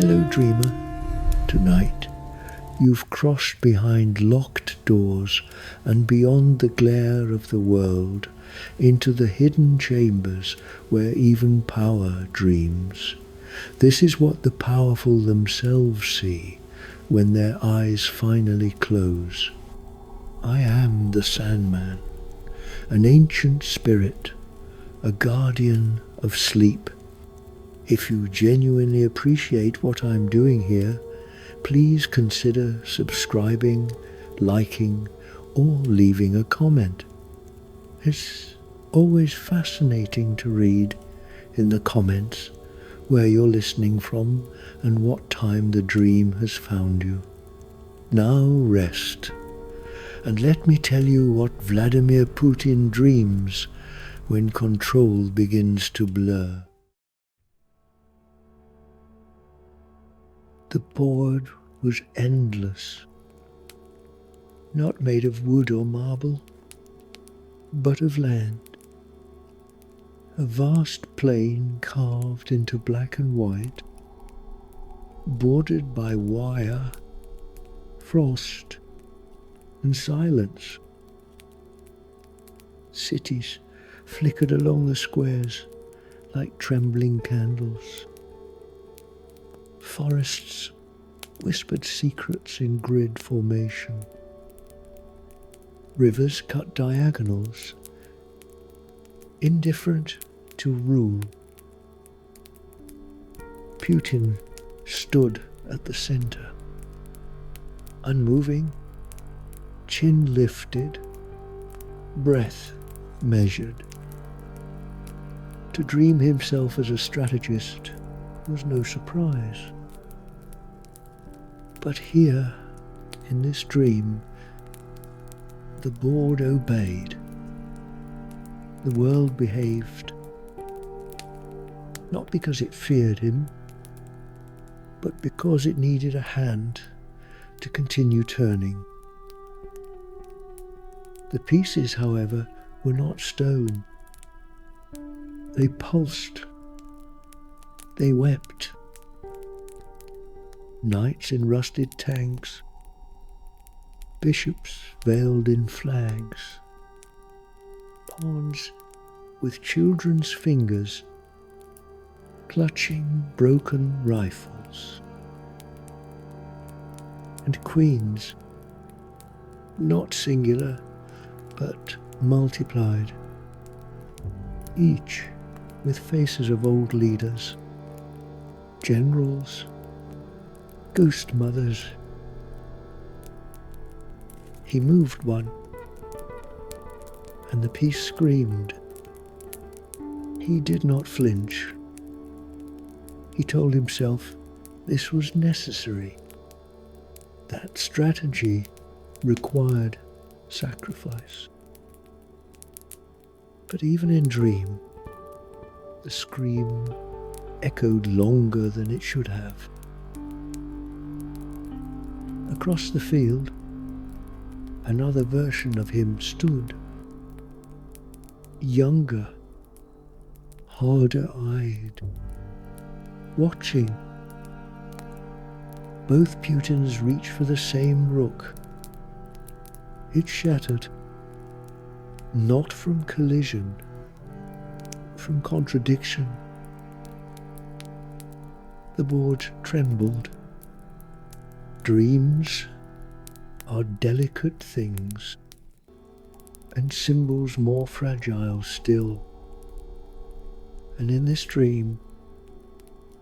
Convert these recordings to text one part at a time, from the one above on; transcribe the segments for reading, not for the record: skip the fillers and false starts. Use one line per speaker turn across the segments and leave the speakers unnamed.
Hello, dreamer. Tonight, you've crossed behind locked doors and beyond the glare of the world into the hidden chambers where even power dreams. This is what the powerful themselves see when their eyes finally close. I am the Sandman, an ancient spirit, a guardian of sleep. If you genuinely appreciate what I'm doing here, please consider subscribing, liking, or leaving a comment. It's always fascinating to read in the comments where you're listening from and what time the dream has found you. Now rest, and let me tell you what Vladimir Putin dreams when control begins to blur. The board was endless, not made of wood or marble, but of land. A vast plain carved into black and white, bordered by wire, frost, and silence. Cities flickered along the squares like trembling candles. Forests whispered secrets in grid formation. Rivers cut diagonals, indifferent to rule. Putin stood at the center, unmoving, chin lifted, breath measured. To dream himself as a strategist was no surprise. But here, in this dream, the board obeyed. The world behaved, not because it feared him, but because it needed a hand to continue turning. The pieces, however, were not stone. They pulsed. They wept. Knights in rusted tanks, bishops veiled in flags, pawns with children's fingers clutching broken rifles, and queens, not singular but multiplied, each with faces of old leaders, generals, ghost mothers. He moved one, and the piece screamed. He did not flinch. He told himself this was necessary. That strategy required sacrifice. But even in dream, the scream echoed longer than it should have. Across the field, another version of him stood, younger, harder-eyed, watching. Both Putins reached for the same rook. It shattered, not from collision, from contradiction. The board trembled. Dreams are delicate things, and symbols more fragile still. And in this dream,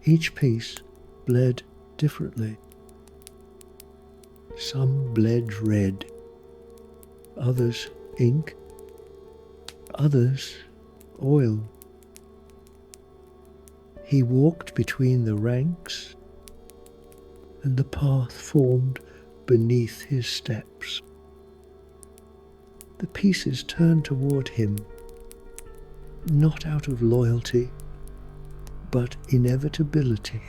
each piece bled differently. Some bled red, others ink, others oil. He walked between the ranks, and the path formed beneath his steps. The pieces turned toward him, not out of loyalty, but inevitability.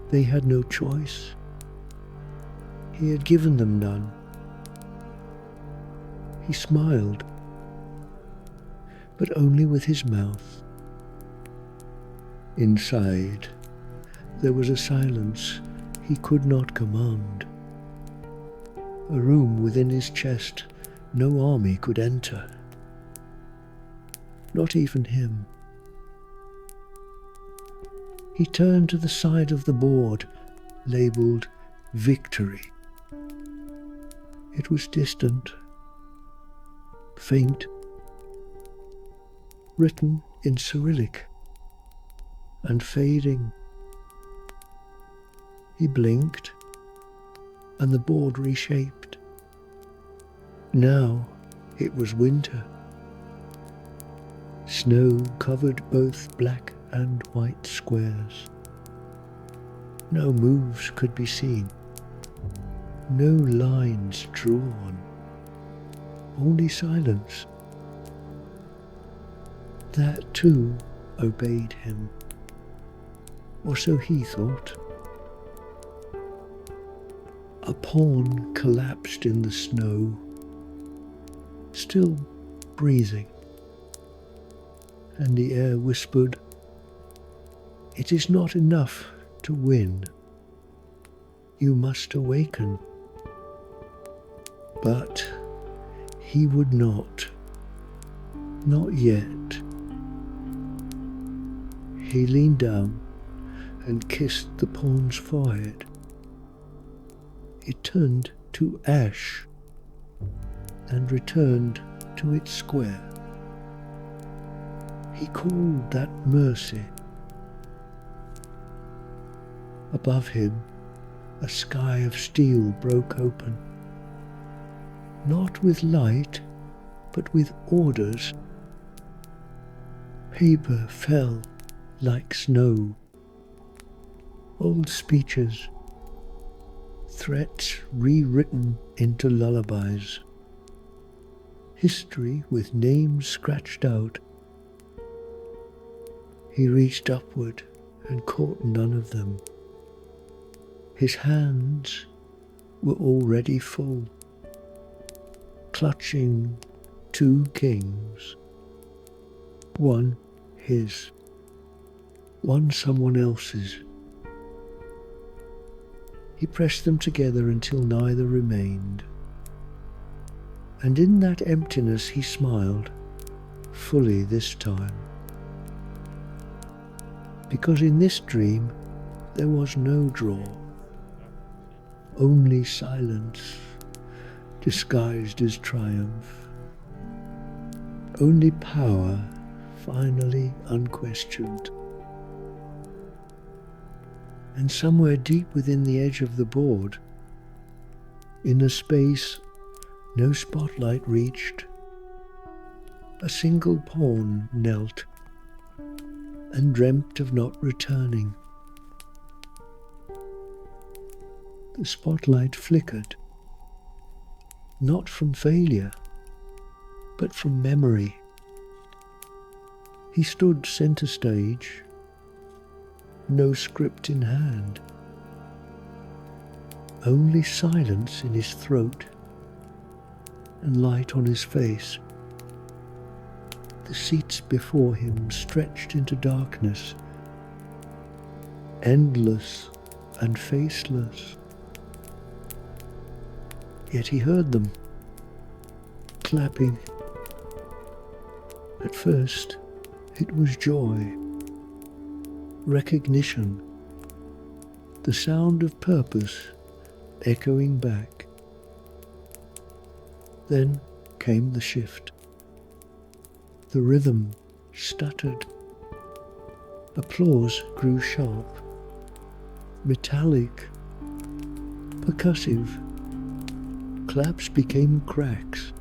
They had no choice. He had given them none. He smiled, but only with his mouth. Inside, There was a silence he could not command. A room within his chest no army could enter. Not even him. He turned to the side of the board, labelled Victory. It was distant, faint, written in Cyrillic, and fading. He blinked, and the board reshaped. Now it was winter. Snow covered both black and white squares. No moves could be seen. No lines drawn. Only silence. That too obeyed him. Or so he thought. A pawn collapsed in the snow, still breathing, and the air whispered, "It is not enough to win. You must awaken." But he would not yet. He leaned down and kissed the pawn's forehead. It turned to ash and returned to its square. He called that mercy. Above him, a sky of steel broke open. Not with light, but with orders. Paper fell like snow. Old speeches, threats rewritten into lullabies. History with names scratched out. He reached upward and caught none of them. His hands were already full, clutching two kings. One his, one someone else's. He pressed them together until neither remained. And in that emptiness he smiled, fully this time. Because in this dream there was no draw, only silence disguised as triumph, only power finally unquestioned. And somewhere deep within the edge of the board, in a space no spotlight reached, a single pawn knelt and dreamt of not returning. The spotlight flickered, not from failure, but from memory. He stood center stage, no script in hand, only silence in his throat and light on his face. The seats before him stretched into darkness, endless and faceless. Yet he heard them, clapping. At first, it was joy, recognition, the sound of purpose echoing back. Then came the shift. The rhythm stuttered. Applause grew sharp, metallic, percussive. Claps became cracks.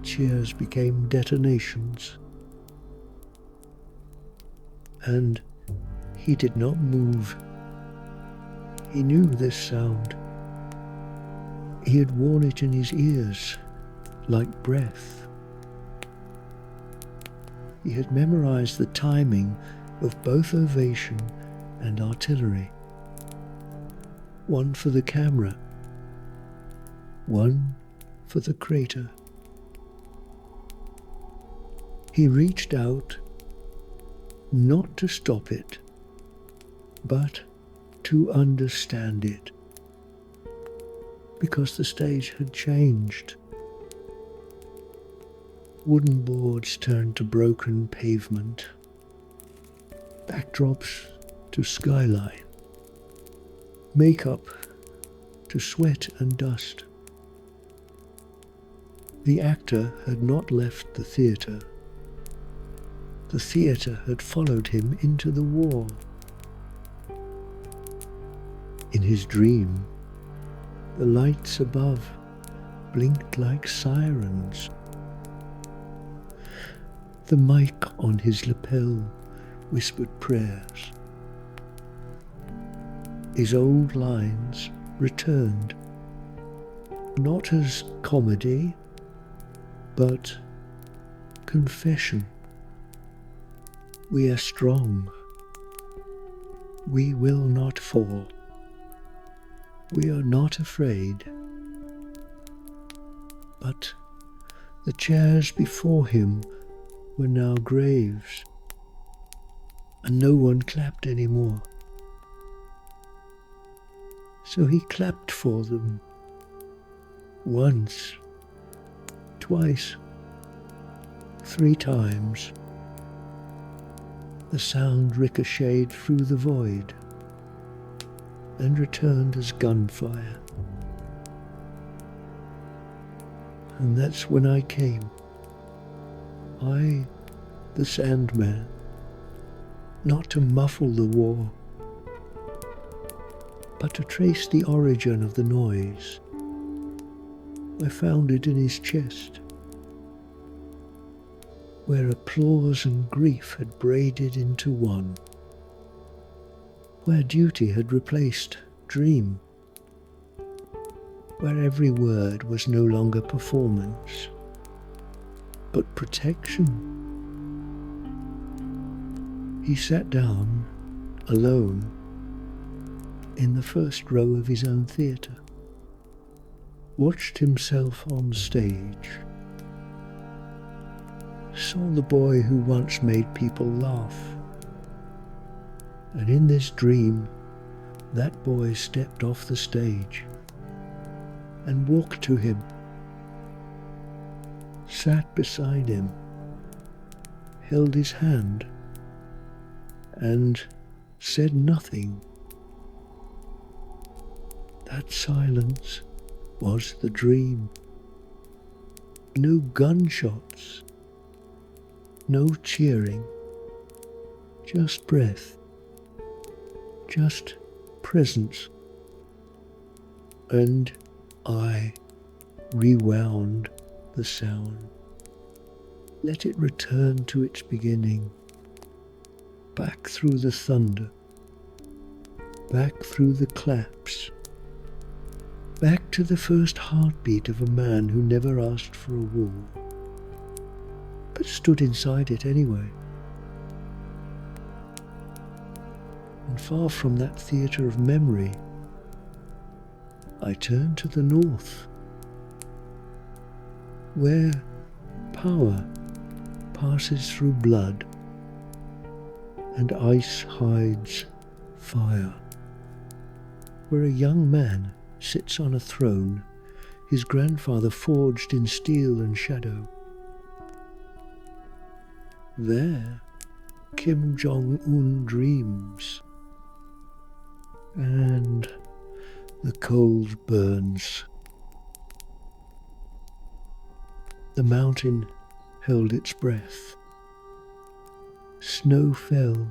Cheers became detonations. And he did not move. He knew this sound. He had worn it in his ears like breath. He had memorized the timing of both ovation and artillery. One for the camera, one for the crater. He reached out, not to stop it, but to understand it, because the stage had changed. Wooden boards turned to broken pavement, backdrops to skyline, makeup to sweat and dust. The actor had not left the theatre. The theatre had followed him into the war. In his dream, the lights above blinked like sirens. The mic on his lapel whispered prayers. His old lines returned, not as comedy, but confession. We are strong. We will not fall. We are not afraid. But the chairs before him were now graves, and no one clapped anymore. So he clapped for them, once, twice, 3 times. The sound ricocheted through the void and returned as gunfire. And that's when I came. I, the Sandman, not to muffle the war, but to trace the origin of the noise. I found it in his chest, where applause and grief had braided into one, where duty had replaced dream, where every word was no longer performance, but protection. He sat down, alone, in the first row of his own theatre, watched himself on stage, saw the boy who once made people laugh, and in this dream, that boy stepped off the stage and walked to him, sat beside him, held his hand, and said nothing. That silence was the dream. No gunshots, no cheering, just breath, just presence. And I rewound the sound, let it return to its beginning, back through the thunder, back through the claps, back to the first heartbeat of a man who never asked for a war, but stood inside it anyway. And far from that theatre of memory, I turned to the north, where power passes through blood and ice hides fire, where a young man sits on a throne his grandfather forged in steel and shadow. There Kim Jong-un dreams, and the cold burns. The mountain held its breath. Snow fell,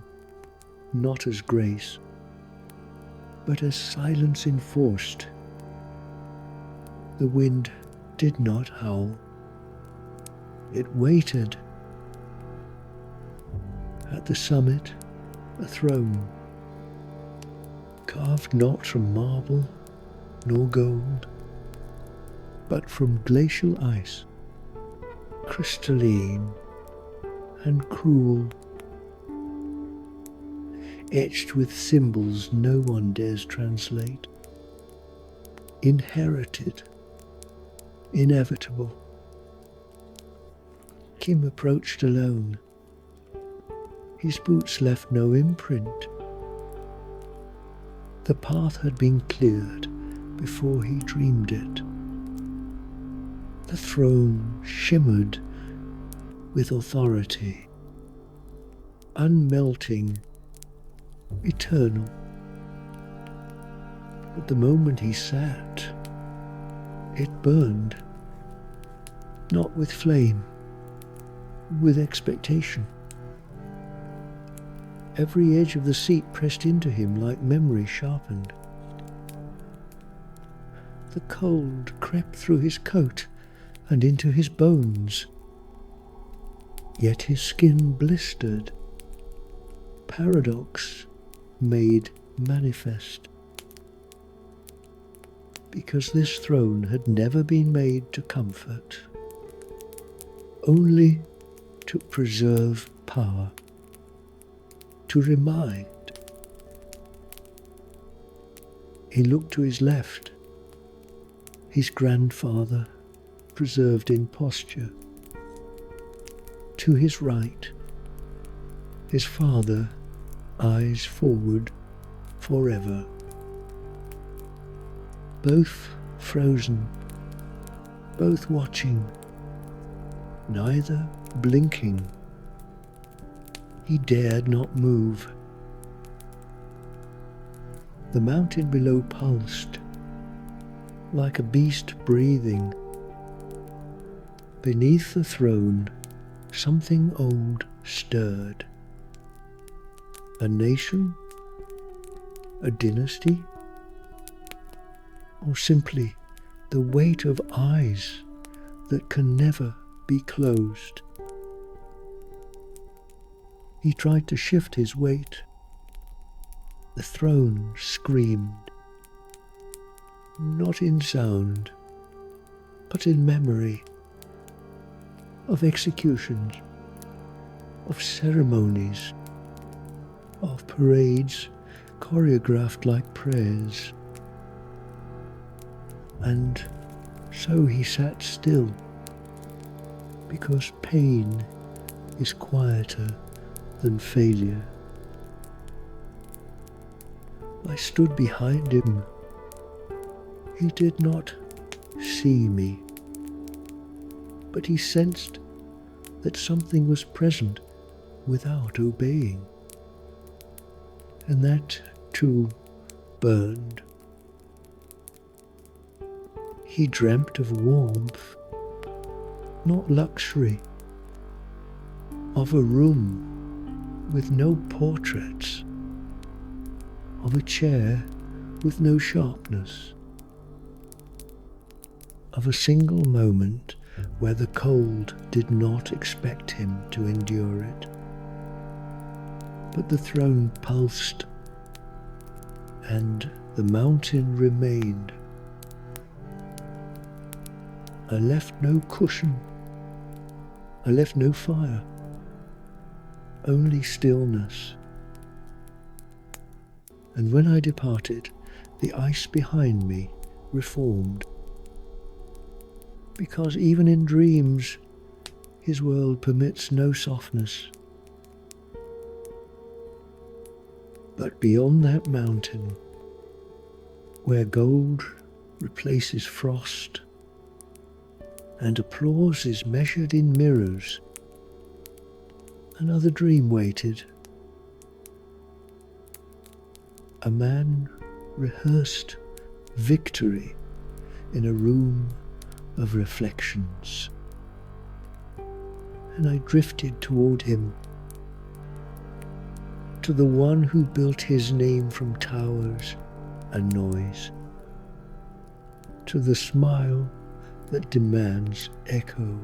not as grace, but as silence enforced. The wind did not howl. It waited. At the summit, a throne, carved not from marble nor gold, but from glacial ice, crystalline and cruel, etched with symbols no one dares translate, inherited, inevitable. Kim approached alone. His boots left no imprint. The path had been cleared before he dreamed it. The throne shimmered with authority, unmelting, eternal. But the moment he sat, it burned, not with flame, with expectation. Every edge of the seat pressed into him like memory sharpened. The cold crept through his coat and into his bones, yet his skin blistered. Paradox made manifest. Because this throne had never been made to comfort, only to preserve power, to remind. He looked to his left, his grandfather preserved in posture. To his right, his father, eyes forward, forever. Both frozen, both watching, neither blinking. He dared not move. The mountain below pulsed, like a beast breathing. Beneath the throne, something old stirred. A nation? A dynasty? Or simply the weight of eyes that can never be closed? He tried to shift his weight. The throne screamed, not in sound, but in memory, of executions, of ceremonies, of parades choreographed like prayers. And so he sat still, because pain is quieter than failure. I stood behind him. He did not see me, but he sensed that something was present without obeying. And that, too, burned. He dreamt of warmth, not luxury, of a room with no portraits, of a chair with no sharpness, of a single moment where the cold did not expect him to endure it. But the throne pulsed, and the mountain remained. I left no cushion, I left no fire, only stillness. And when I departed, the ice behind me reformed. Because even in dreams, his world permits no softness. But beyond that mountain, where gold replaces frost, and applause is measured in mirrors, another dream waited. A man rehearsed victory in a room of reflections, and I drifted toward him, to the one who built his name from towers and noise, to the smile that demands echo,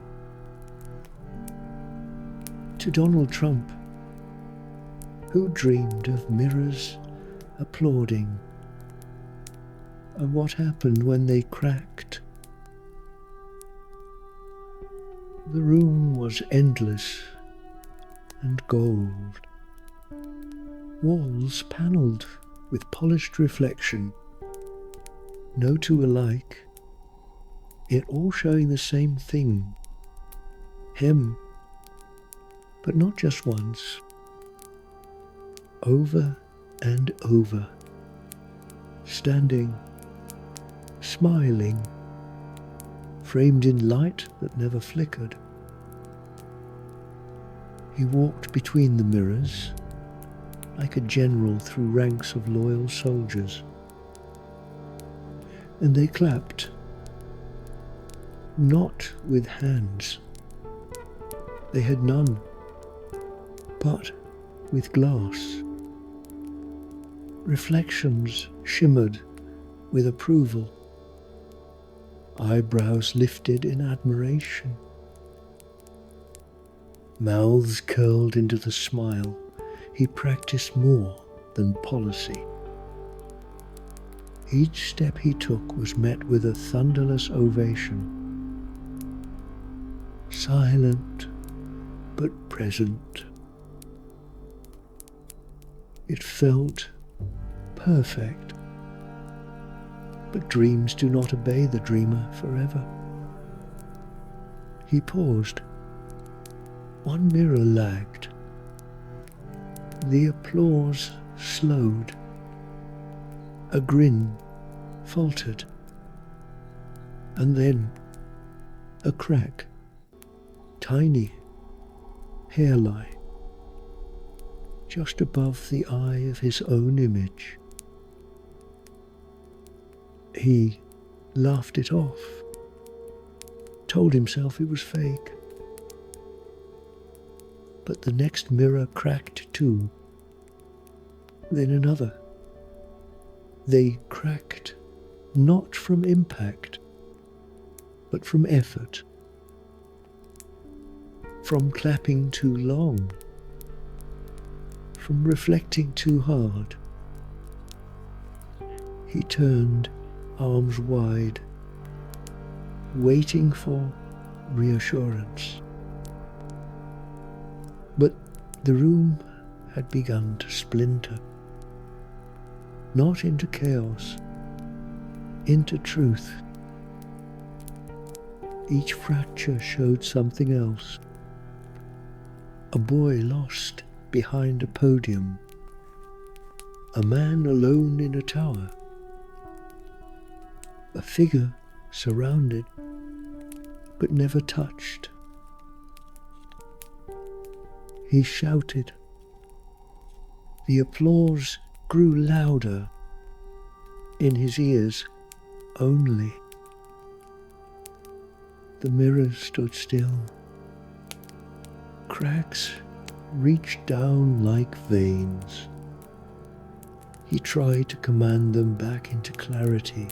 to Donald Trump, who dreamed of mirrors applauding, and what happened when they cracked. The room was endless and gold, walls panelled with polished reflection, no two alike, yet all showing the same thing, him, but not just once, over and over, standing, smiling, framed in light that never flickered. He walked between the mirrors, like a general through ranks of loyal soldiers. And they clapped, not with hands. They had none, but with glass. Reflections shimmered with approval. Eyebrows lifted in admiration. Mouths curled into the smile. He practiced more than policy. Each step he took was met with a thunderous ovation. Silent but present. It felt perfect. But dreams do not obey the dreamer forever. He paused. One mirror lagged. The applause slowed. A grin faltered. And then a crack. Tiny hairline. Just above the eye of his own image. He laughed it off. Told himself it was fake. But the next mirror cracked too. Then another. They cracked not from impact, but from effort. From clapping too long. From reflecting too hard. He turned, arms wide, waiting for reassurance. But the room had begun to splinter. Not into chaos, into truth. Each fracture showed something else. A boy lost behind a podium. A man alone in a tower. A figure surrounded, but never touched. He shouted. The applause grew louder in his ears only. The mirrors stood still. Cracks reached down like veins. He tried to command them back into clarity,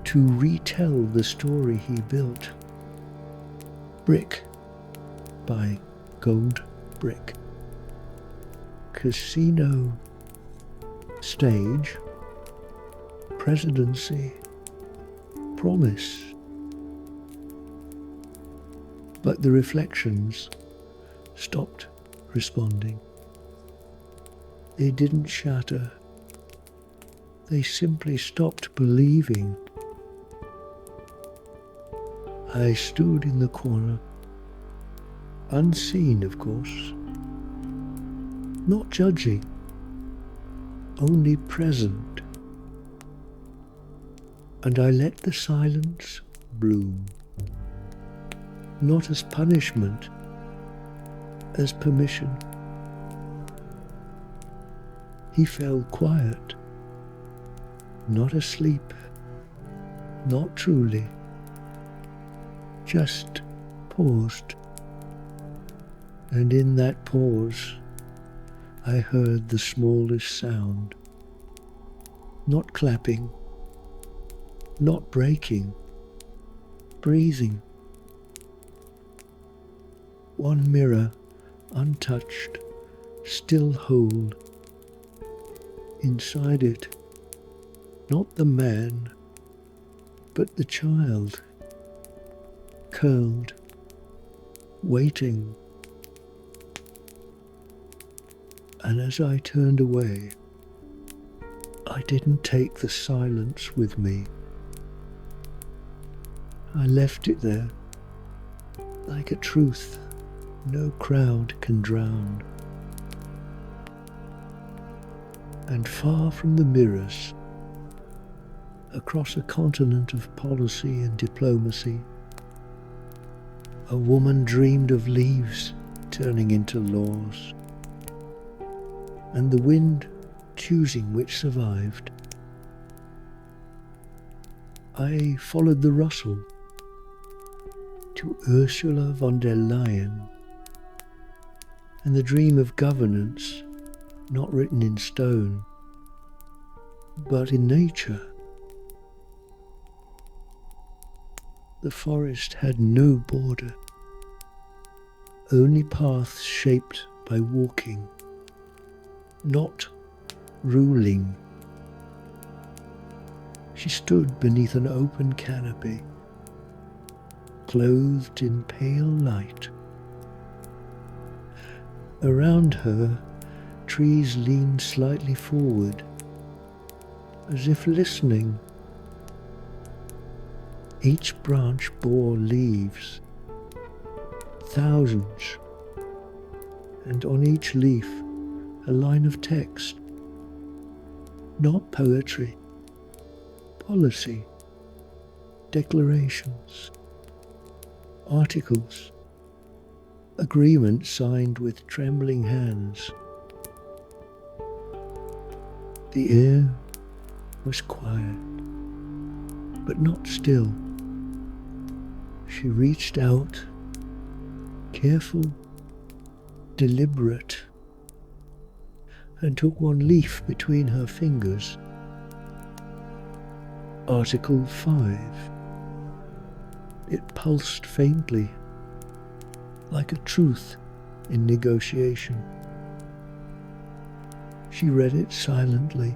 to retell the story he built, brick by gold brick. Casino, stage, presidency, promise. But the reflections stopped responding. They didn't shatter. They simply stopped believing. I stood in the corner, unseen, of course, not judging, only present. And I let the silence bloom, not as punishment, as permission. He fell quiet, not asleep, not truly, just paused. And in that pause, I heard the smallest sound. Not clapping, not breaking, breathing. One mirror, untouched, still whole. Inside it, not the man, but the child, curled, waiting. And as I turned away, I didn't take the silence with me. I left it there, like a truth no crowd can drown. And far from the mirrors, across a continent of policy and diplomacy, a woman dreamed of leaves turning into laws, and the wind choosing which survived. I followed the rustle to Ursula von der Leyen, and the dream of governance not written in stone, but in nature. The forest had no border, only paths shaped by walking, not ruling. She stood beneath an open canopy, clothed in pale light. Around her, trees leaned slightly forward, as if listening. Each branch bore leaves, thousands, and on each leaf a line of text. Not poetry, policy, declarations, articles, agreements signed with trembling hands. The air was quiet, but not still. She reached out, careful, deliberate, and took one leaf between her fingers. Article 5. It pulsed faintly, like a truth in negotiation. She read it silently,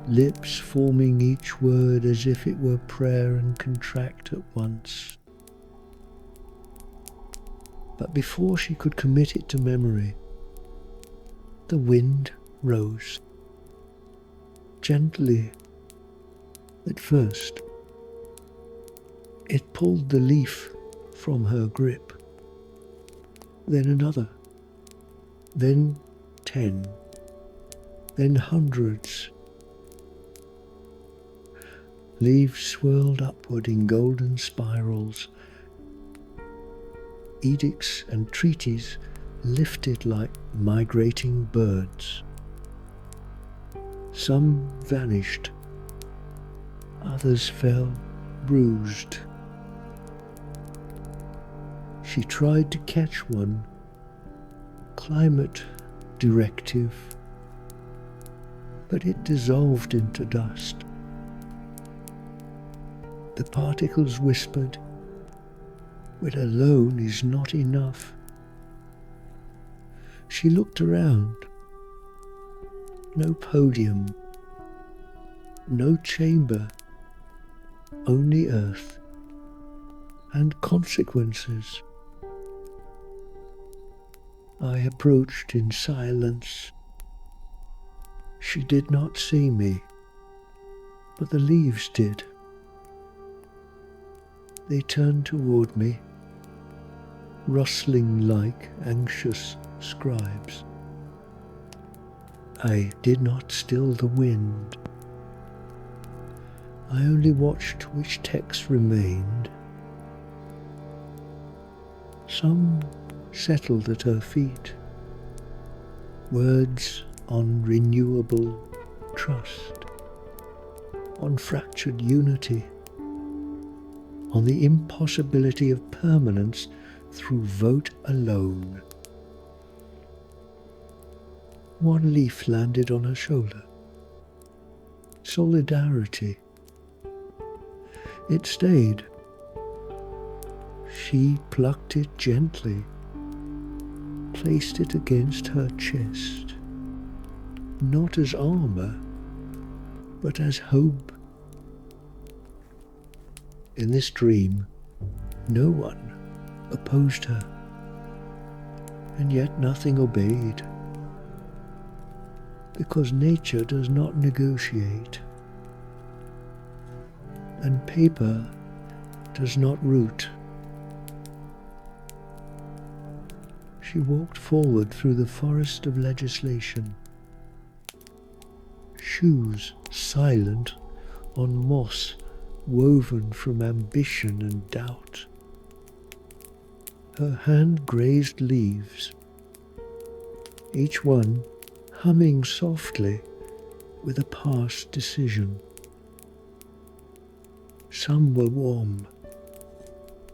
lips forming each word as if it were prayer and contract at once. But before she could commit it to memory, the wind rose. Gently, at first. It pulled the leaf from her grip. Then another. Then 10. Then hundreds. Leaves swirled upward in golden spirals. Edicts and treaties lifted like migrating birds. Some vanished. Others fell bruised. She tried to catch one. Climate directive. But it dissolved into dust. The particles whispered, "It alone is not enough." She looked around. No podium, no chamber, only earth and consequences. I approached in silence. She did not see me, but the leaves did. They turned toward me, rustling like anxious scribes. I did not still the wind. I only watched which text remained. Some settled at her feet, words on renewable trust, on fractured unity, on the impossibility of permanence through vote alone. One leaf landed on her shoulder. Solidarity. It stayed. She plucked it gently, placed it against her chest, not as armor, but as hope. In this dream, no one opposed her, and yet nothing obeyed, because nature does not negotiate, and paper does not root. She walked forward through the forest of legislation, shoes silent on moss woven from ambition and doubt. Her hand grazed leaves, each one humming softly with a past decision. Some were warm,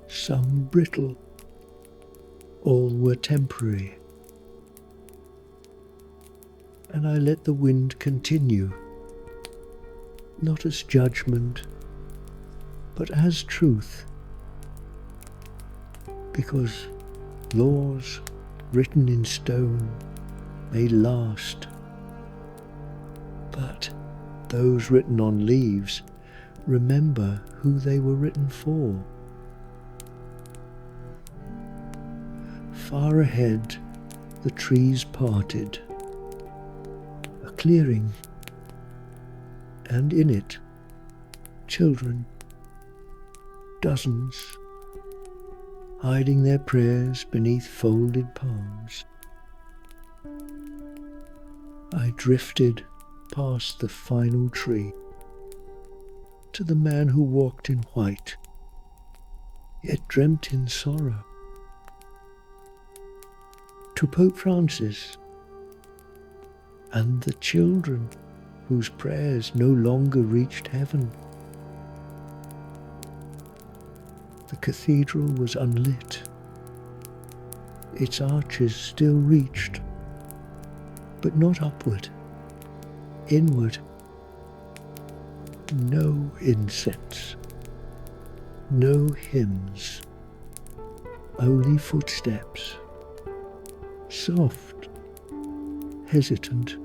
some brittle, all were temporary. And I let the wind continue, not as judgment, but as truth, because laws written in stone may last, but those written on leaves remember who they were written for. Far ahead, the trees parted, a clearing, and in it, children, dozens, hiding their prayers beneath folded palms. I drifted past the final tree to the man who walked in white, yet dreamt in sorrow, to Pope Francis and the children whose prayers no longer reached heaven. The cathedral was unlit. Its arches still reached, but not upward, inward. No incense, no hymns, only footsteps, soft, hesitant.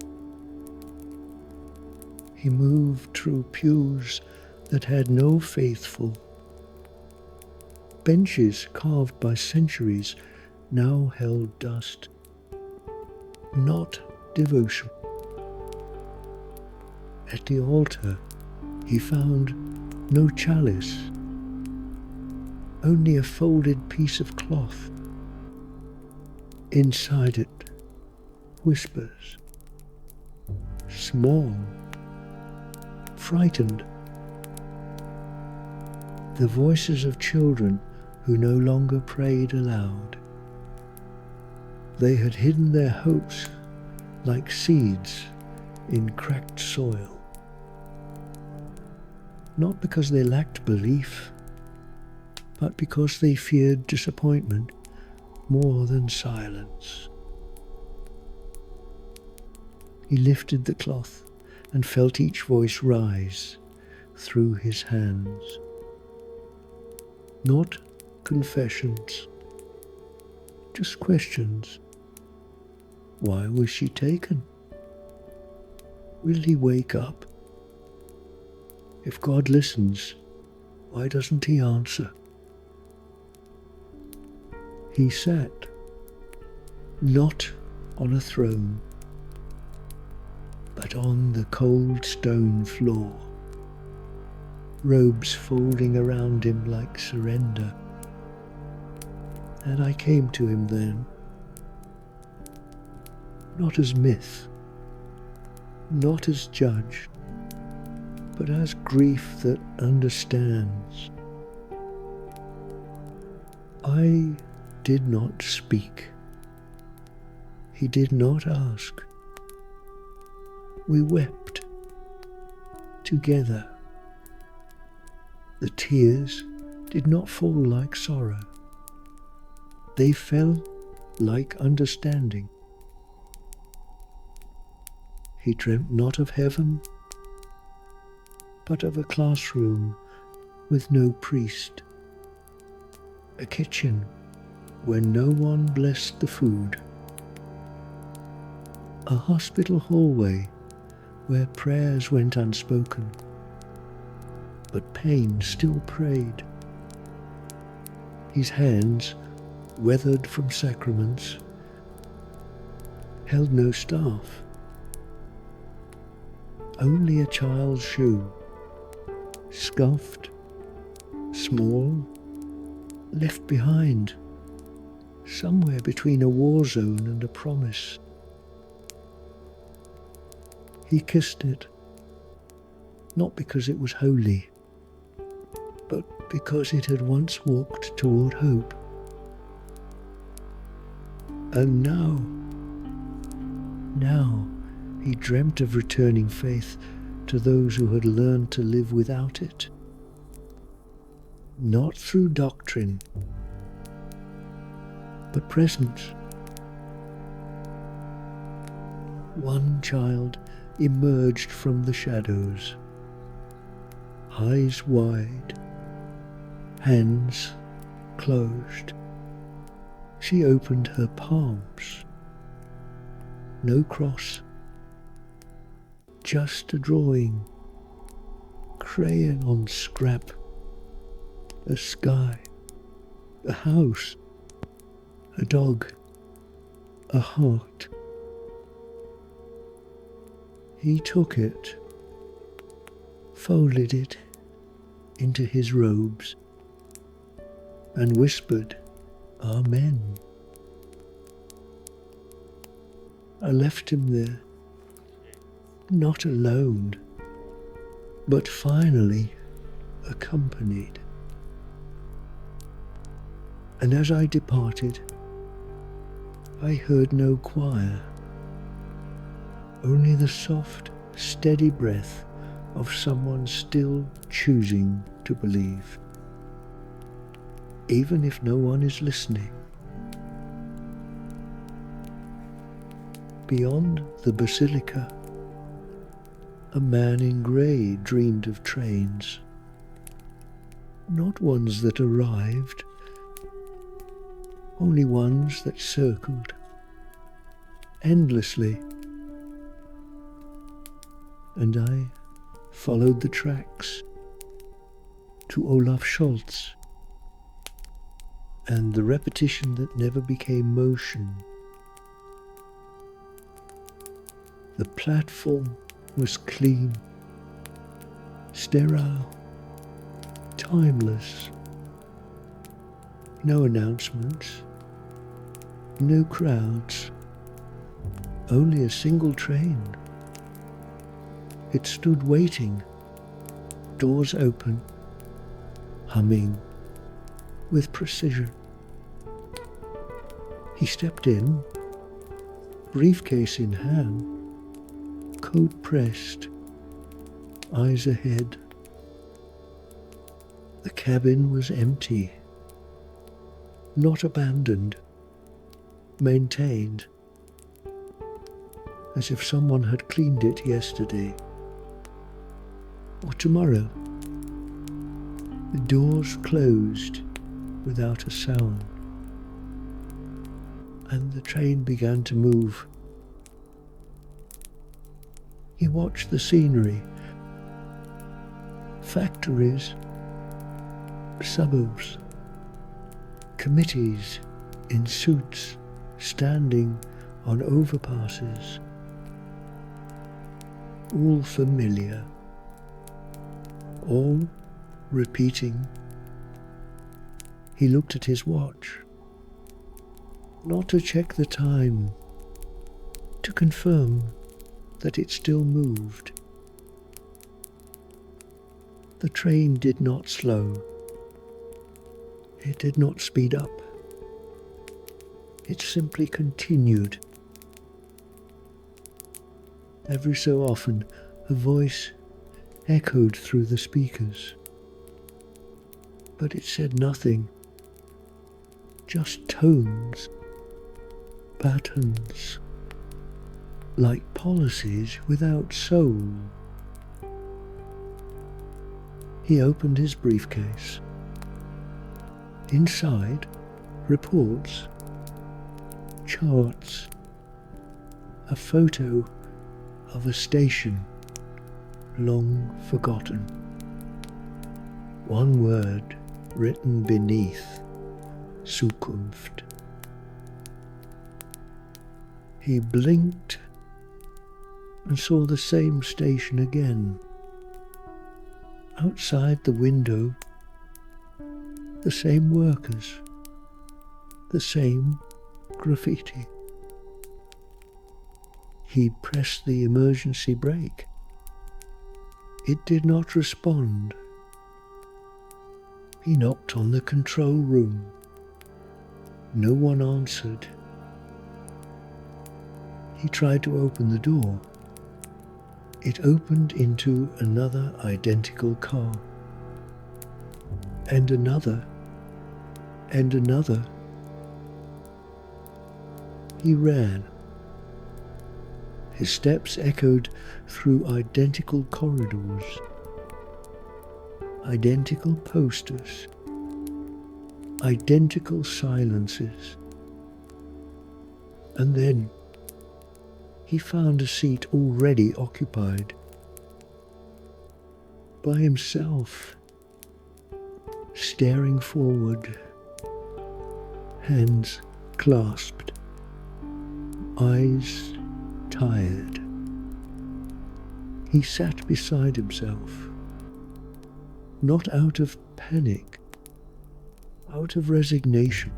He moved through pews that had no faithful. Benches carved by centuries now held dust, not devotion. At the altar, he found no chalice, only a folded piece of cloth. Inside it, whispers, small, frightened. The voices of children who no longer prayed aloud. They had hidden their hopes like seeds in cracked soil. Not because they lacked belief, but because they feared disappointment more than silence. He lifted the cloth and felt each voice rise through his hands. Not confessions, just questions. Why was she taken? Will he wake up? If God listens, why doesn't he answer? He sat, not on a throne, but on the cold stone floor, robes folding around him like surrender. And I came to him then, not as myth, not as judge, but as grief that understands. I did not speak. He did not ask. We wept together. The tears did not fall like sorrow. They fell like understanding. He dreamt not of heaven, but of a classroom with no priest, a kitchen where no one blessed the food, a hospital hallway where prayers went unspoken, but pain still prayed. His hands, weathered from sacraments, held no staff, only a child's shoe, scuffed, small, left behind, somewhere between a war zone and a promise. He kissed it not because it was holy, but because it had once walked toward hope. And now, he dreamt of returning faith to those who had learned to live without it. Not through doctrine, but presence. One child emerged from the shadows, eyes wide, hands closed. She opened her palms. No cross, just a drawing, crayon on scrap, a sky, a house, a dog, a heart. He took it, folded it into his robes, and whispered, "Amen." I left him there, not alone, but finally accompanied. And as I departed, I heard no choir, only the soft, steady breath of someone still choosing to believe, even if no one is listening. Beyond the basilica, a man in grey dreamed of trains, not ones that arrived, only ones that circled endlessly. And I followed the tracks to Olaf Scholz, and the repetition that never became motion. The platform was clean, sterile, timeless. No announcements, no crowds, only a single train. It stood waiting, doors open, humming with precision. He stepped in, briefcase in hand, coat pressed, eyes ahead. The cabin was empty, not abandoned, maintained, as if someone had cleaned it yesterday or tomorrow. The doors closed without a sound, and the train began to move. He watched the scenery, factories, suburbs, committees in suits standing on overpasses, all familiar, all repeating. He looked at his watch, not to check the time, to confirm that it still moved. The train did not slow. It did not speed up. It simply continued. Every so often, a voice echoed through the speakers, but it said nothing, just tones, patterns, like policies without soul. He opened his briefcase. Inside, reports, charts, a photo of a station long forgotten. One word written beneath, Zukunft. He blinked and saw the same station again. Outside the window, the same workers, the same graffiti. He pressed the emergency brake. It did not respond. He knocked on the control room. No one answered. He tried to open the door. It opened into another identical car. And another. And another. He ran. His steps echoed through identical corridors, identical posters, identical silences. And then he found a seat already occupied by himself, staring forward, hands clasped, eyes tired. He sat beside himself, not out of panic, out of resignation.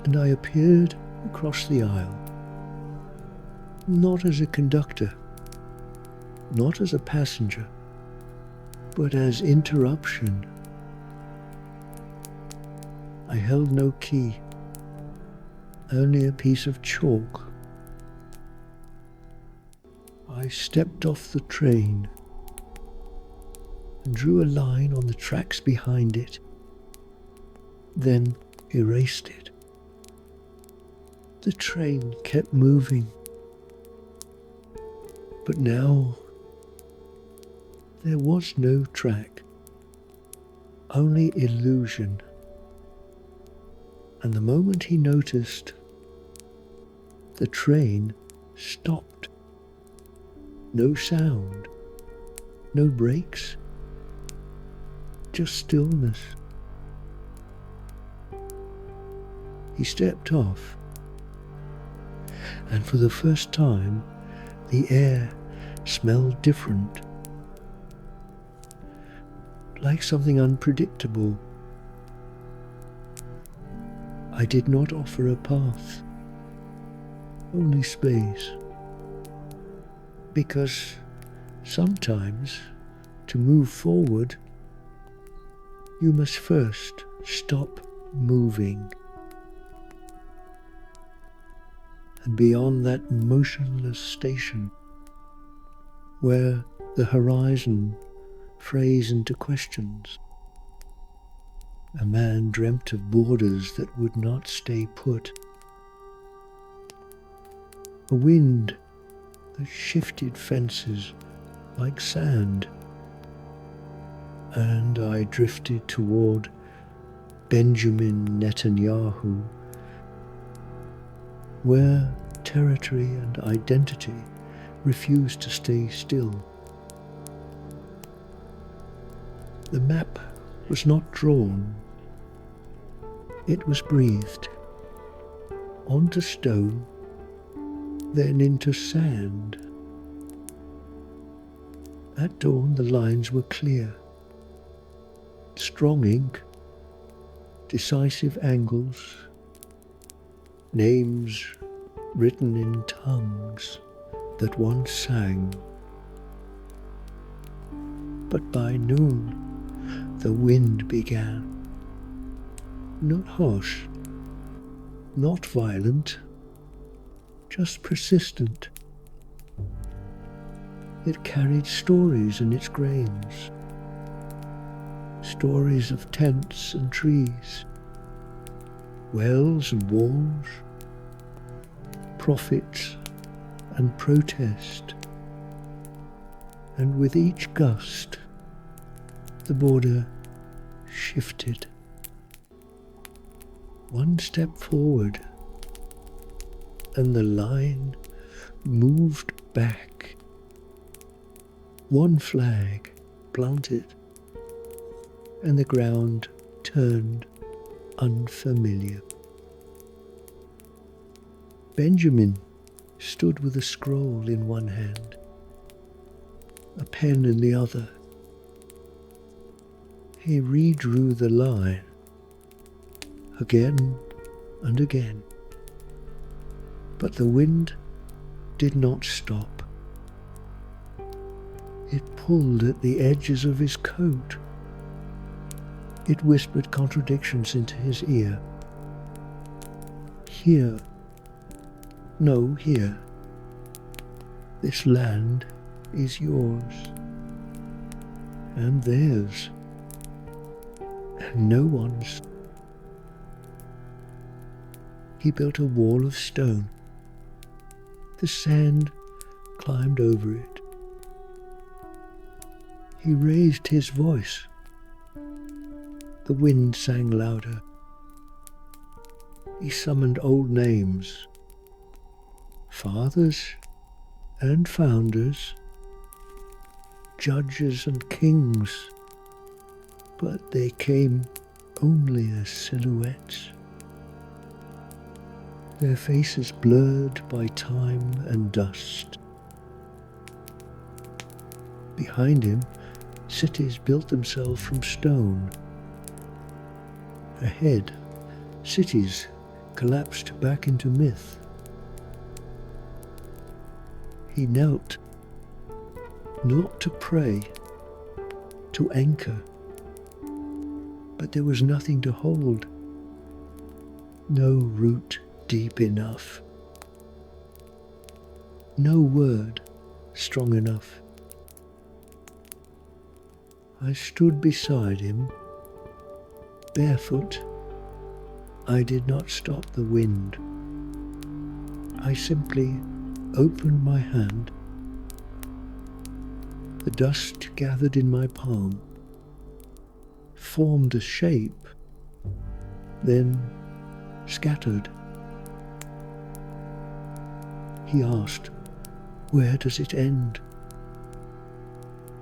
And I appeared across the aisle, not as a conductor, not as a passenger, but as interruption. I held no key, only a piece of chalk. I stepped off the train and drew a line on the tracks behind it, then erased it. The train kept moving, but now there was no track, only illusion. And the moment he noticed, the train stopped. No sound, no brakes, just stillness. He stepped off, and for the first time, the air smelled different, like something unpredictable. I did not offer a path, only space. Because sometimes, to move forward, you must first stop moving. And beyond that motionless station, where the horizon frays into questions, a man dreamt of borders that would not stay put. A wind that shifted fences like sand. And I drifted toward Benjamin Netanyahu, where territory and identity refused to stay still. The map was not drawn. It was breathed onto stone, then into sand. At dawn the lines were clear. Strong ink, decisive angles, names written in tongues that once sang. But by noon the wind began. Not harsh, not violent, just persistent. It carried stories in its grains, stories of tents and trees, wells and walls, prophets and protest. And with each gust, the border shifted. One step forward, and the line moved back. One flag planted, and the ground turned unfamiliar. Benjamin stood with a scroll in one hand, a pen in the other. He redrew the line again and again, but the wind did not stop. pulled at the edges of his coat. It whispered contradictions into his ear. Here. No, here. This land is yours. And theirs. And no one's. He built a wall of stone. The sand climbed over it. He raised his voice. The wind sang louder. He summoned old names, fathers and founders, judges and kings, but they came only as silhouettes. Their faces blurred by time and dust. Behind him, cities built themselves from stone. Ahead, cities collapsed back into myth. He knelt, not to pray, to anchor, but there was nothing to hold. No root deep enough. No word strong enough. I stood beside him, barefoot. I did not stop the wind. I simply opened my hand. The dust gathered in my palm, formed a shape, then scattered. He asked, "Where does it end?"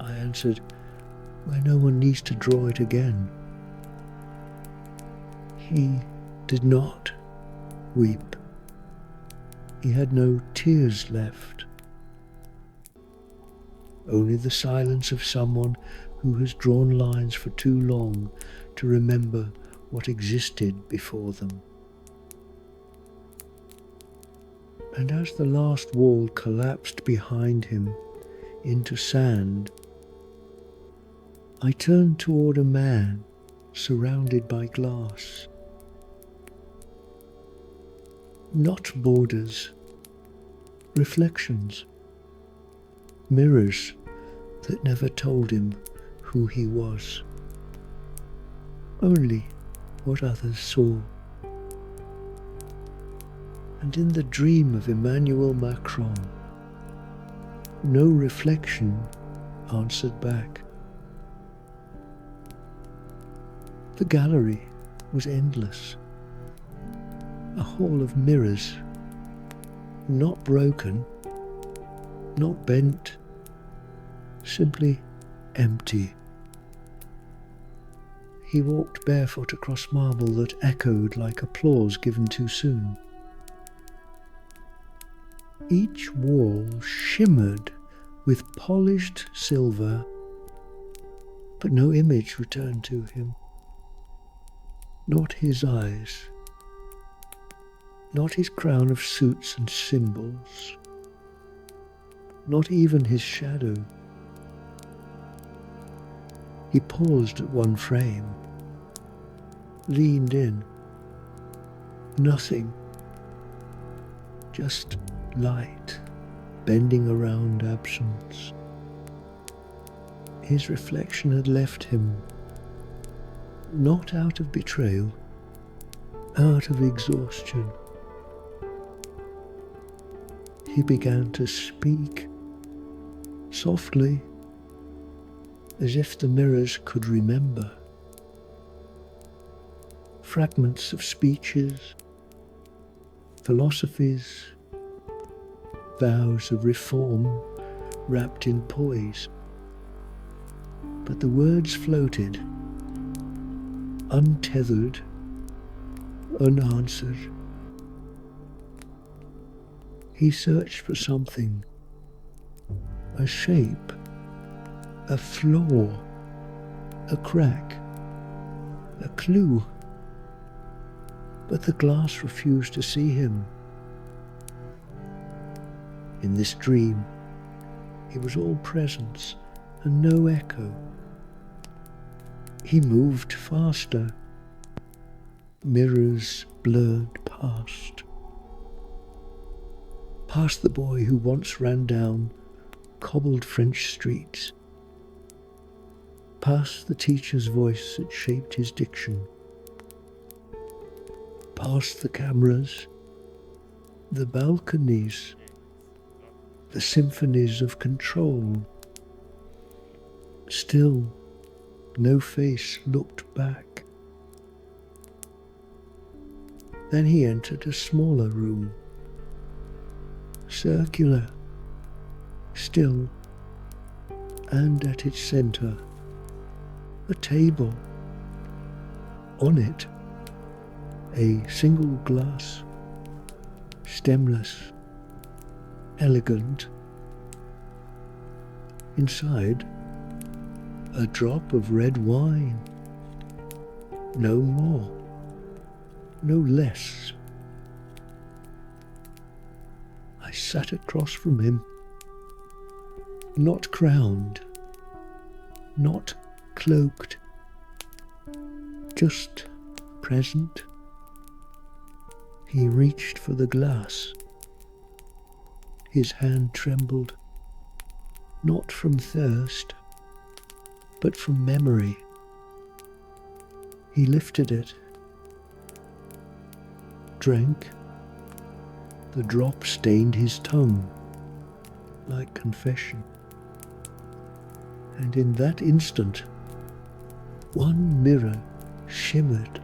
I answered, "Where no one needs to draw it again." He did not weep. He had no tears left. Only the silence of someone who has drawn lines for too long to remember what existed before them. And as the last wall collapsed behind him into sand, I turned toward a man surrounded by glass. Not borders, reflections, mirrors that never told him who he was, only what others saw. And in the dream of Emmanuel Macron, no reflection answered back. The gallery was endless, a hall of mirrors, not broken, not bent, simply empty. He walked barefoot across marble that echoed like applause given too soon. Each wall shimmered with polished silver, but no image returned to him. Not his eyes, not his crown of suits and symbols, not even his shadow. He paused at one frame, leaned in. Nothing, just light bending around absence. His reflection had left him, not out of betrayal, out of exhaustion. He began to speak, softly, as if the mirrors could remember. Fragments of speeches, philosophies, vows of reform wrapped in poise. But the words floated, untethered, unanswered. He searched for something, a shape, a flaw, a crack, a clue. But the glass refused to see him. In this dream, he was all presence and no echo. He moved faster. Mirrors blurred past. Past the boy who once ran down cobbled French streets. Past the teacher's voice that shaped his diction. Past the cameras, the balconies, the symphonies of control. Still, no face looked back. Then he entered a smaller room, circular, still, and at its center, a table. On it, a single glass, stemless, elegant. Inside, a drop of red wine. No more, no less. I sat across from him, not crowned, not cloaked, just present. He reached for the glass. His hand trembled, not from thirst, but from memory. He lifted it, drank. The drop stained his tongue like confession. And in that instant, one mirror shimmered,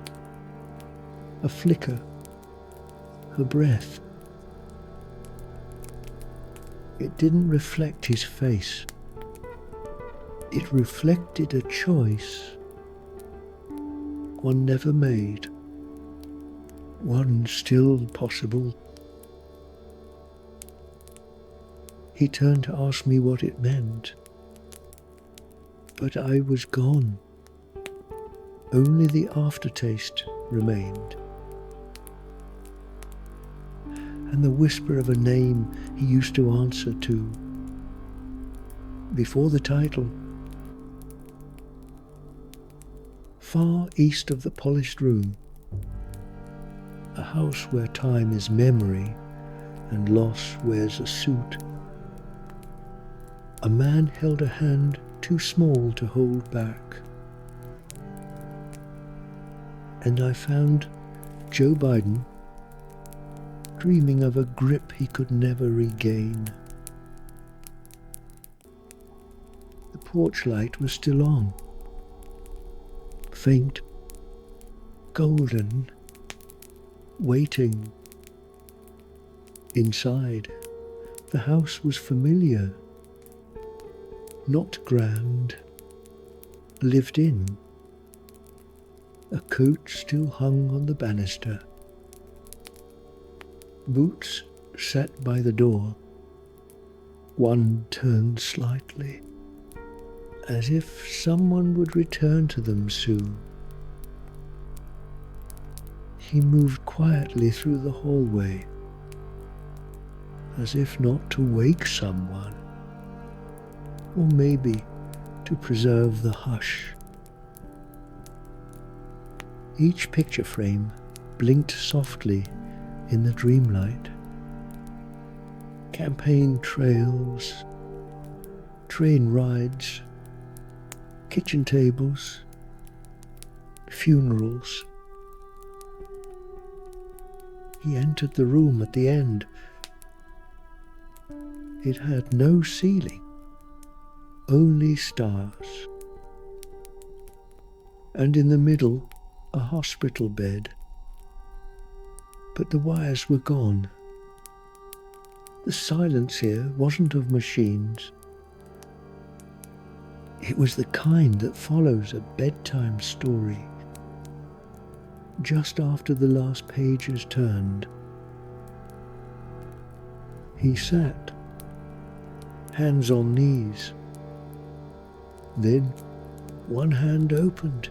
a flicker, a breath. It didn't reflect his face. It reflected a choice one never made, one still possible. He turned to ask me what it meant, but I was gone. Only the aftertaste remained, and the whisper of a name he used to answer to before the title. Far east of the polished room, a house where time is memory and loss wears a suit, a man held a hand too small to hold back. And I found Joe Biden dreaming of a grip he could never regain. The porch light was still on, faint, golden, waiting. Inside, the house was familiar, not grand, lived in. A coat still hung on the banister. Boots sat by the door. One turned slightly, as if someone would return to them soon. He moved quietly through the hallway, as if not to wake someone, or maybe to preserve the hush. Each picture frame blinked softly in the dreamlight. Campaign trails, train rides, kitchen tables, funerals. He entered the room at the end. It had no ceiling, only stars. And in the middle, a hospital bed. But the wires were gone. The silence here wasn't of machines. It was the kind that follows a bedtime story. Just after the last page is turned, he sat, hands on knees. Then one hand opened.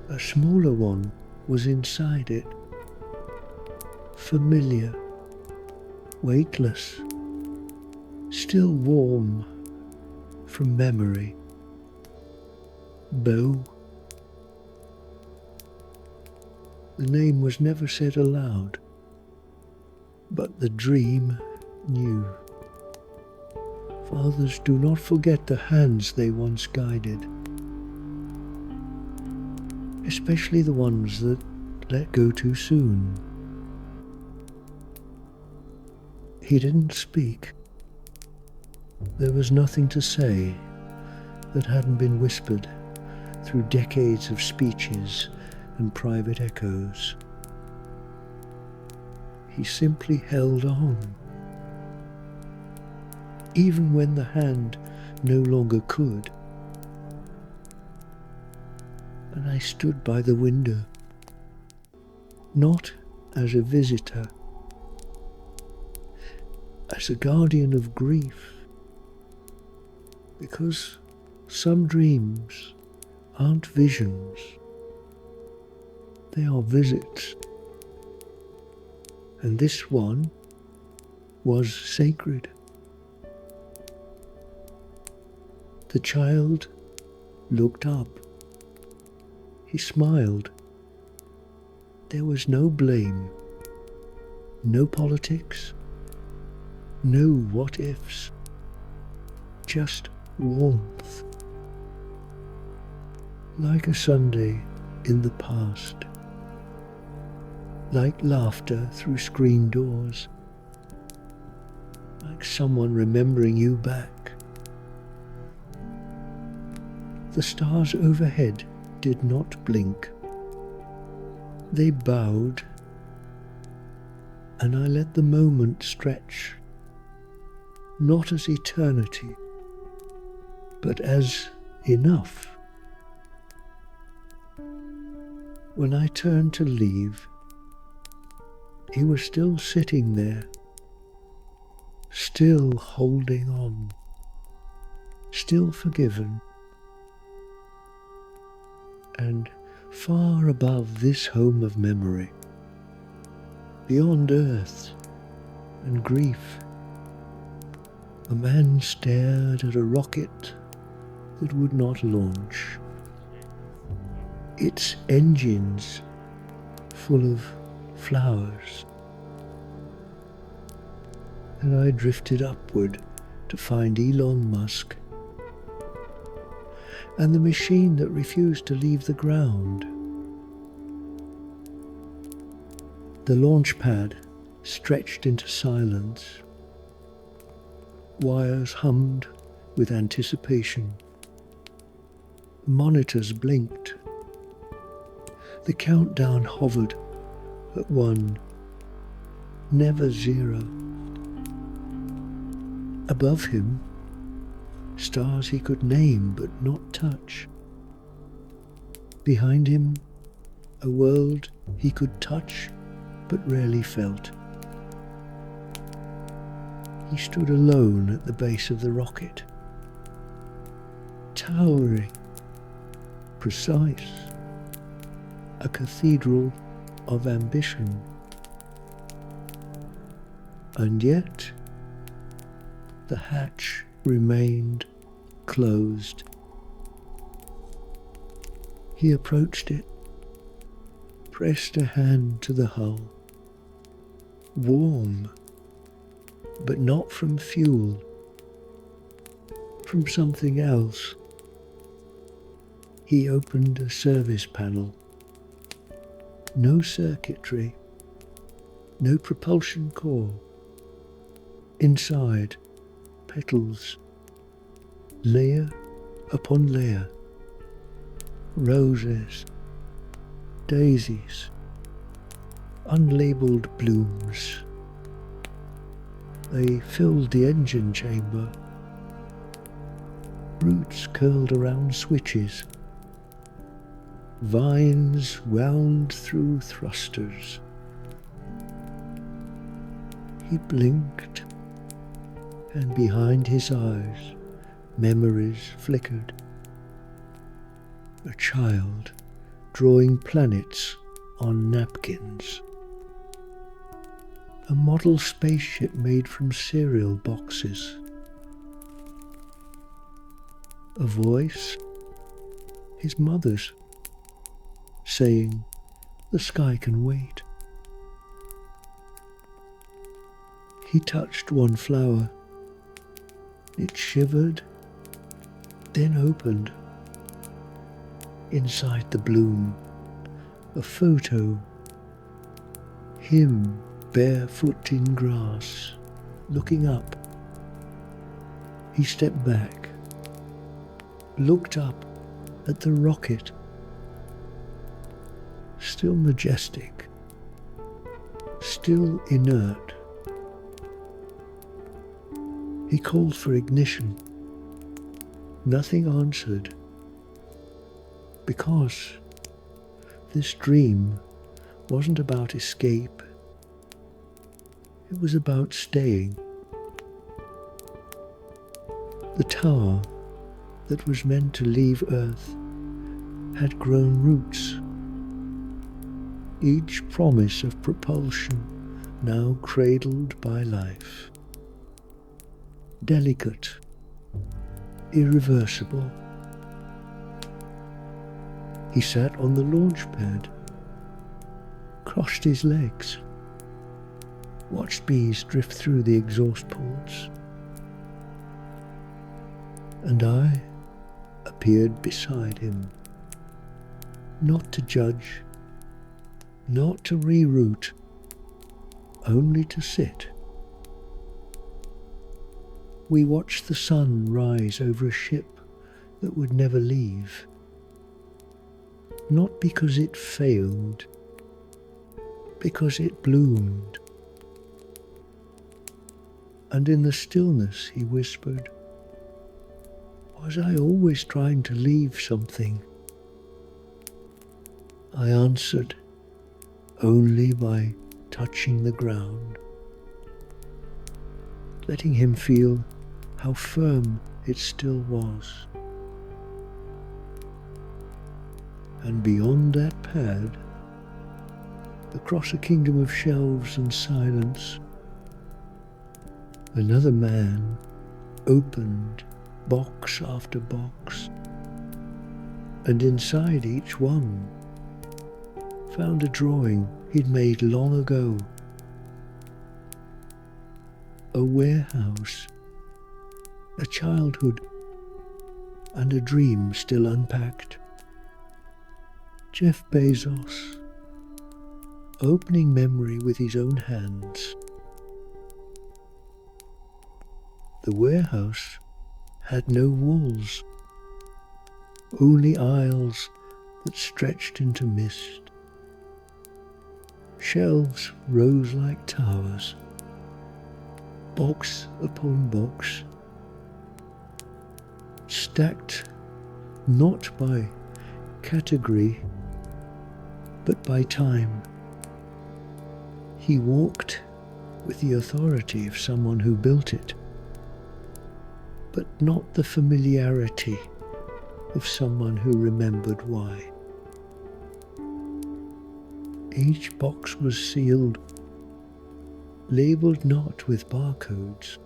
A smaller one was inside it, familiar, weightless, still warm, from memory. Bo. The name was never said aloud, but the dream knew. Fathers do not forget the hands they once guided, especially the ones that let go too soon. He didn't speak. There was nothing to say that hadn't been whispered through decades of speeches and private echoes. He simply held on, even when the hand no longer could. And I stood by the window, not as a visitor, as a guardian of grief, because some dreams aren't visions, they are visits. And this one was sacred. The child looked up. He smiled. There was no blame, no politics, no what-ifs, just warmth. Like a Sunday in the past, like laughter through screen doors, like someone remembering you back. The stars overhead did not blink. They bowed, and I let the moment stretch, not as eternity, but as enough. When I turned to leave, he was still sitting there, still holding on, still forgiven. And far above this home of memory, beyond earth and grief, a man stared at a rocket that would not launch, its engines full of flowers. And I drifted upward to find Elon Musk and the machine that refused to leave the ground. The launch pad stretched into silence. Wires hummed with anticipation. Monitors blinked. The countdown hovered at 1, never 0. Above him, stars he could name but not touch. Behind him, a world he could touch but rarely felt. He stood alone at the base of the rocket, towering, precise, a cathedral of ambition. And yet, the hatch remained closed. He approached it, pressed a hand to the hull. Warm, but not from fuel, from something else. He opened a service panel. No circuitry, no propulsion core. Inside, petals, layer upon layer, roses, daisies, unlabeled blooms. They filled the engine chamber. Roots curled around switches. Vines wound through thrusters. He blinked, and behind his eyes, memories flickered. A child drawing planets on napkins. A model spaceship made from cereal boxes. A voice, his mother's, saying, "The sky can wait." He touched one flower. It shivered, then opened. Inside the bloom, a photo. Him barefoot in grass, looking up. He stepped back, looked up at the rocket, still majestic, still inert. He called for ignition. Nothing answered, because this dream wasn't about escape. It was about staying. The tower that was meant to leave Earth had grown roots. Each promise of propulsion now cradled by life. Delicate, irreversible. He sat on the launch pad, crossed his legs, watched bees drift through the exhaust ports, and I appeared beside him, not to judge, not to reroute, only to sit. We watched the sun rise over a ship that would never leave, not because it failed, because it bloomed. And in the stillness he whispered, "Was I always trying to leave something?" I answered only by touching the ground, letting him feel how firm it still was. And beyond that pad, across a kingdom of shelves and silence, another man opened box after box, and inside each one found a drawing he'd made long ago. A warehouse, a childhood, and a dream still unpacked. Jeff Bezos, opening memory with his own hands. The warehouse had no walls, only aisles that stretched into mist. Shelves rose like towers, box upon box, stacked not by category, but by time. He walked with the authority of someone who built it, but not the familiarity of someone who remembered why. Each box was sealed, labeled not with barcodes,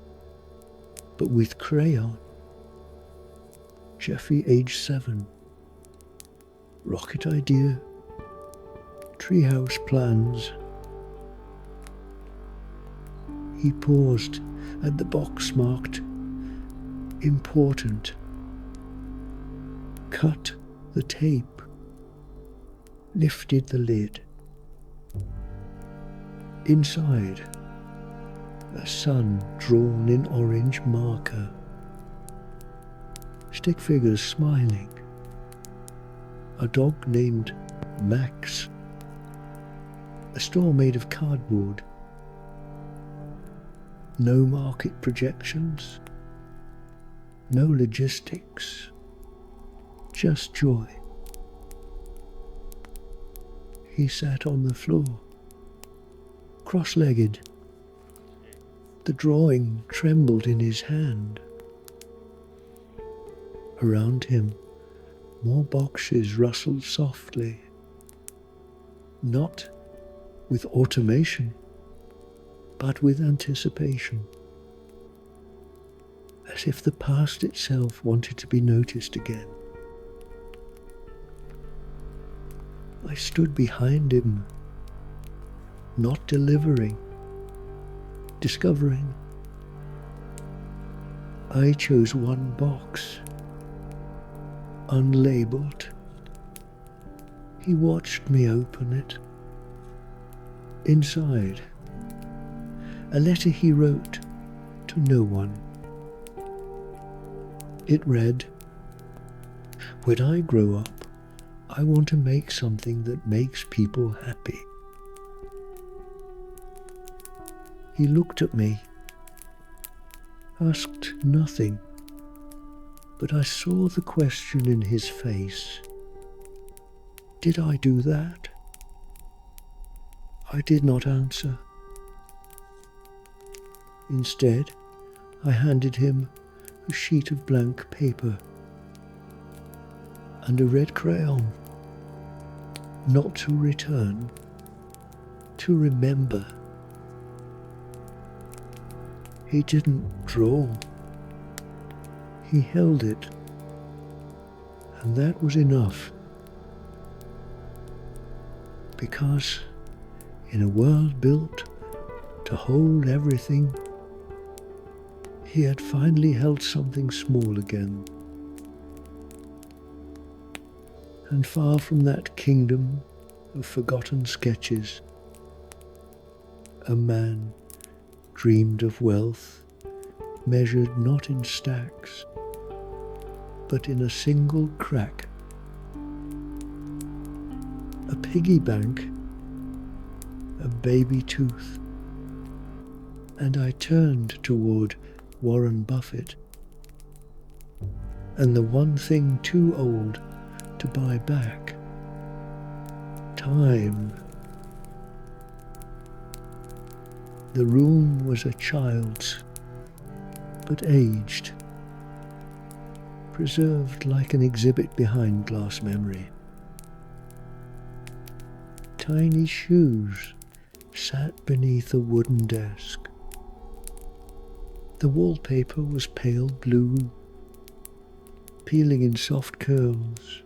but with crayon. Jeffy, age 7. Rocket idea. Treehouse plans. He paused at the box marked important. Cut the tape. Lifted the lid. Inside, a sun drawn in orange marker. Stick figures smiling. A dog named Max. A store made of cardboard. No market projections. No logistics. Just joy. He sat on the floor, cross-legged. The drawing trembled in his hand. Around him, more boxes rustled softly, not with automation, but with anticipation. A as if the past itself wanted to be noticed again. I stood behind him, not delivering, discovering. I chose one box, unlabeled. He watched me open it. Inside, a letter he wrote to no one. It read, "When I grow up, I want to make something that makes people happy." He looked at me, asked nothing, but I saw the question in his face. Did I do that? I did not answer. Instead, I handed him a sheet of blank paper and a red crayon, not to return, to remember. He didn't draw. He held it, and that was enough. Because in a world built to hold everything, he had finally held something small again. And far from that kingdom of forgotten sketches, a man dreamed of wealth measured not in stacks, but in a single crack. A piggy bank, a baby tooth. And I turned toward Warren Buffett, and the one thing too old to buy back: time. The room was a child's, but aged, preserved like an exhibit behind glass memory. Tiny shoes sat beneath a wooden desk. The wallpaper was pale blue, peeling in soft curls.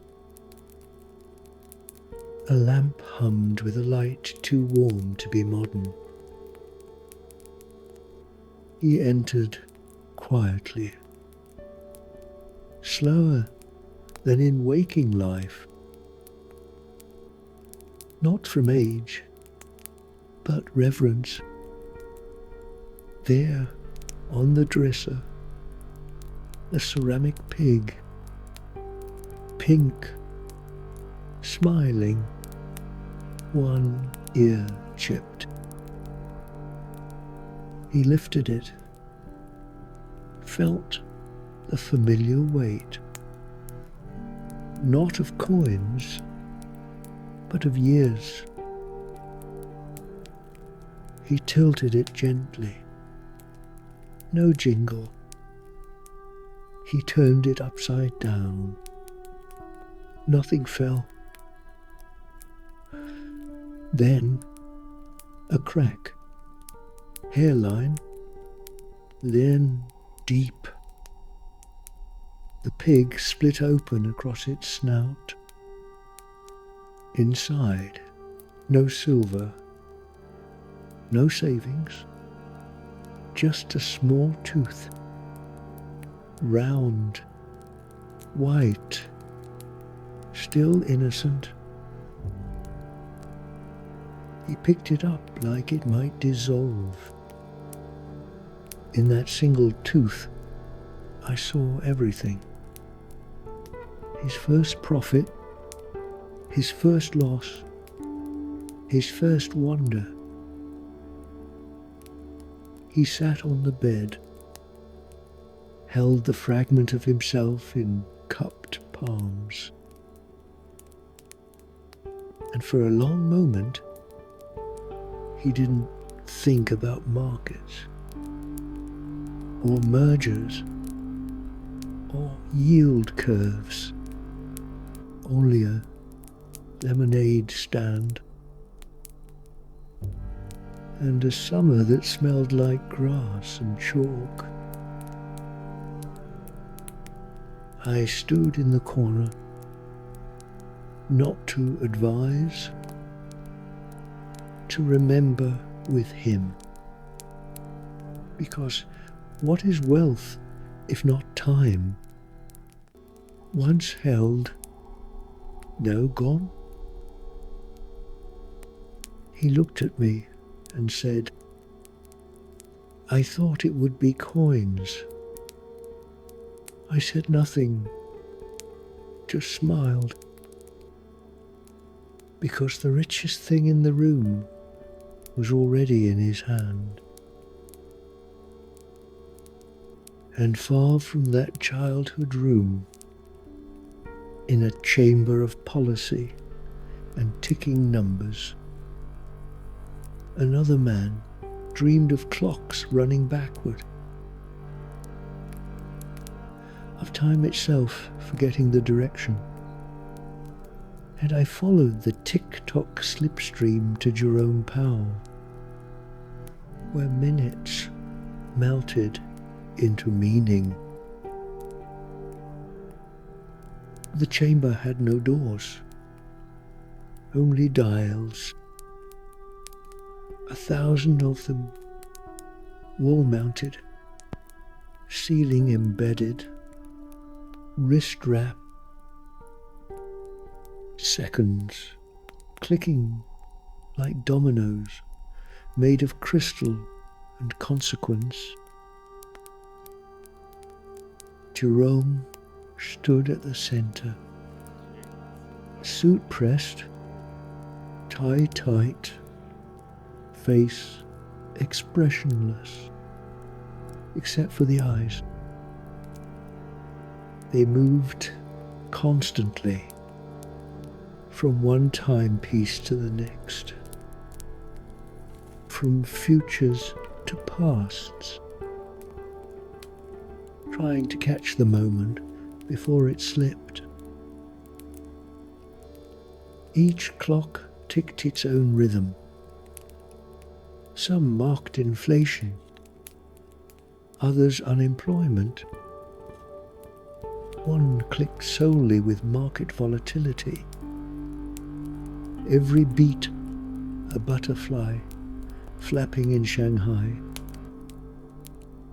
A lamp hummed with a light too warm to be modern. He entered quietly, slower than in waking life. Not from age, but reverence. There, on the dresser, a ceramic pig, pink, smiling, one ear chipped. He lifted it, felt the familiar weight, not of coins, but of years. He tilted it gently. No jingle. He turned it upside down. Nothing fell. Then a crack. Hairline. Then deep. The pig split open across its snout. Inside, no silver, no savings, just a small tooth, round, white, still innocent. He picked it up like it might dissolve. In that single tooth, I saw everything. His first profit, his first loss, his first wonder. He sat on the bed, held the fragment of himself in cupped palms, and for a long moment he didn't think about markets, or mergers, or yield curves, only a lemonade stand, and a summer that smelled like grass and chalk. I stood in the corner, not to advise, to remember with him. Because what is wealth if not time? Once held, now gone? He looked at me and said, I thought it would be coins. I said nothing, just smiled, because the richest thing in the room was already in his hand. And far from that childhood room, in a chamber of policy and ticking numbers, another man dreamed of clocks running backward, of time itself forgetting the direction. And I followed the tick-tock slipstream to Jerome Powell, where minutes melted into meaning. The chamber had no doors, only dials, 1,000 of them, wall-mounted, ceiling embedded, wrist wrap, seconds clicking like dominoes made of crystal and consequence. Jerome stood at the center, suit pressed, tie tight, face expressionless, except for the eyes. They moved constantly from one timepiece to the next, from futures to pasts, trying to catch the moment before it slipped. Each clock ticked its own rhythm. Some marked inflation, others unemployment. One clicked solely with market volatility. Every beat a butterfly flapping in Shanghai,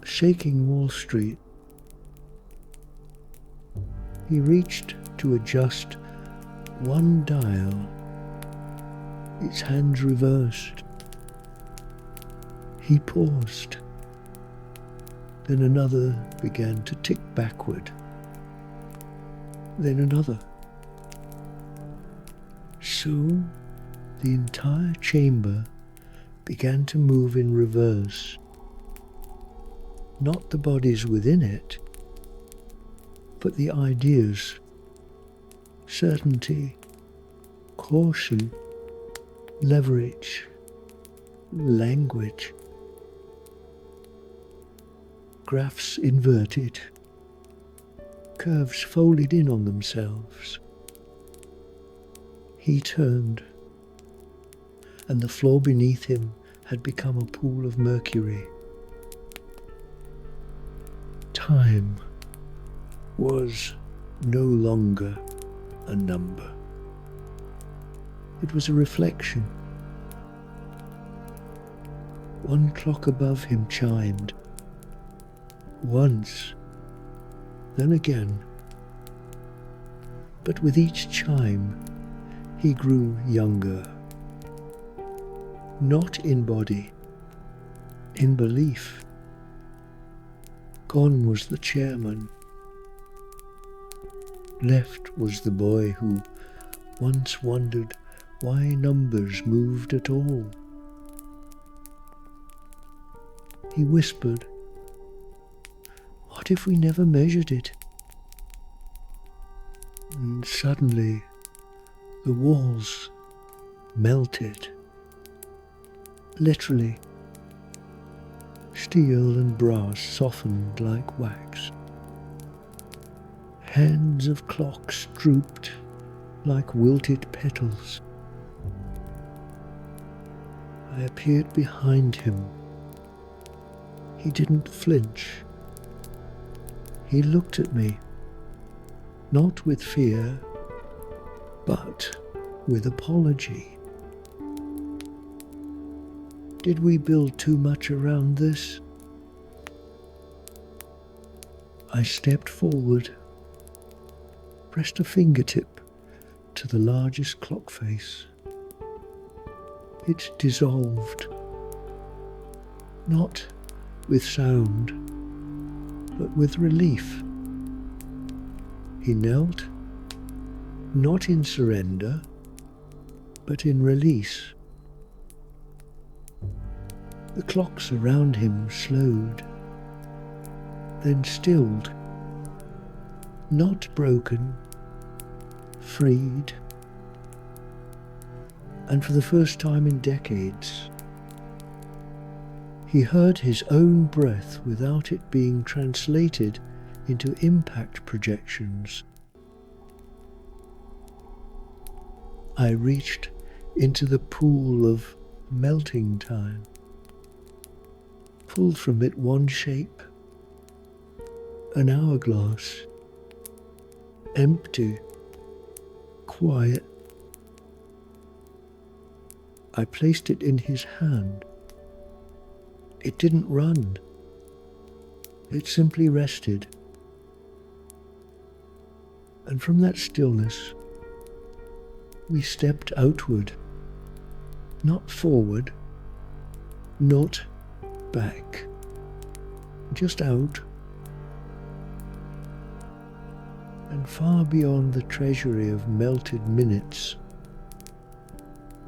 shaking Wall Street. He reached to adjust one dial, its hands reversed. He paused. Then another began to tick backward. Then another. Soon the entire chamber began to move in reverse. Not the bodies within it, but the ideas, certainty, caution, leverage, language. Graphs inverted, curves folded in on themselves. He turned, and the floor beneath him had become a pool of mercury. Time was no longer a number. It was a reflection. One clock above him chimed. Once, then again. But with each chime, he grew younger. Not in body, in belief. Gone was the chairman. Left was the boy who once wondered why numbers moved at all. He whispered, "What if we never measured it?" And suddenly the walls melted. Literally, steel and brass softened like wax. Hands of clocks drooped like wilted petals. I appeared behind him. He didn't flinch. He looked at me, not with fear, but with apology. Did we build too much around this? I stepped forward, pressed a fingertip to the largest clock face. It dissolved, not with sound, but with relief. He knelt, not in surrender, but in release. The clocks around him slowed, then stilled, not broken, freed. And for the first time in decades, he heard his own breath without it being translated into impact projections. I reached into the pool of melting time, pulled from it one shape, an hourglass, empty, quiet. I placed it in his hand. It didn't run. It simply rested. And from that stillness, we stepped outward, not forward, not back, just out, and far beyond the treasury of melted minutes.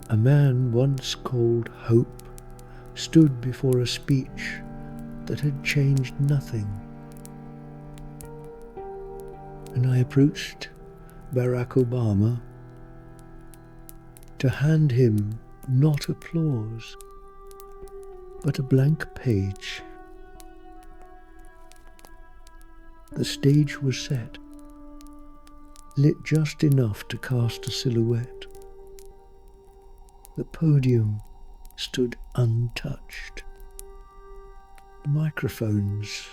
A man once called Hope stood before a speech that had changed nothing. And I approached Barack Obama to hand him not applause, but a blank page. The stage was set, lit just enough to cast a silhouette. The podium stood untouched. The microphones,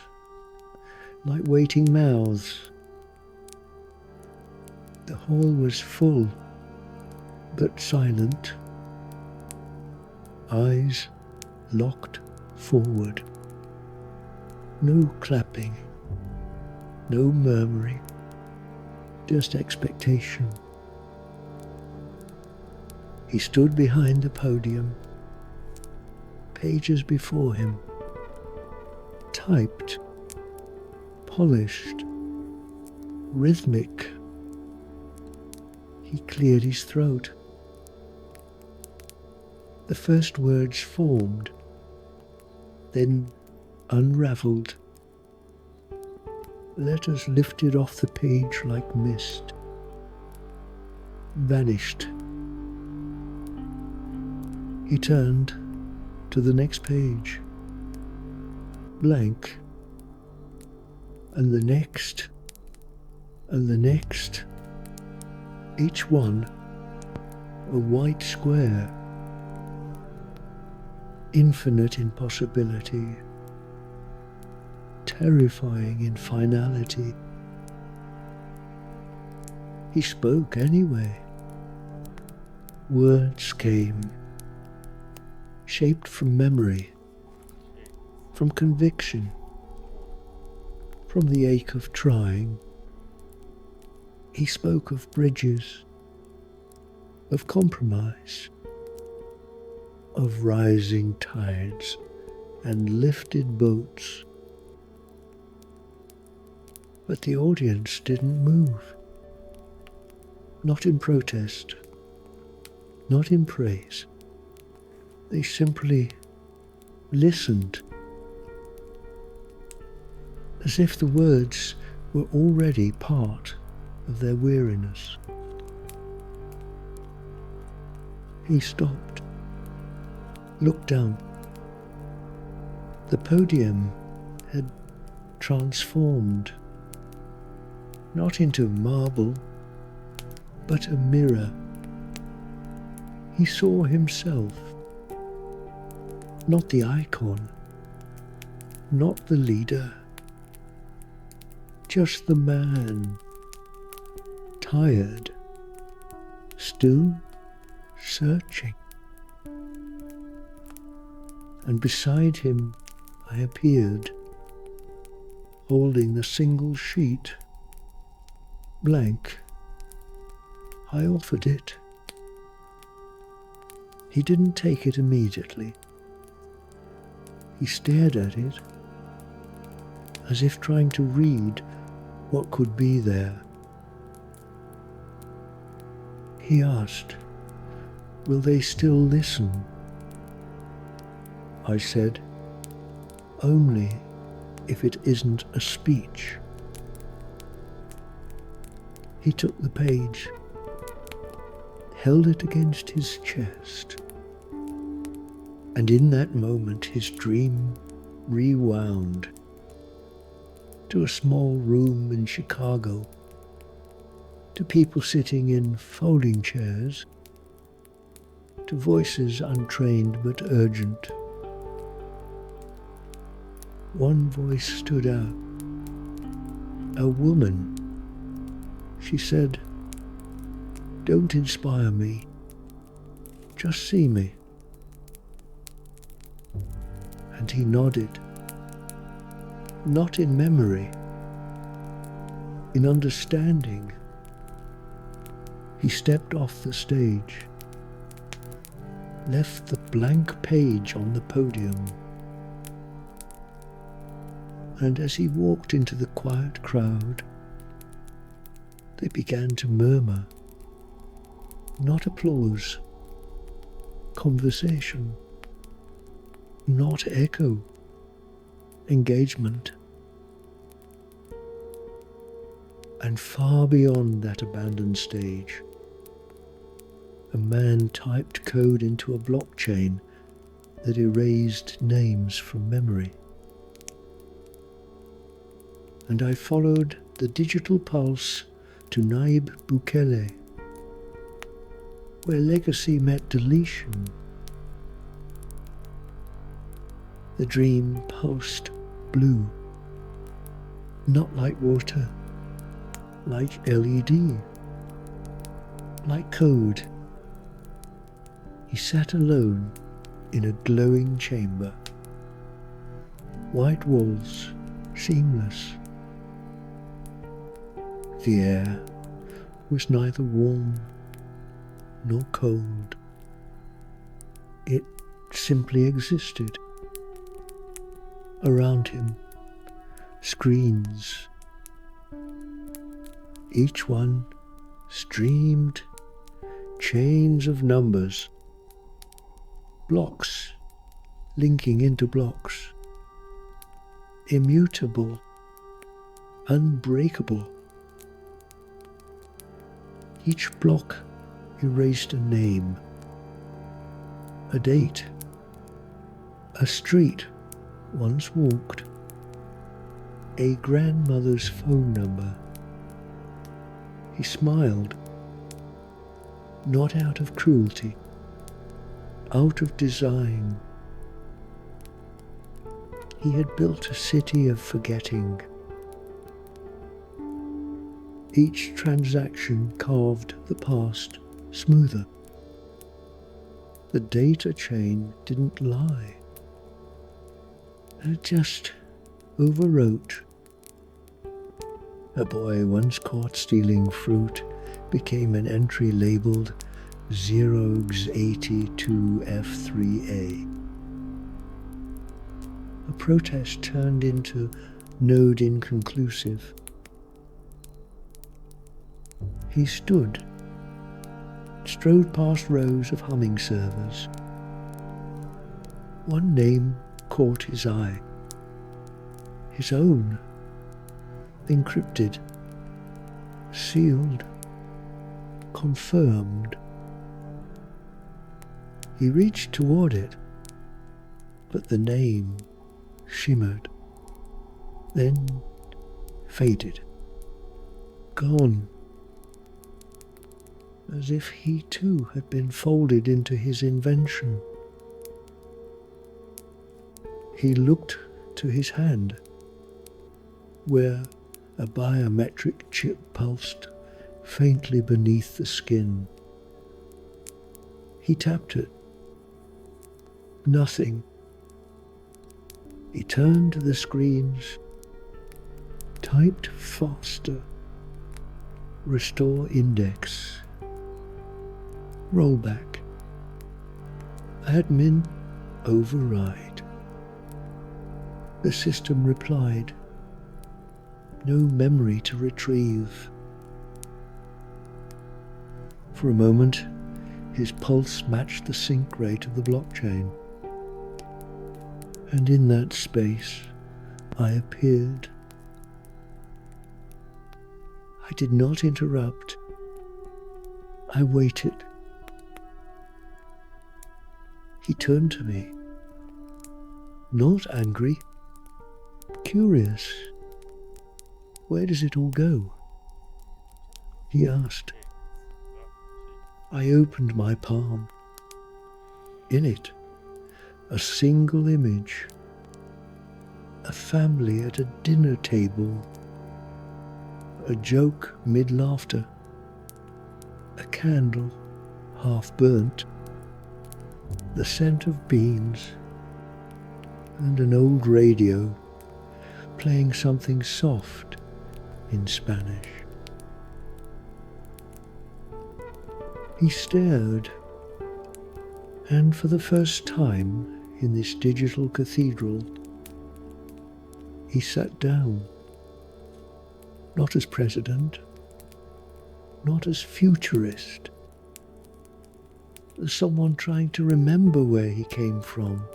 like waiting mouths. The hall was full, but silent. Eyes locked forward. No clapping, no murmuring, just expectation. He stood behind the podium, pages before him, typed, polished, rhythmic. He cleared his throat. The first words formed, then unravelled. Letters lifted off the page like mist, vanished. He turned to the next page, blank, and the next, and the next, each one a white square, infinite in possibility, terrifying in finality. He spoke anyway. Words came, shaped from memory, from conviction, from the ache of trying. He spoke of bridges, of compromise, of rising tides and lifted boats. But the audience didn't move. Not in protest, not in praise. They simply listened, as if the words were already part of their weariness. He stopped, looked down. The podium had transformed, not into marble, but a mirror. He saw himself, not the icon, not the leader, just the man tired, still searching. And beside him I appeared, holding a single sheet, blank. I offered it. He didn't take it immediately. He stared at it, as if trying to read what could be there. He asked, "Will they still listen?" I said, "Only if it isn't a speech." He took the page, held it against his chest, and in that moment his dream rewound to a small room in Chicago, to people sitting in folding chairs, to voices untrained but urgent. One voice stood out. A woman. She said, "Don't inspire me. Just see me." And he nodded. Not in memory, in understanding. He stepped off the stage, left the blank page on the podium, and as he walked into the quiet crowd, they began to murmur. Not applause, conversation, not echo, engagement. And far beyond that abandoned stage, a man typed code into a blockchain that erased names from memory. And I followed the digital pulse to Naib Bukele, where legacy met deletion. The dream pulsed blue, not like water, like LED, like code. He sat alone in a glowing chamber. White walls, seamless. The air was neither warm nor cold. It simply existed. Around him, screens. Each one streamed chains of numbers, blocks linking into blocks, immutable, unbreakable. Each block erased a name, a date, a street once walked, a grandmother's phone number. He smiled, not out of cruelty, out of design. He had built a city of forgetting. Each transaction carved the past smoother. The data chain didn't lie. It just overwrote. A boy once caught stealing fruit became an entry labeled Xerox 82F3A. A protest turned into node inconclusive. He stood, strode past rows of humming servers. One name caught his eye. His own. Encrypted. Sealed. Confirmed. He reached toward it, but the name shimmered, then faded. Gone. As if he too had been folded into his invention. He looked to his hand, where a biometric chip pulsed faintly beneath the skin. He tapped it. Nothing. He turned to the screens, typed faster, restore index, rollback, admin override. The system replied, no memory to retrieve. For a moment, his pulse matched the sync rate of the blockchain. And in that space, I appeared. I did not interrupt. I waited. He turned to me, not angry, curious. Where does it all go? He asked. I opened my palm. In it, a single image. A family at a dinner table. A joke mid-laughter. A candle half burnt. The scent of beans. And an old radio playing something soft in Spanish. He stared, and for the first time in this digital cathedral, he sat down, not as president, not as futurist, as someone trying to remember where he came from.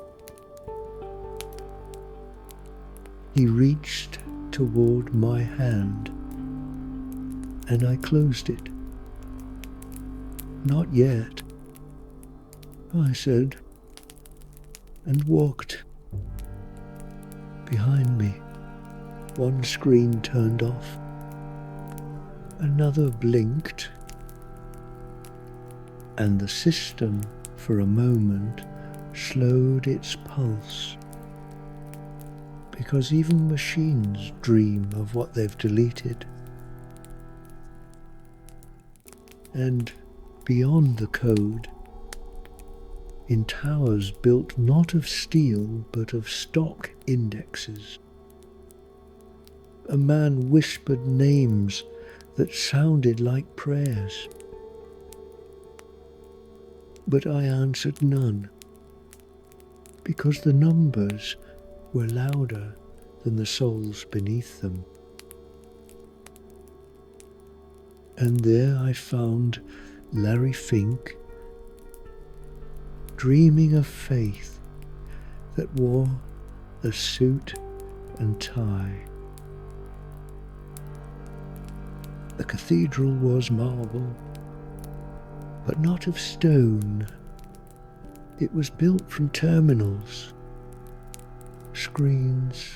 He reached toward my hand, and I closed it. Not yet, I said, and walked. Behind me, one screen turned off, another blinked, and the system, for a moment, slowed its pulse. Because even machines dream of what they've deleted. And beyond the code, in towers built not of steel but of stock indexes, a man whispered names that sounded like prayers. But I answered none, because the numbers were louder than the souls beneath them. And there I found Larry Fink, dreaming of faith that wore a suit and tie. The cathedral was marble, but not of stone. It was built from terminals, screens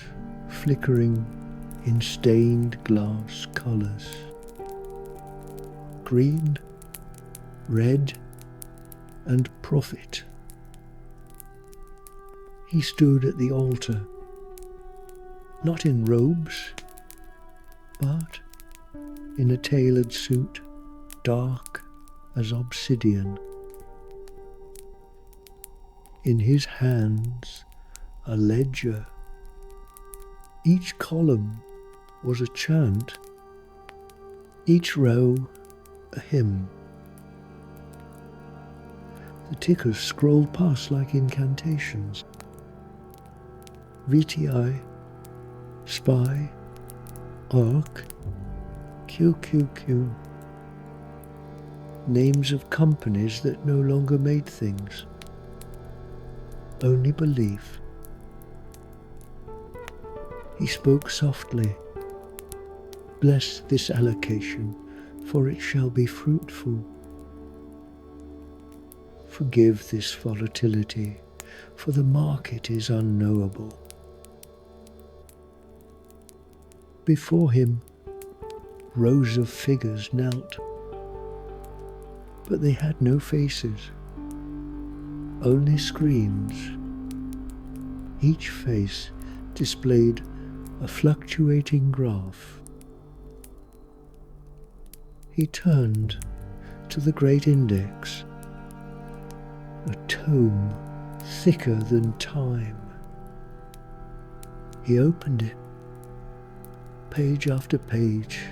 flickering in stained glass colours. Green, red, and profit. He stood at the altar, not in robes, but in a tailored suit, dark as obsidian. In his hands, a ledger. Each column was a chant, each row a hymn. The tickers scrolled past like incantations. VTI, SPY, ARC, QQQ. Names of companies that no longer made things. Only belief. He spoke softly. Bless this allocation, for it shall be fruitful. Forgive this volatility, for the market is unknowable. Before him, rows of figures knelt, but they had no faces, only screens. Each face displayed a fluctuating graph. He turned to the great index, a tome thicker than time. He opened it, page after page,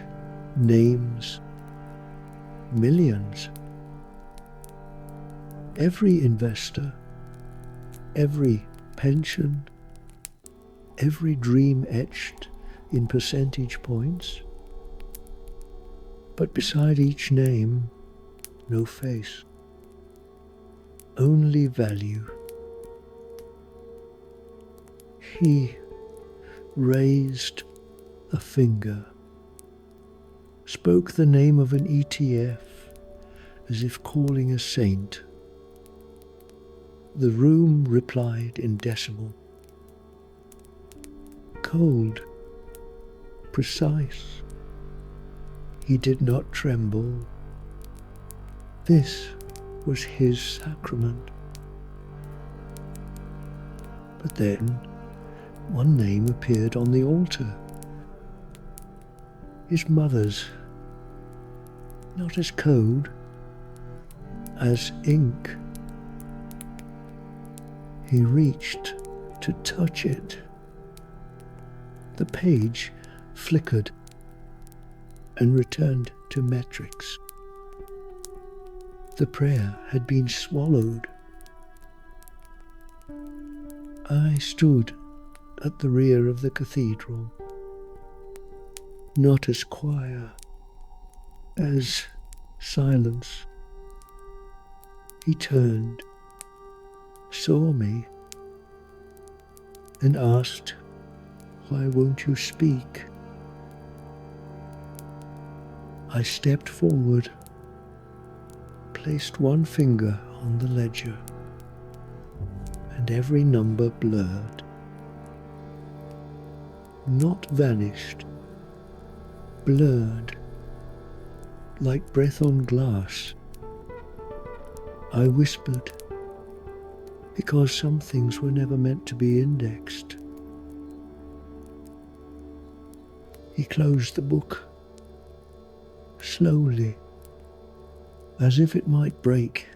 names, millions. Every investor, every pension, every dream etched in percentage points. But beside each name, no face, only value. He raised a finger, spoke the name of an ETF as if calling a saint. The room replied in decimal. Cold, precise. He did not tremble. This was his sacrament. But then one name appeared on the altar. His mother's, not as code, as ink. He reached to touch it. The page flickered and returned to metrics. The prayer had been swallowed. I stood at the rear of the cathedral, not as choir, as silence. He turned, saw me, and asked, "Why won't you speak?" I stepped forward, placed one finger on the ledger, and every number blurred. Not vanished, blurred, like breath on glass. I whispered, because some things were never meant to be indexed. He closed the book, slowly, as if it might break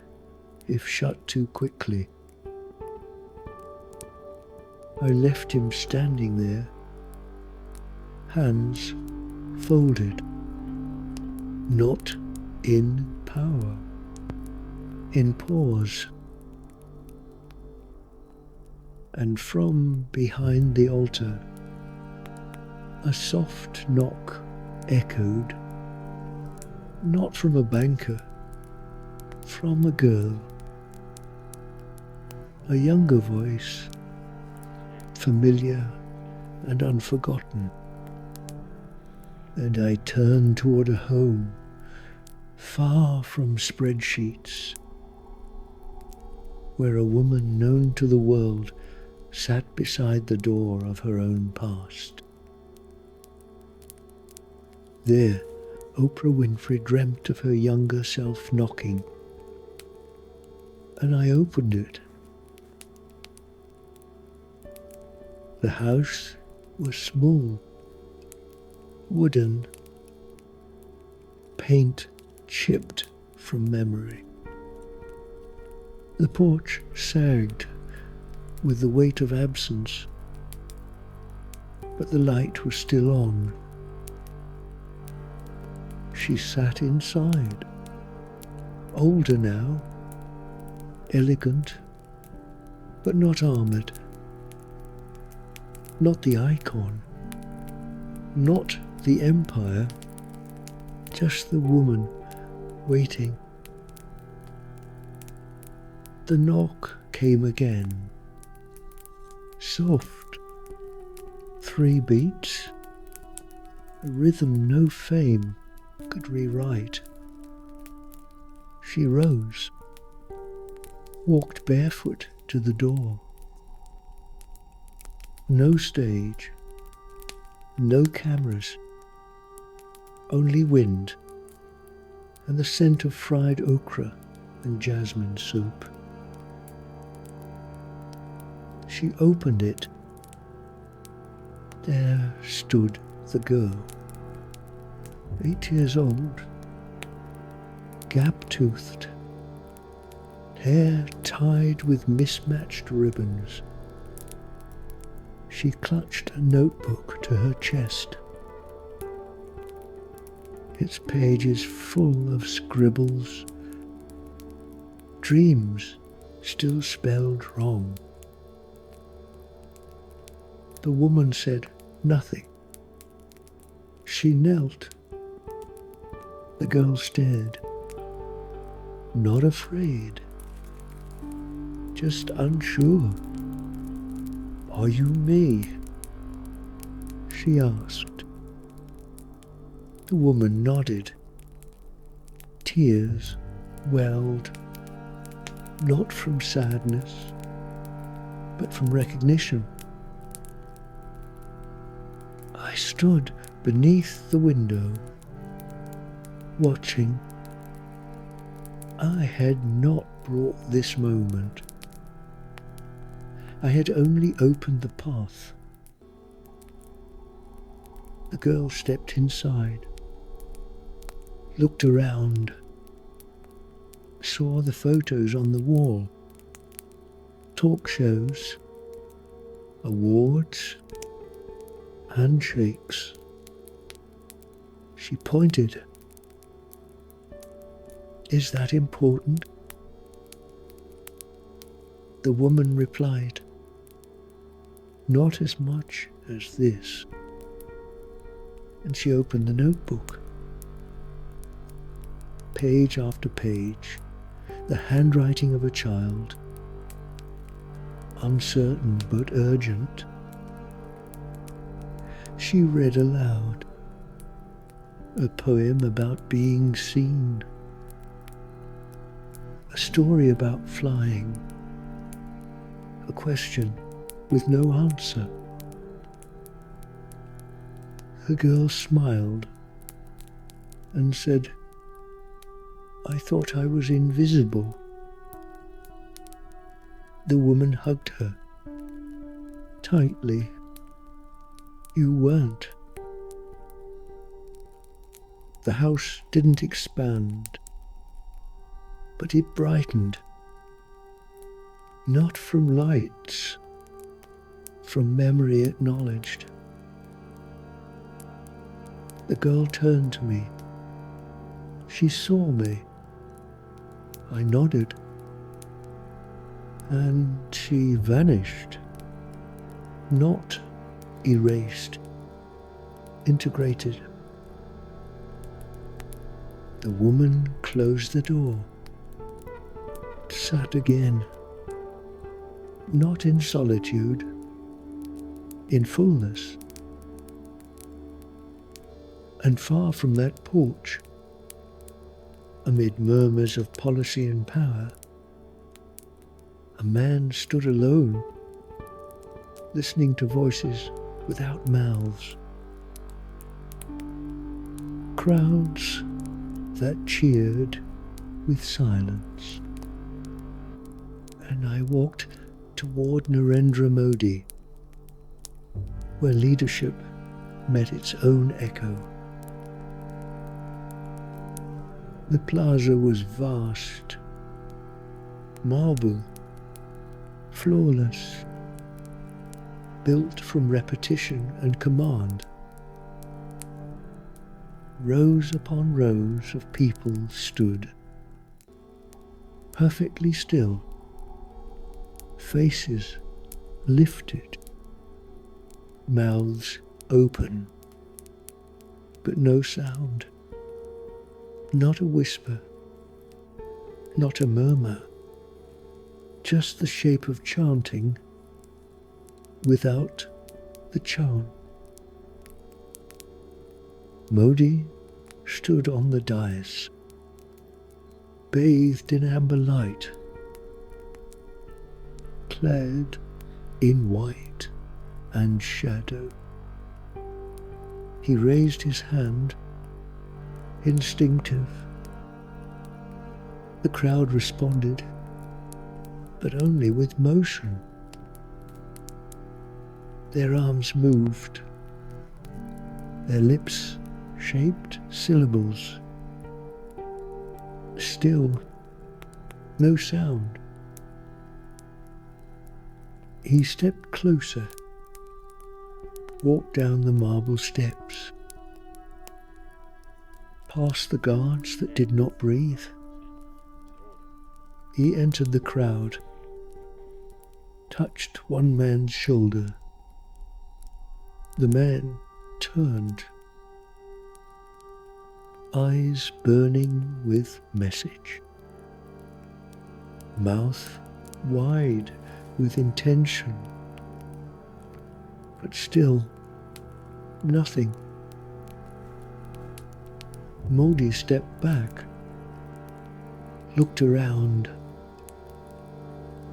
if shut too quickly. I left him standing there, hands folded, not in power, in pause. And from behind the altar, a soft knock echoed, not from a banker, from a girl, a younger voice, familiar and unforgotten. And I turned toward a home, far from spreadsheets, where a woman known to the world sat beside the door of her own past. There, Oprah Winfrey dreamt of her younger self knocking, and I opened it. The house was small, wooden, paint chipped from memory. The porch sagged with the weight of absence, but the light was still on. She sat inside, older now, elegant, but not armored. Not the icon, not the empire, just the woman waiting. The knock came again, soft, 3 beats, a rhythm no fame could rewrite. She rose, walked barefoot to the door. No stage, no cameras, only wind and the scent of fried okra and jasmine soup. She opened it. There stood the girl, 8 years old, gap-toothed, hair tied with mismatched ribbons. She clutched a notebook to her chest, its pages full of scribbles, dreams still spelled wrong. The woman said nothing. She knelt. The girl stared, not afraid, just unsure. "Are you me?" she asked. The woman nodded. Tears welled, not from sadness, but from recognition. I stood beneath the window, watching. I had not brought this moment. I had only opened the path. The girl stepped inside, looked around, saw the photos on the wall, talk shows, awards, handshakes. She pointed. "Is that important?" The woman replied, "Not as much as this." And she opened the notebook. Page after page, the handwriting of a child, uncertain but urgent. She read aloud, a poem about being seen, a story about flying, a question with no answer. The girl smiled and said, "I thought I was invisible." The woman hugged her tightly. "You weren't." The house didn't expand, but it brightened. Not from lights, from memory acknowledged. The girl turned to me. She saw me. I nodded, and she vanished. Not erased, integrated. The woman closed the door, sat again, not in solitude, in fullness. And far from that porch, amid murmurs of policy and power, a man stood alone, listening to voices without mouths. Crowds that cheered with silence. And I walked toward Narendra Modi, where leadership met its own echo. The plaza was vast, marble, flawless, built from repetition and command. Rows upon rows of people stood, perfectly still, faces lifted, mouths open, but no sound, not a whisper, not a murmur, just the shape of chanting without the chant. Modi stood on the dais, bathed in amber light, clad in white and shadow. He raised his hand, instinctive. The crowd responded, but only with motion. Their arms moved, their lips shaped syllables. Still, no sound. He stepped closer, walked down the marble steps, past the guards that did not breathe. He entered the crowd, touched one man's shoulder. The man turned, eyes burning with message, mouth wide with intention, but still nothing. Modi stepped back, looked around.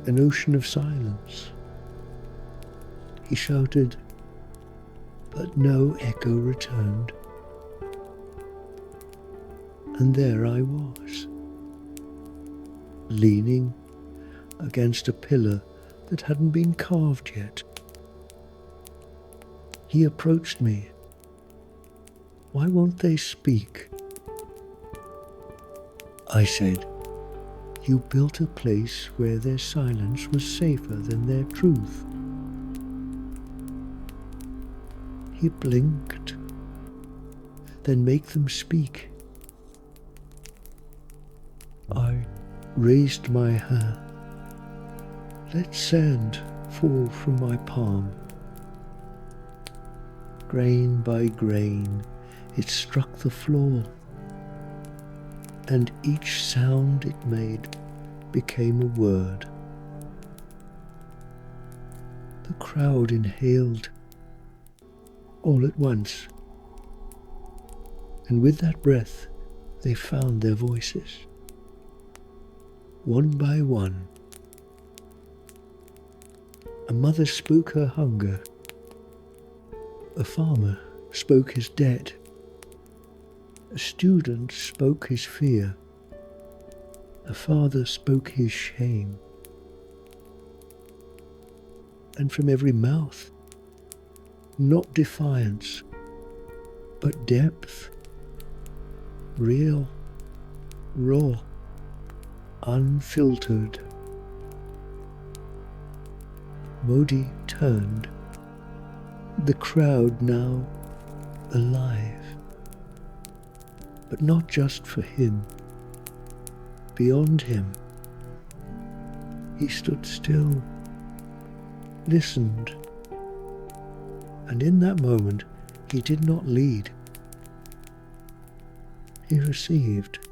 An ocean of silence. He shouted, but no echo returned. And there I was, leaning against a pillar that hadn't been carved yet. He approached me. Why won't they speak? I said, you built a place where their silence was safer than their truth. He blinked. Then make them speak. I raised my hand. Let sand fall from my palm. Grain by grain, it struck the floor, and each sound it made became a word. The crowd inhaled all at once, and with that breath they found their voices. One by one, a mother spoke her hunger, a farmer spoke his debt, a student spoke his fear, a father spoke his shame. And from every mouth, not defiance, but depth, real, raw, unfiltered. Modi turned, the crowd now alive. But not just for him. Beyond him, he stood still, listened, and in that moment he did not lead. He received.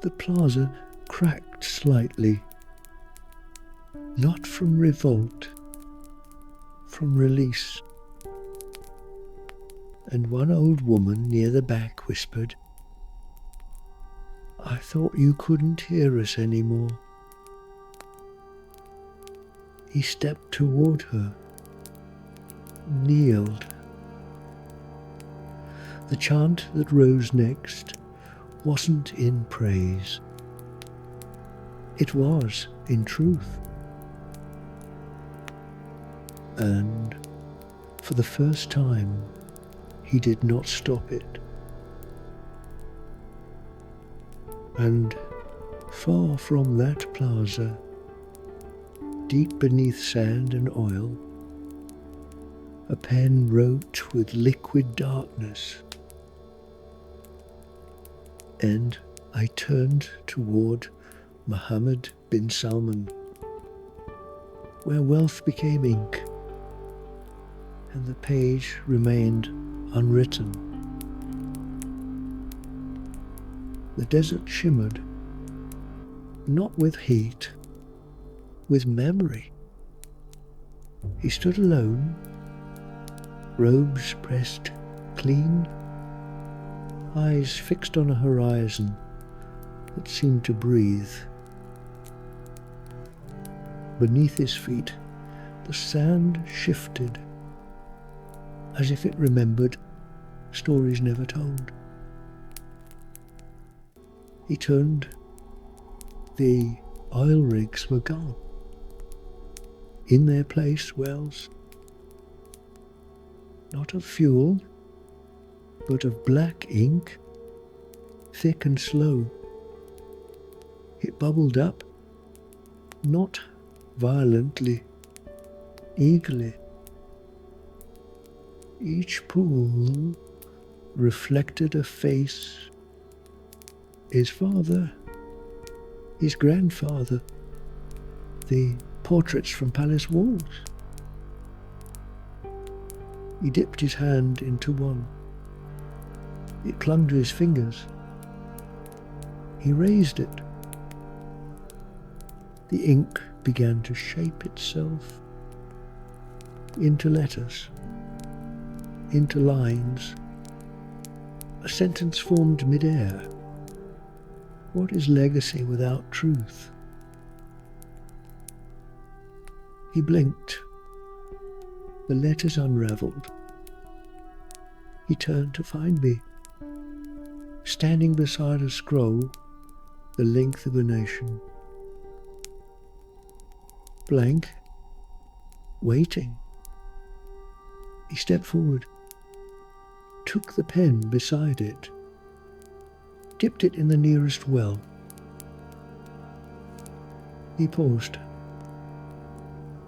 The plaza cracked slightly, not from revolt, from release. And one old woman near the back whispered, I thought you couldn't hear us anymore. He stepped toward her, kneeled. The chant that rose next wasn't in praise. It was in truth. And for the first time, he did not stop it. And far from that plaza, deep beneath sand and oil, a pen wrote with liquid darkness. And I turned toward Mohammed bin Salman, where wealth became ink, and the page remained unwritten. The desert shimmered, not with heat, with memory. He stood alone, robes pressed clean, eyes fixed on a horizon that seemed to breathe. Beneath his feet, the sand shifted, as if it remembered stories never told. He turned. The oil rigs were gone. In their place, wells, not of fuel, but of black ink, thick and slow. It bubbled up, not violently, eagerly. Each pool reflected a face, his father, his grandfather, the portraits from palace walls. He dipped his hand into one. It clung to his fingers. He raised it. The ink began to shape itself into letters, into lines. A sentence formed mid-air. What is legacy without truth? He blinked. The letters unraveled. He turned to find me, standing beside a scroll the length of a nation. Blank, waiting. He stepped forward, took the pen beside it, dipped it in the nearest well. He paused.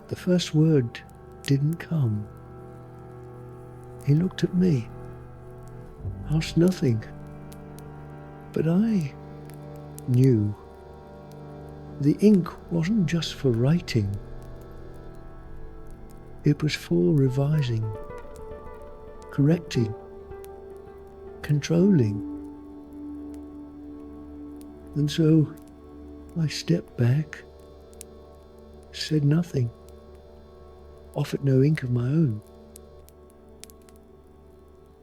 The first word didn't come. He looked at me, asked nothing, but I knew. The ink wasn't just for writing. It was for revising, correcting, controlling. And so I stepped back, said nothing, offered no ink of my own.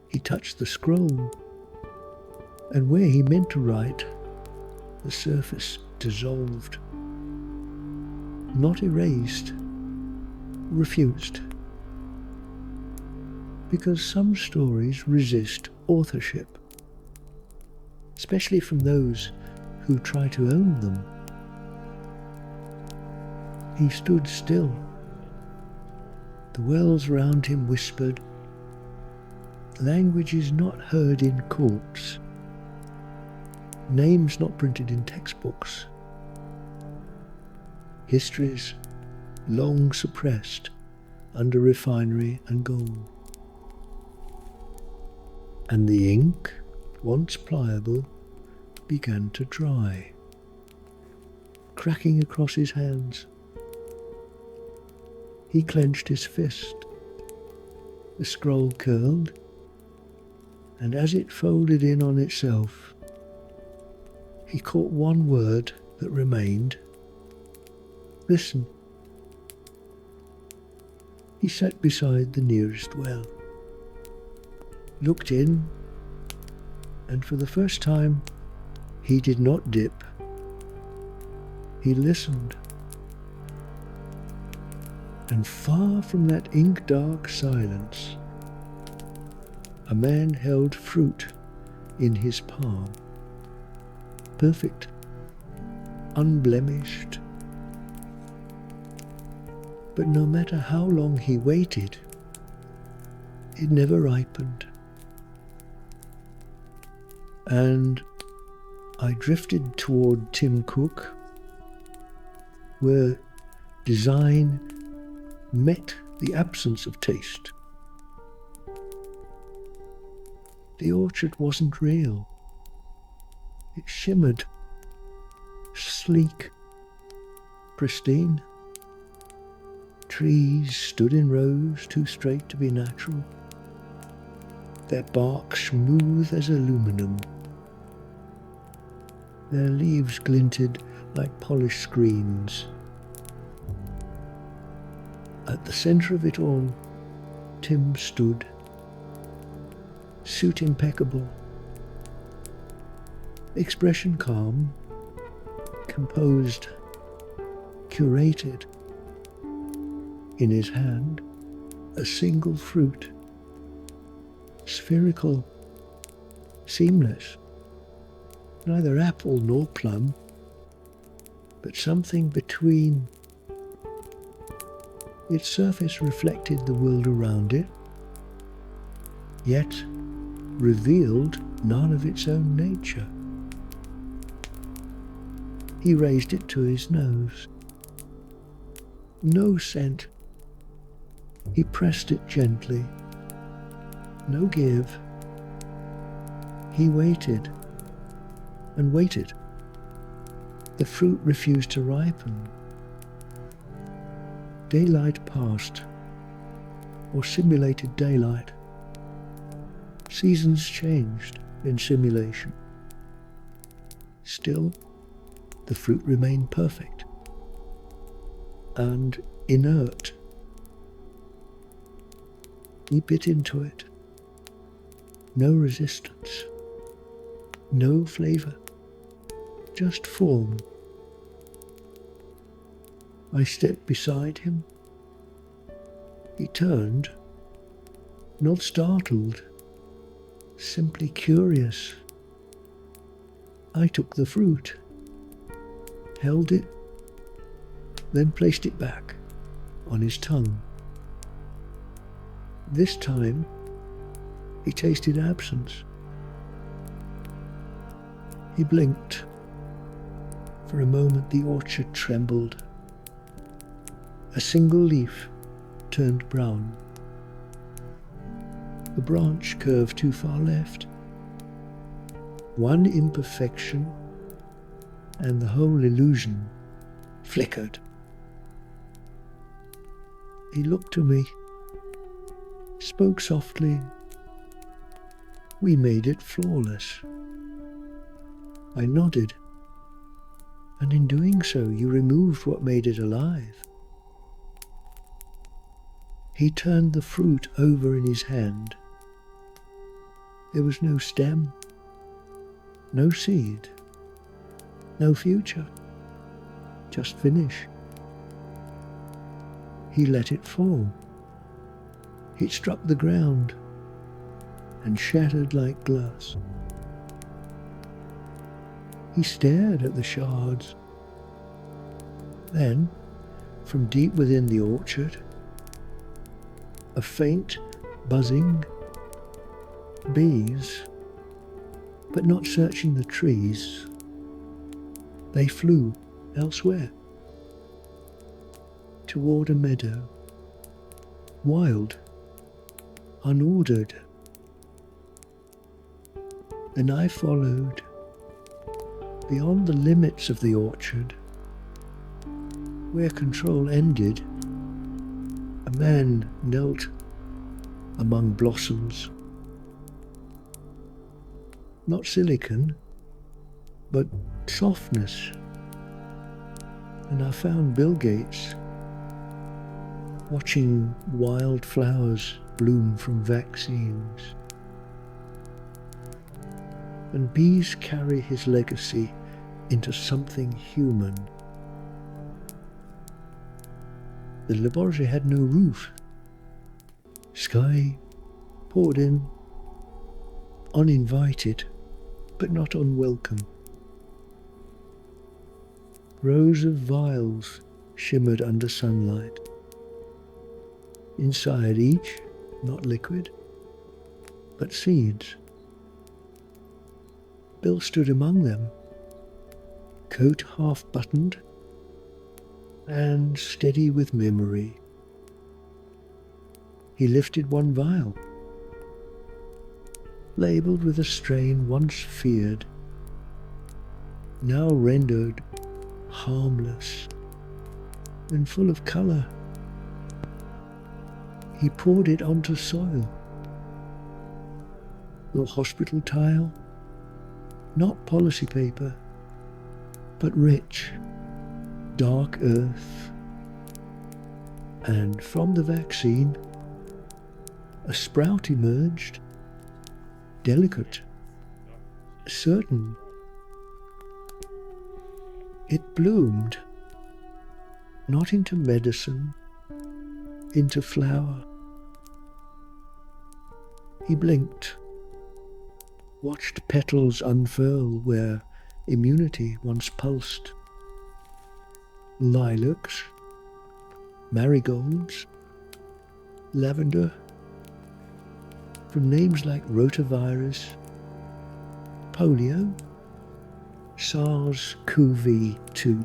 He touched the scroll, and where he meant to write, the surface dissolved. Not erased, refused. Because some stories resist authorship, especially from those who try to own them. He stood still. The wells round him whispered. Language is not heard in courts. Names not printed in textbooks. Histories long suppressed under refinery and gold. And the ink, once pliable, began to dry, cracking across his hands. He clenched his fist. The scroll curled, and as it folded in on itself, he caught one word that remained. Listen. He sat beside the nearest well, looked in, and for the first time he did not dip. He listened. And far from that ink-dark silence, a man held fruit in his palm, perfect, unblemished. But no matter how long he waited, it never ripened. And I drifted toward Tim Cook, where design met the absence of taste. The orchard wasn't real. It shimmered, sleek, pristine. Trees stood in rows too straight to be natural, their bark smooth as aluminum. Their leaves glinted like polished screens. At the centre of it all, Tim stood, suit impeccable, expression calm, composed, curated. In his hand, a single fruit, spherical, seamless, neither apple nor plum, but something between. Its surface reflected the world around it, yet revealed none of its own nature. He raised it to his nose. No scent. He pressed it gently. No give. He waited and waited. The fruit refused to ripen. Daylight passed, or simulated daylight. Seasons changed in simulation. Still, the fruit remained perfect and inert. He bit into it. No resistance. No flavor. Just form. I stepped beside him. He turned, not startled, simply curious. I took the fruit, held it, then placed it back on his tongue. This time, he tasted absence. He blinked. For a moment the orchard trembled. A single leaf turned brown. The branch curved too far left. One imperfection, and the whole illusion flickered. He looked to me, spoke softly. We made it flawless. I nodded, and in doing so you removed what made it alive. He turned the fruit over in his hand. There was no stem, no seed, no future, just finish. He let it fall. It struck the ground and shattered like glass. He stared at the shards. Then, from deep within the orchard, a faint buzzing. Bees, but not searching the trees. They flew elsewhere, toward a meadow, wild, unordered. Then I followed, beyond the limits of the orchard. Where control ended, a man knelt among blossoms. Not silicon, but softness. And I found Bill Gates watching wildflowers bloom from vaccines. And bees carry his legacy into something human. The laboratory had no roof. Sky poured in, uninvited, but not unwelcome. Rows of vials shimmered under sunlight. Inside each, not liquid, but seeds. Bill stood among them, coat half buttoned and steady with memory. He lifted one vial, labelled with a strain once feared, now rendered harmless and full of colour. He poured it onto soil. The hospital tile, not policy paper, but rich, dark earth. And from the vaccine, a sprout emerged, delicate, certain. It bloomed, not into medicine, into flower. He blinked, watched petals unfurl where immunity once pulsed. Lilacs, marigolds, lavender, from names like rotavirus, polio, SARS-CoV-2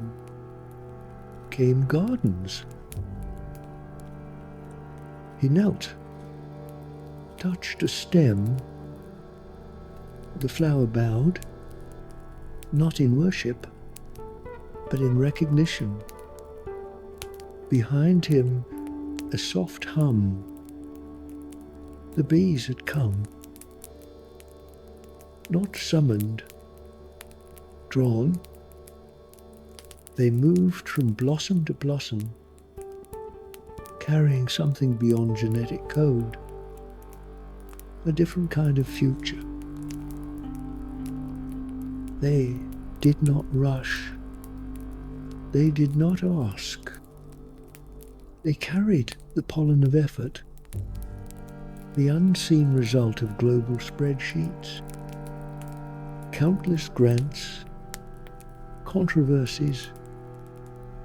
came gardens. He knelt, touched a stem. The flower bowed, not in worship, but in recognition. Behind him, a soft hum. The bees had come, not summoned, drawn. They moved from blossom to blossom, carrying something beyond genetic code, a different kind of future. They did not rush. They did not ask. They carried the pollen of effort, the unseen result of global spreadsheets, countless grants, controversies,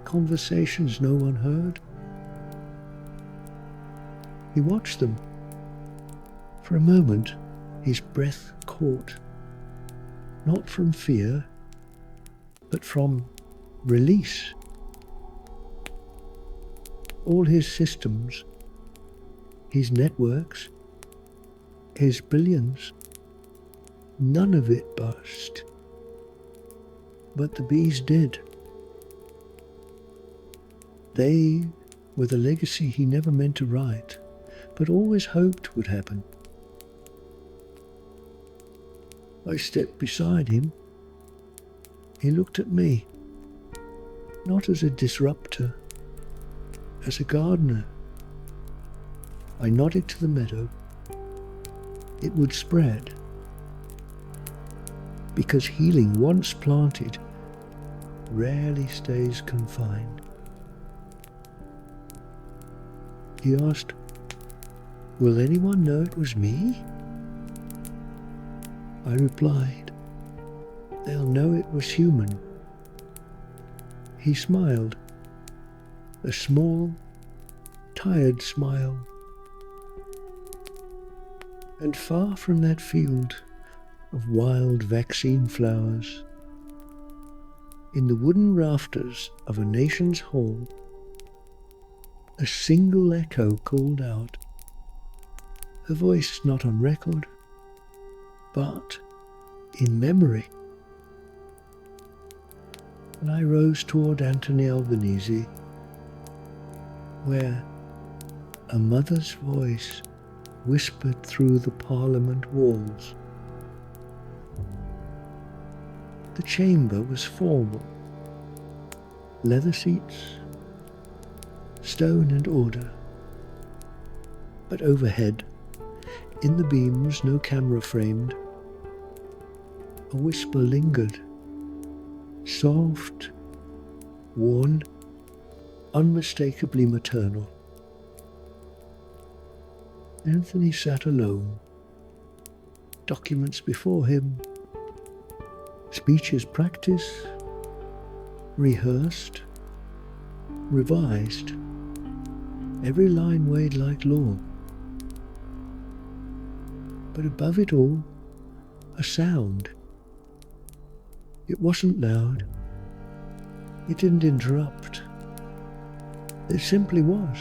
conversations no one heard. He watched them. For a moment, his breath caught, not from fear, but from release. All his systems, his networks, his billions, none of it burst. But the bees did. They were the legacy he never meant to write, but always hoped would happen. I stepped beside him. He looked at me, not as a disruptor, as a gardener. I nodded to the meadow. It would spread, because healing once planted rarely stays confined. He asked, "Will anyone know it was me?" I replied, "They'll know it was human." He smiled, a small, tired smile. And far from that field of wild vaccine flowers, in the wooden rafters of a nation's hall, a single echo called out, a voice not on record, but in memory. And I rose toward Anthony Albanese, where a mother's voice whispered through the Parliament walls. The chamber was formal. Leather seats, stone and order. But overhead, in the beams no camera framed, a whisper lingered, soft, worn, unmistakably maternal. Anthony sat alone, documents before him, speeches practiced, rehearsed, revised, every line weighed like law. But above it all, a sound. It wasn't loud. It didn't interrupt. It simply was.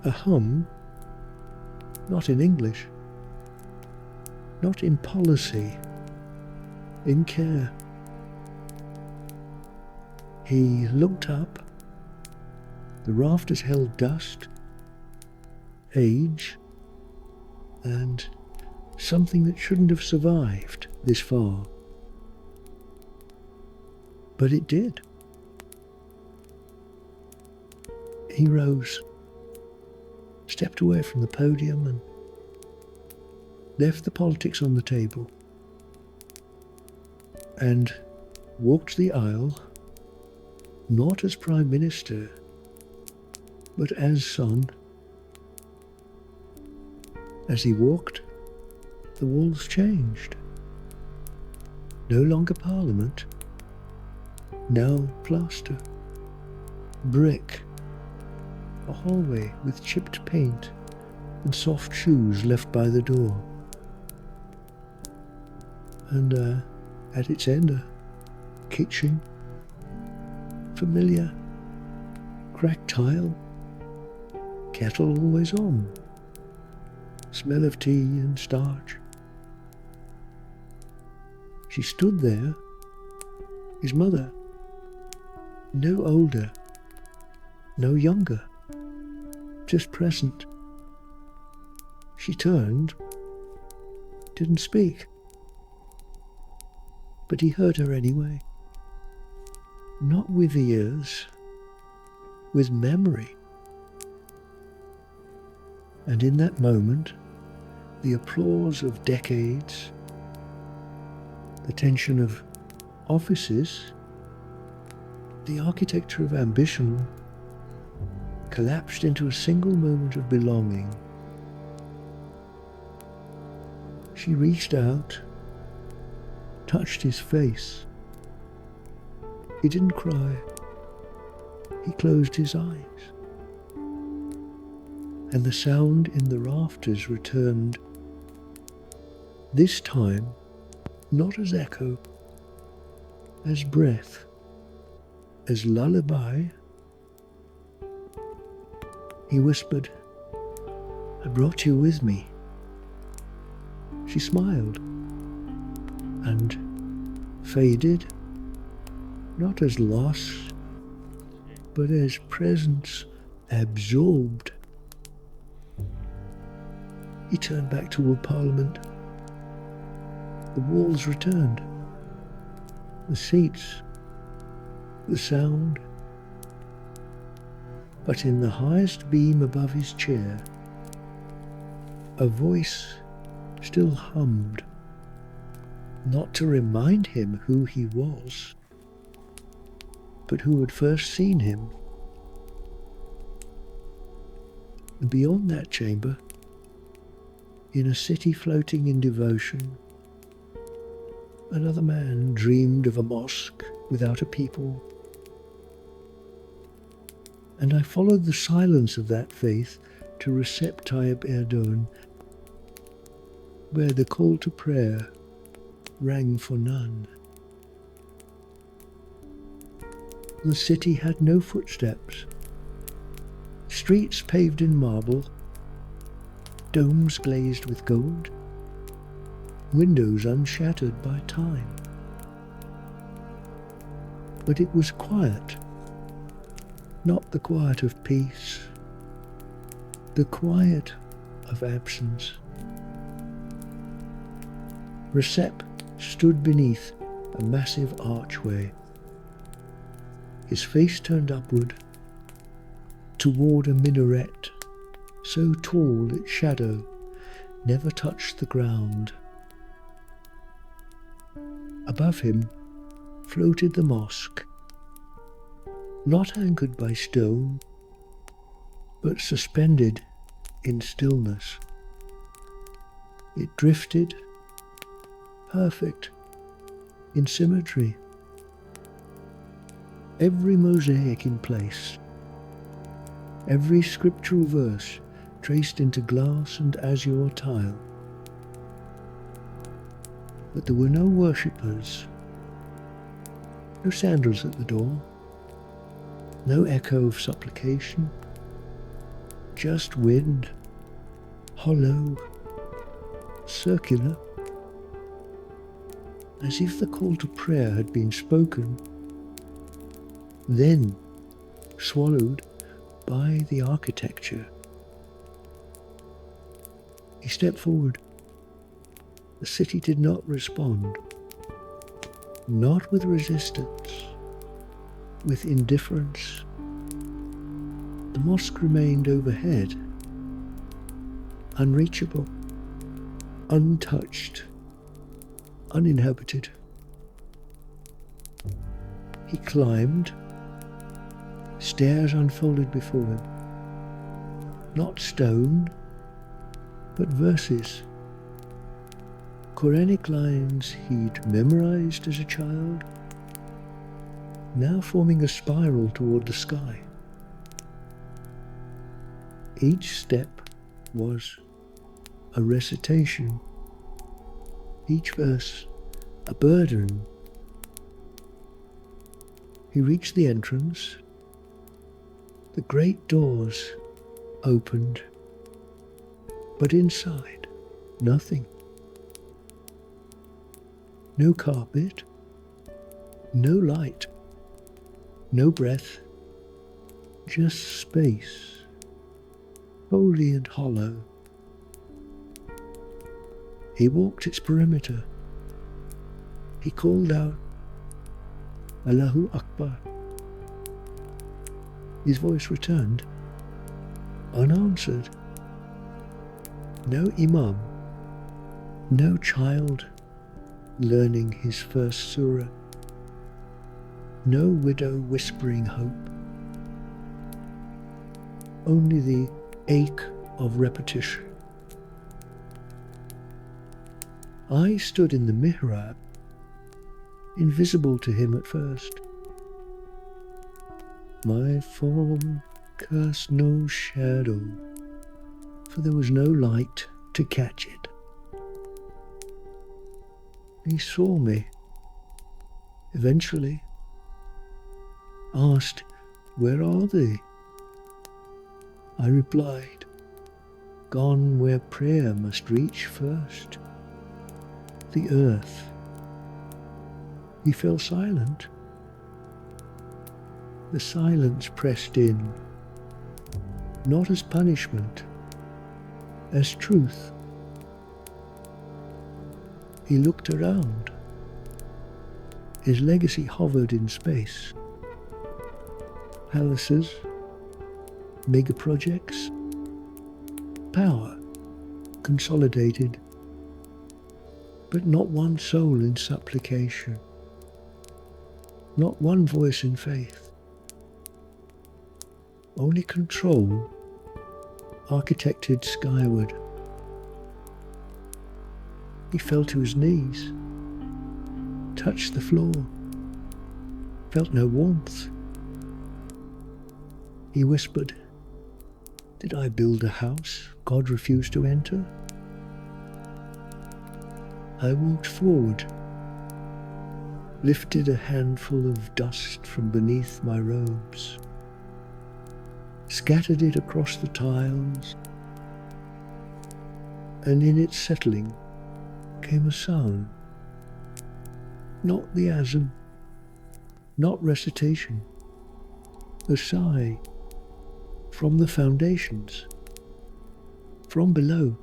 A hum, not in English, not in policy, in care. He looked up. The rafters held dust, age, and something that shouldn't have survived this far. But it did. He rose, stepped away from the podium and left the politics on the table and walked the aisle, not as Prime Minister, but as son. As he walked, the walls changed. No longer Parliament, now plaster, brick, a hallway with chipped paint and soft shoes left by the door. And At its end, a kitchen, familiar, cracked tile, kettle always on, smell of tea and starch. She stood there, his mother, no older, no younger, just present. She turned, didn't speak, but he heard her anyway. Not with ears, with memory. And in that moment, the applause of decades, the tension of offices, the architecture of ambition collapsed into a single moment of belonging. She reached out, touched his face. He didn't cry. He closed his eyes. And the sound in the rafters returned, this time not as echo, as breath, as lullaby. He whispered, "I brought you with me." She smiled and faded, not as loss, but as presence absorbed. He turned back toward Parliament. The walls returned, the seats, the sound. But in the highest beam above his chair, a voice still hummed, not to remind him who he was, but who had first seen him. And beyond that chamber, in a city floating in devotion, another man dreamed of a mosque without a people. And I followed the silence of that faith to Recep Tayyip Erdogan, where the call to prayer rang for none. The city had no footsteps, streets paved in marble, domes glazed with gold, windows unshattered by time. But it was quiet, not the quiet of peace, the quiet of absence. Recep stood beneath a massive archway, his face turned upward toward a minaret so tall its shadow never touched the ground. Above him floated the mosque, not anchored by stone, but suspended in stillness. It drifted, perfect, in symmetry. Every mosaic in place, every scriptural verse traced into glass and azure tile. But there were no worshippers, no sandals at the door, no echo of supplication, just wind, hollow, circular, as if the call to prayer had been spoken, then swallowed by the architecture. He stepped forward. The city did not respond, not with resistance, with indifference. The mosque remained overhead, unreachable, untouched, uninhabited. He climbed. Stairs unfolded before him. Not stone, but verses. Quranic lines he'd memorized as a child, now forming a spiral toward the sky. Each step was a recitation, each verse a burden. He reached the entrance. The great doors opened, but inside, nothing. No carpet, no light, no breath, just space, holy and hollow. He walked its perimeter. He called out, Allahu Akbar. His voice returned, unanswered. No imam, no child learning his first surah, no widow whispering hope. Only the ache of repetition. I stood in the mihrab, invisible to him at first. My form cast no shadow, for there was no light to catch it. He saw me, eventually, asked, "Where are they?" I replied, "Gone where prayer must reach first, the earth." He fell silent. The silence pressed in, not as punishment, as truth. He looked around. His legacy hovered in space. Palaces, mega projects, power consolidated, but not one soul in supplication, not one voice in faith. Only control architected skyward. He fell to his knees, touched the floor, felt no warmth. He whispered, "Did I build a house God refused to enter?" I walked forward, lifted a handful of dust from beneath my robes, scattered it across the tiles, and in its settling came a sound. Not the azan, not recitation, a sigh from the foundations, from below.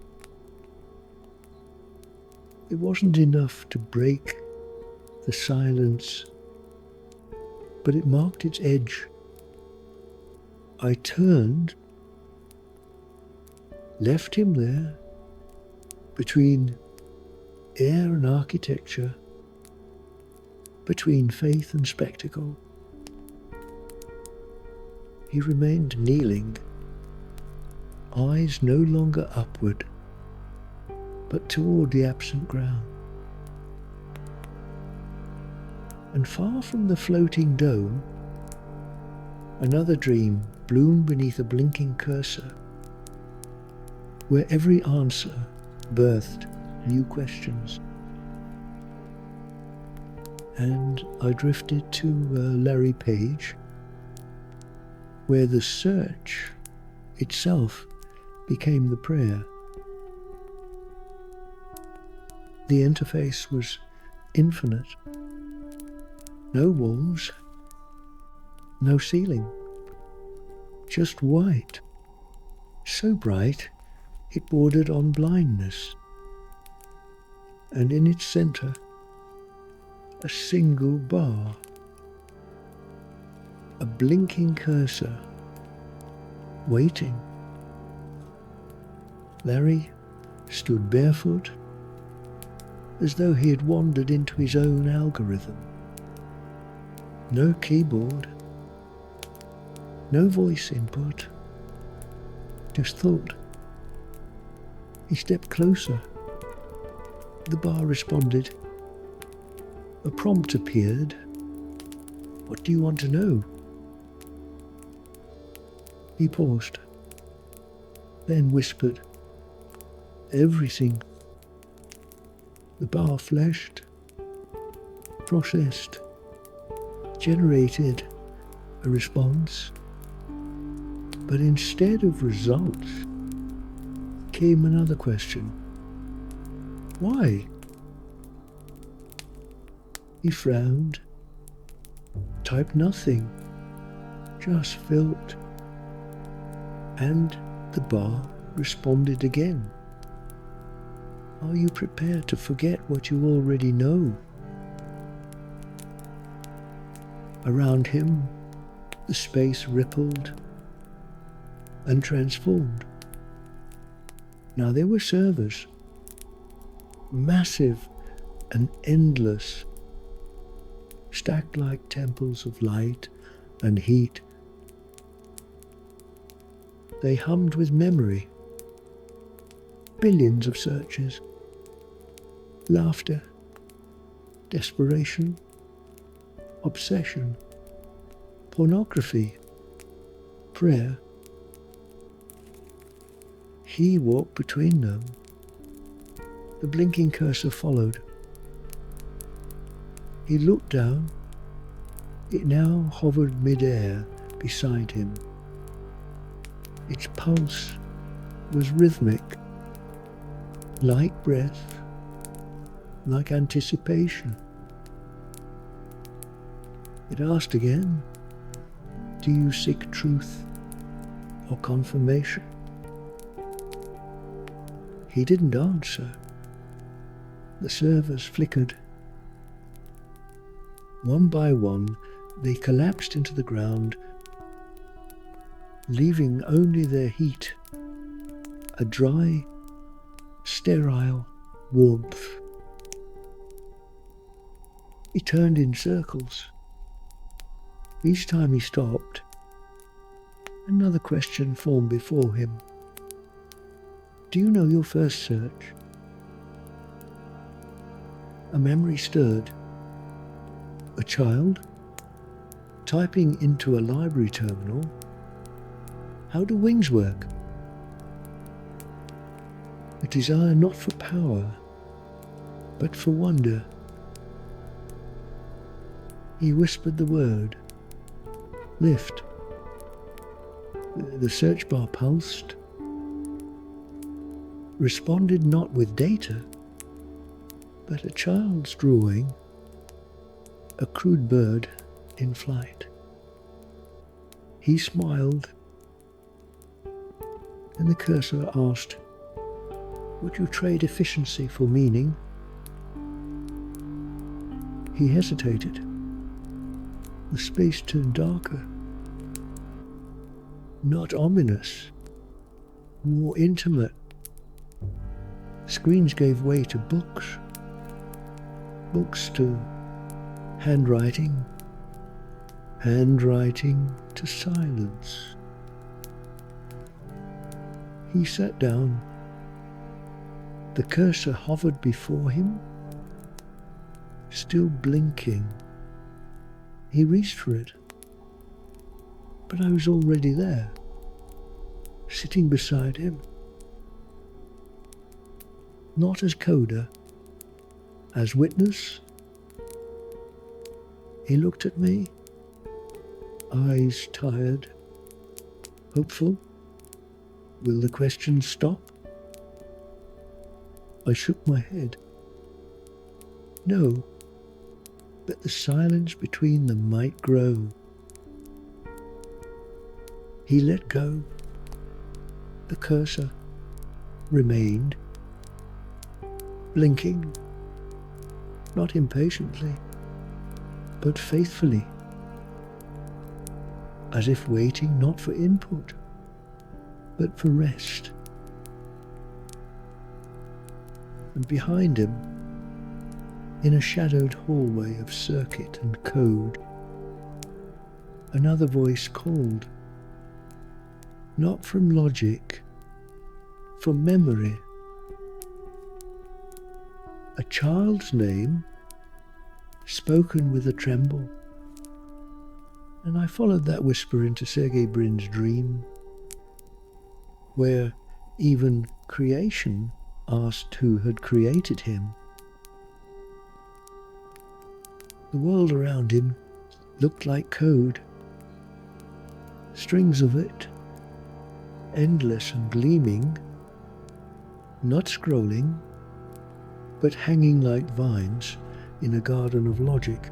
It wasn't enough to break the silence, but it marked its edge. I turned, left him there, between air and architecture, between faith and spectacle. He remained kneeling, eyes no longer upward, but toward the absent ground. And far from the floating dome, another dream bloomed beneath a blinking cursor, where every answer birthed new questions. And I drifted to Larry Page, where the search itself became the prayer. The interface was infinite. No walls, no ceiling, just white, so bright it bordered on blindness. And in its center, a single bar, a blinking cursor, waiting. Larry stood barefoot, as though he had wandered into his own algorithm. No keyboard, no voice input, just thought. He stepped closer. The bar responded. A prompt appeared. "What do you want to know?" He paused, then whispered, "Everything." The bar flashed, processed, generated a response, but instead of results came another question. Why? He frowned, typed nothing, just felt, and the bar responded again. Are you prepared to forget what you already know? Around him, the space rippled and transformed. Now there were servers, massive and endless, stacked like temples of light and heat. They hummed with memory, billions of searches, laughter, desperation, obsession, pornography, prayer. He walked between them. The blinking cursor followed. He looked down. It now hovered mid-air beside him. Its pulse was rhythmic, like breath, like anticipation. It asked again, do you seek truth or confirmation? He didn't answer. The servers flickered. One by one, they collapsed into the ground, leaving only their heat, a dry, sterile warmth. He turned in circles. Each time he stopped, another question formed before him. Do you know your first search? A memory stirred. A child, typing into a library terminal, how do wings work? A desire not for power, but for wonder. He whispered the word, lift. The search bar pulsed, responded not with data, but a child's drawing, a crude bird in flight. He smiled, and the cursor asked, would you trade efficiency for meaning? He hesitated. The space turned darker. Not ominous, more intimate. Screens gave way to books. Books to handwriting. Handwriting to silence. He sat down. The cursor hovered before him, still blinking. He reached for it, but I was already there, sitting beside him. Not as coder, as witness. He looked at me, eyes tired, hopeful. Will the questions stop? I shook my head. No, but the silence between them might grow. He let go. The cursor remained, blinking, not impatiently, but faithfully, as if waiting not for input, but for rest. And behind him, in a shadowed hallway of circuit and code, another voice called, not from logic, from memory. A child's name, spoken with a tremble. And I followed that whisper into Sergey Brin's dream, where even creation asked who had created him. The world around him looked like code. Strings of it, endless and gleaming, not scrolling, but hanging like vines in a garden of logic.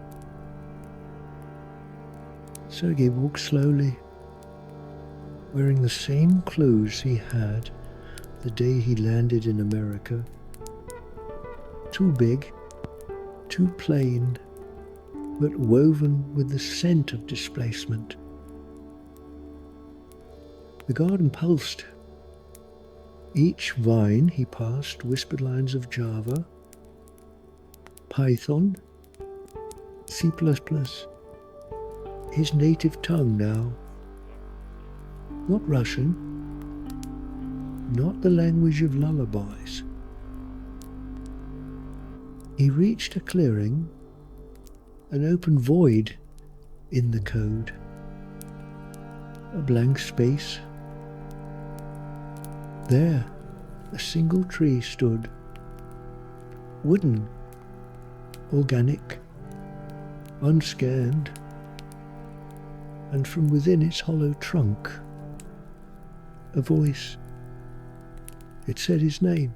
Sergei walked slowly, wearing the same clothes he had the day he landed in America. Too big, too plain, but woven with the scent of displacement. The garden pulsed. Each vine he passed whispered lines of Java, Python, C++, his native tongue now. Not Russian, not the language of lullabies. He reached a clearing, an open void in the code, a blank space. There, a single tree stood, wooden, organic, unscanned, and from within its hollow trunk, a voice. It said his name.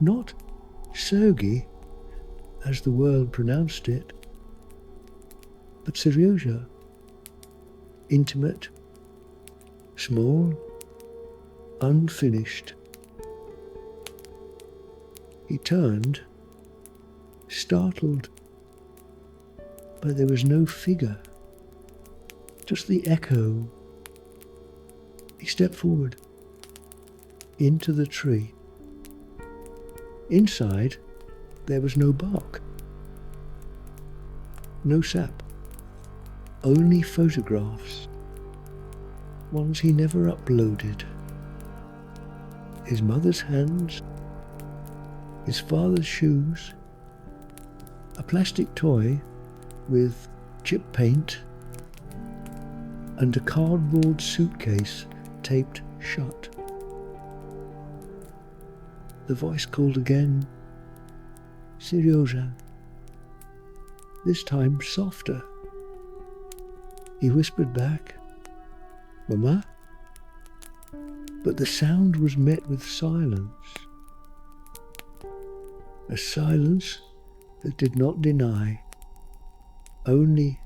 Not Sergei, as the world pronounced it, but Seryoja, intimate, small, unfinished. He turned, startled, but there was no figure, just the echo. He stepped forward, into the tree. Inside, there was no bark, no sap, only photographs, ones he never uploaded. His mother's hands, his father's shoes, a plastic toy with chip paint, and a cardboard suitcase taped shut. The voice called again, Seryoja, this time softer. He whispered back, Mama? But the sound was met with silence. A silence that did not deny, only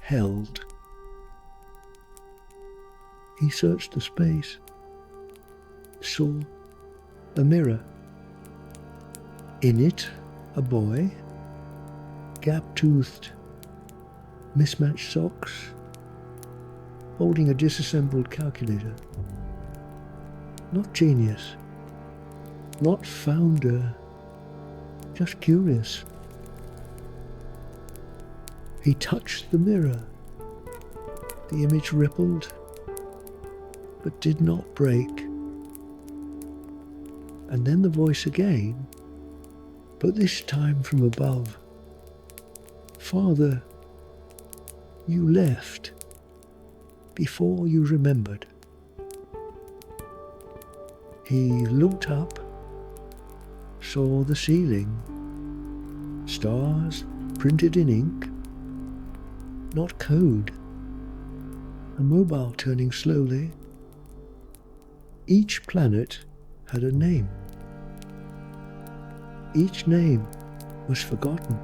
held. He searched the space, saw a mirror. In it, a boy, gap-toothed, mismatched socks, holding a disassembled calculator. Not genius, not founder, just curious. He touched the mirror. The image rippled, but did not break. And then the voice again, but this time from above. Father, you left before you remembered. He looked up, saw the ceiling, stars printed in ink, not code, a mobile turning slowly. Each planet had a name. Each name was forgotten.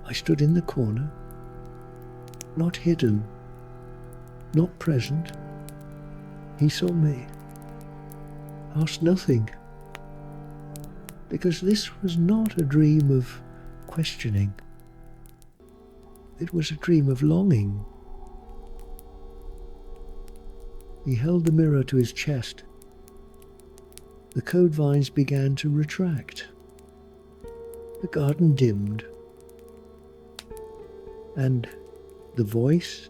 I stood in the corner, not hidden, not present. He saw me, asked nothing, because this was not a dream of questioning. It was a dream of longing. He held the mirror to his chest. The code vines began to retract. The garden dimmed. And the voice,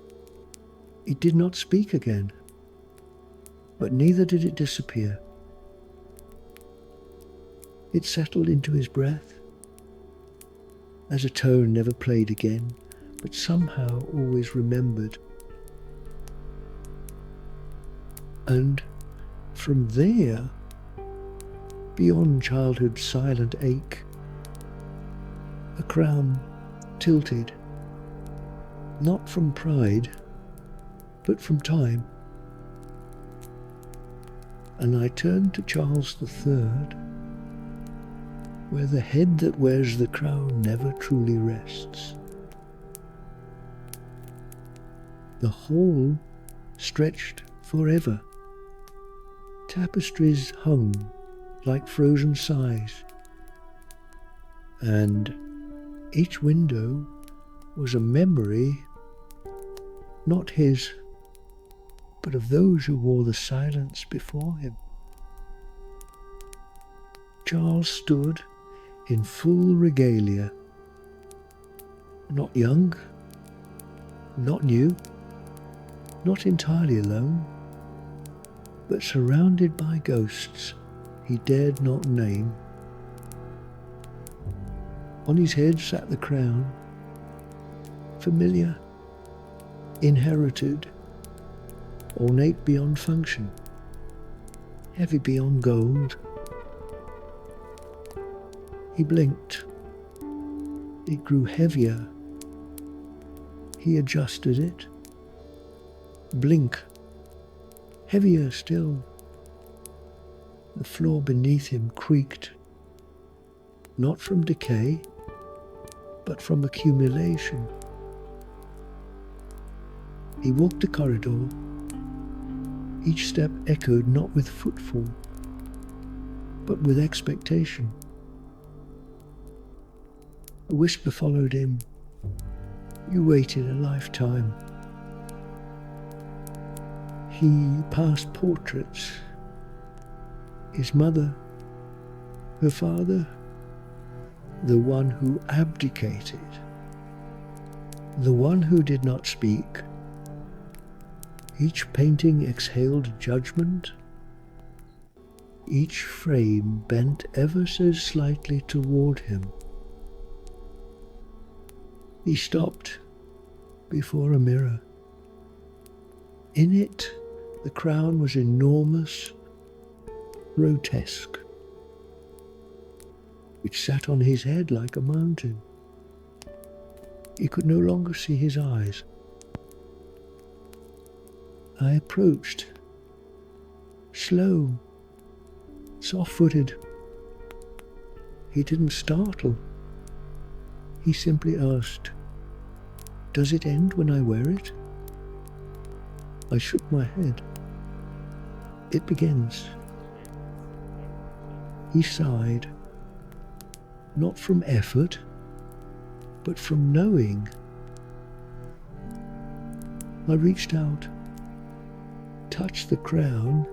it did not speak again, but neither did it disappear. It settled into his breath, as a tone never played again, but somehow always remembered. And from there, beyond childhood's silent ache, a crown tilted, not from pride, but from time. And I turned to Charles III, where the head that wears the crown never truly rests. The hall stretched forever. Tapestries hung like frozen sighs, and each window was a memory, not his, but of those who wore the silence before him. Charles stood in full regalia, not young, not new, not entirely alone, but surrounded by ghosts he dared not name. On his head sat the crown, familiar, inherited, ornate beyond function, heavy beyond gold. He blinked. It grew heavier. He adjusted it. Blink. Heavier still. The floor beneath him creaked, not from decay, but from accumulation. He walked the corridor. Each step echoed not with footfall, but with expectation. A whisper followed him. You waited a lifetime. He passed portraits. His mother, her father, the one who abdicated, the one who did not speak. Each painting exhaled judgment. Each frame bent ever so slightly toward him. He stopped before a mirror. In it, the crown was enormous, grotesque. It sat on his head like a mountain. He could no longer see his eyes. I approached, slow, soft-footed. He didn't startle. He simply asked, "Does it end when I wear it?" I shook my head. "It begins." He sighed, not from effort, but from knowing. I reached out, touched the crown,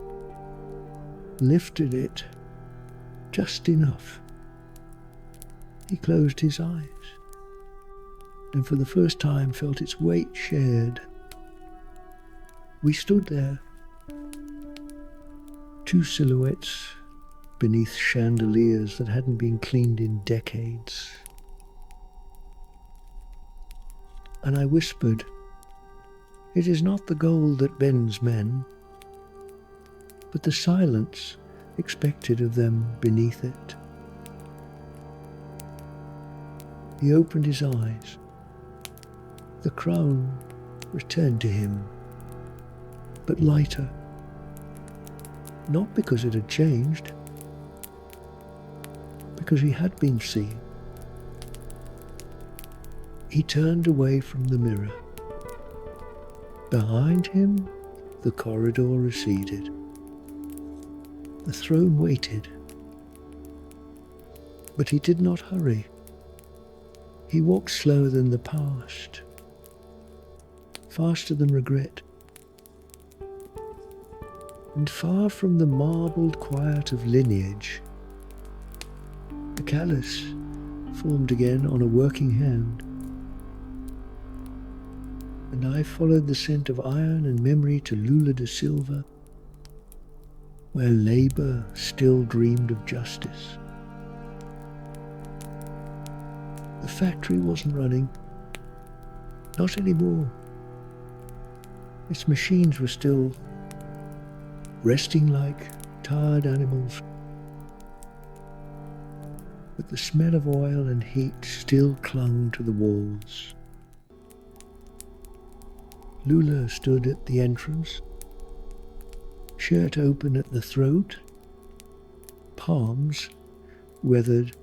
lifted it just enough. He closed his eyes, and for the first time felt its weight shared. We stood there, two silhouettes beneath chandeliers that hadn't been cleaned in decades. And I whispered, "It is not the gold that bends men, but the silence expected of them beneath it." He opened his eyes. The crown returned to him, but lighter. Not because it had changed, because he had been seen. He turned away from the mirror. Behind him, the corridor receded. The throne waited. But he did not hurry. He walked slower than the past, faster than regret. And far from the marbled quiet of lineage, the callus formed again on a working hand. And I followed the scent of iron and memory to Lula da Silva, where labour still dreamed of justice. The factory wasn't running, not anymore. Its machines were still resting like tired animals. but the smell of oil and heat still clung to the walls. Lula stood at the entrance, shirt open at the throat, palms weathered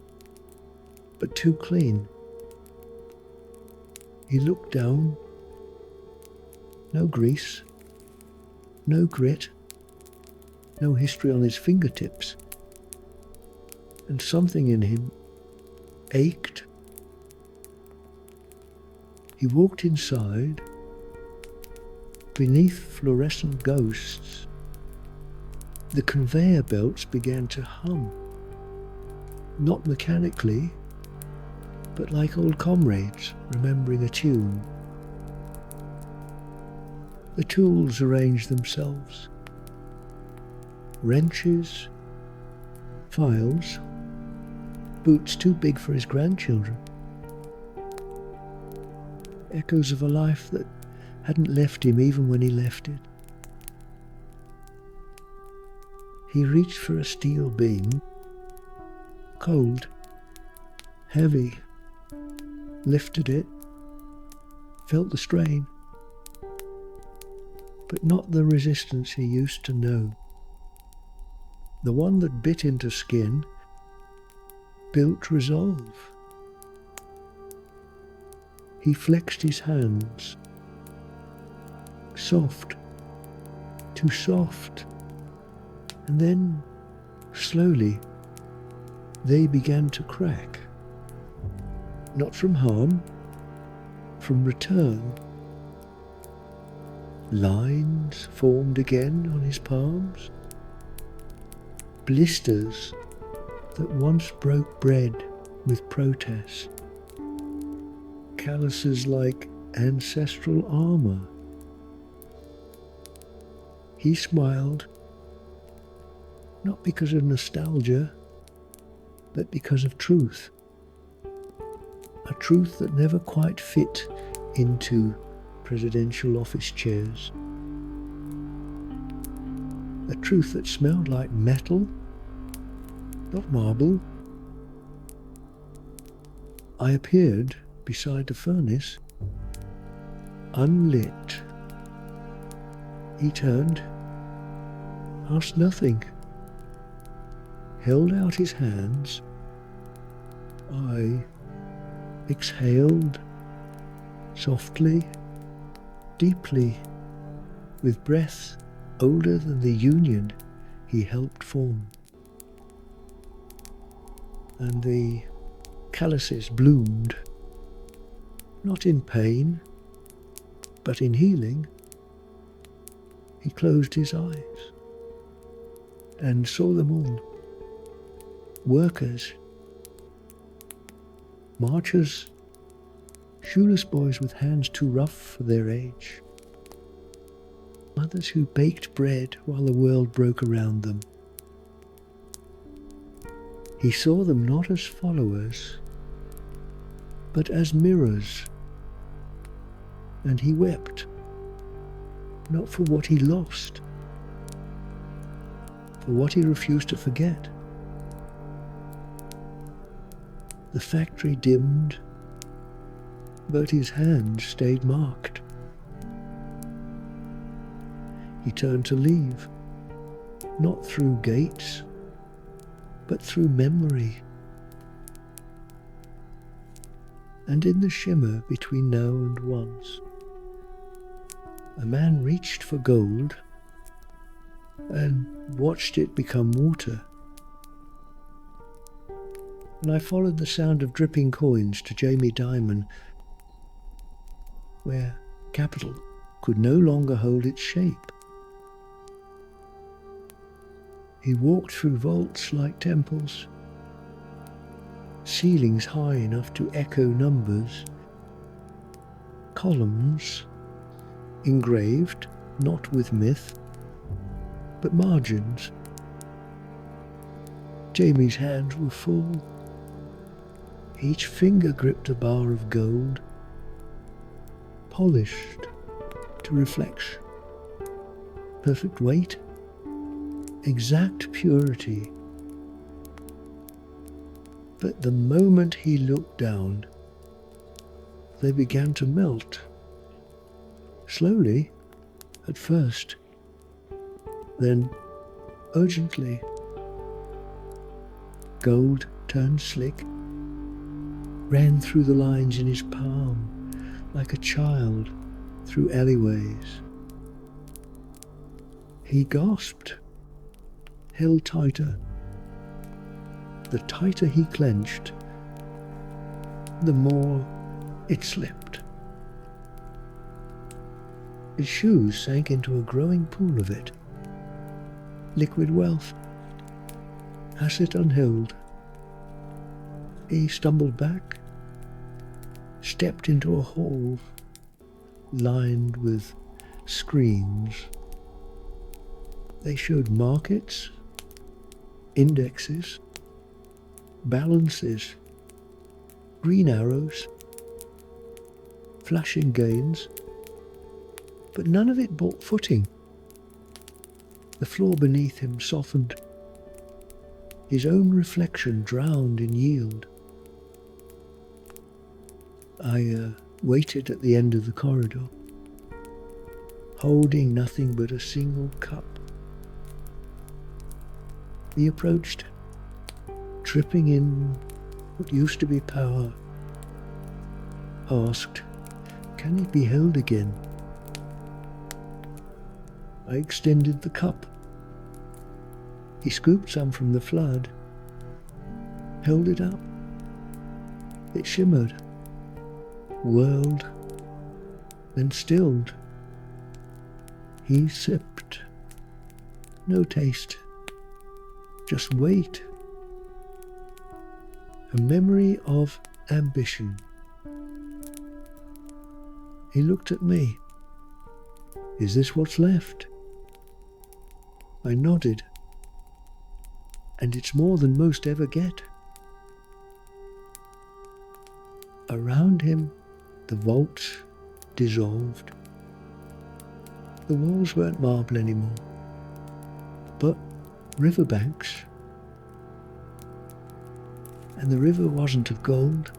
but too clean. He looked down. No grease, no grit, no history on his fingertips. And something in him ached. He walked inside. Beneath fluorescent ghosts, the conveyor belts began to hum. Not mechanically, but like old comrades remembering a tune. The tools arranged themselves. Wrenches, files, boots too big for his grandchildren. Echoes of a life that hadn't left him even when he left it. He reached for a steel beam, cold, heavy, lifted it, felt the strain, but not the resistance he used to know. The one that bit into skin, built resolve. He flexed his hands. Soft, too soft. And then, slowly, they began to crack. Not from harm, from return. Lines formed again on his palms. Blisters that once broke bread with protest. Calluses like ancestral armor. He smiled, not because of nostalgia, but because of truth. A truth that never quite fit into presidential office chairs. A truth that smelled like metal, not marble. I appeared beside the furnace, unlit. He turned, asked nothing, held out his hands. I exhaled, softly, deeply, with breath older than the union he helped form. And the calluses bloomed, not in pain, but in healing. He closed his eyes and saw them all. Workers, marchers, shoeless boys with hands too rough for their age. Mothers who baked bread while the world broke around them. He saw them not as followers, but as mirrors. And he wept, not for what he lost, for what he refused to forget. The factory dimmed, but his hand stayed marked. He turned to leave, not through gates, but through memory. And in the shimmer between now and once, a man reached for gold and watched it become water. And I followed the sound of dripping coins to Jamie Dimon, where capital could no longer hold its shape. He walked through vaults like temples, ceilings high enough to echo numbers, columns engraved not with myth, but margins. Jamie's hands were full. Each finger gripped a bar of gold, polished to reflection. Perfect weight, exact purity. But the moment he looked down, they began to melt. Slowly, at first, then urgently. Gold turned slick, ran through the lines in his palm like a child through alleyways. He gasped, held tighter. The tighter he clenched, the more it slipped. His shoes sank into a growing pool of it. Liquid wealth. Asset unheld. He stumbled back, stepped into a hall lined with screens. They showed markets, indexes, balances, green arrows, flashing gains, but none of it bought footing. The floor beneath him softened, his own reflection drowned in yield. I waited at the end of the corridor, holding nothing but a single cup. He approached, tripping in what used to be power, asked, "Can it be held again?" I extended the cup. He scooped some from the flood, held it up. It shimmered, whirled, then stilled. He sipped. No taste, just weight. A memory of ambition. He looked at me. "Is this what's left?" I nodded. "And it's more than most ever get." Around him, the vault dissolved. The walls weren't marble anymore, but riverbanks. And the river wasn't of gold.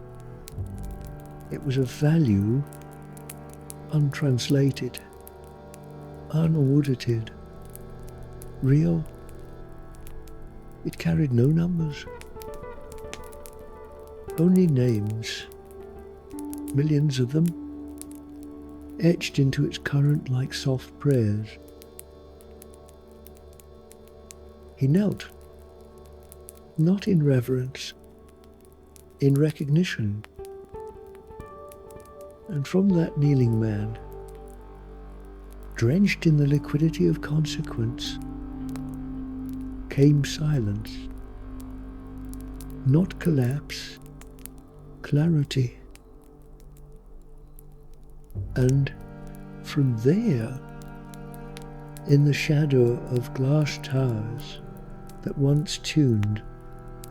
It was of value, untranslated, unaudited, real. It carried no numbers, only names, millions of them, etched into its current like soft prayers. He knelt, not in reverence, in recognition. And from that kneeling man, drenched in the liquidity of consequence, came silence, not collapse, clarity. And from there, in the shadow of glass towers that once tuned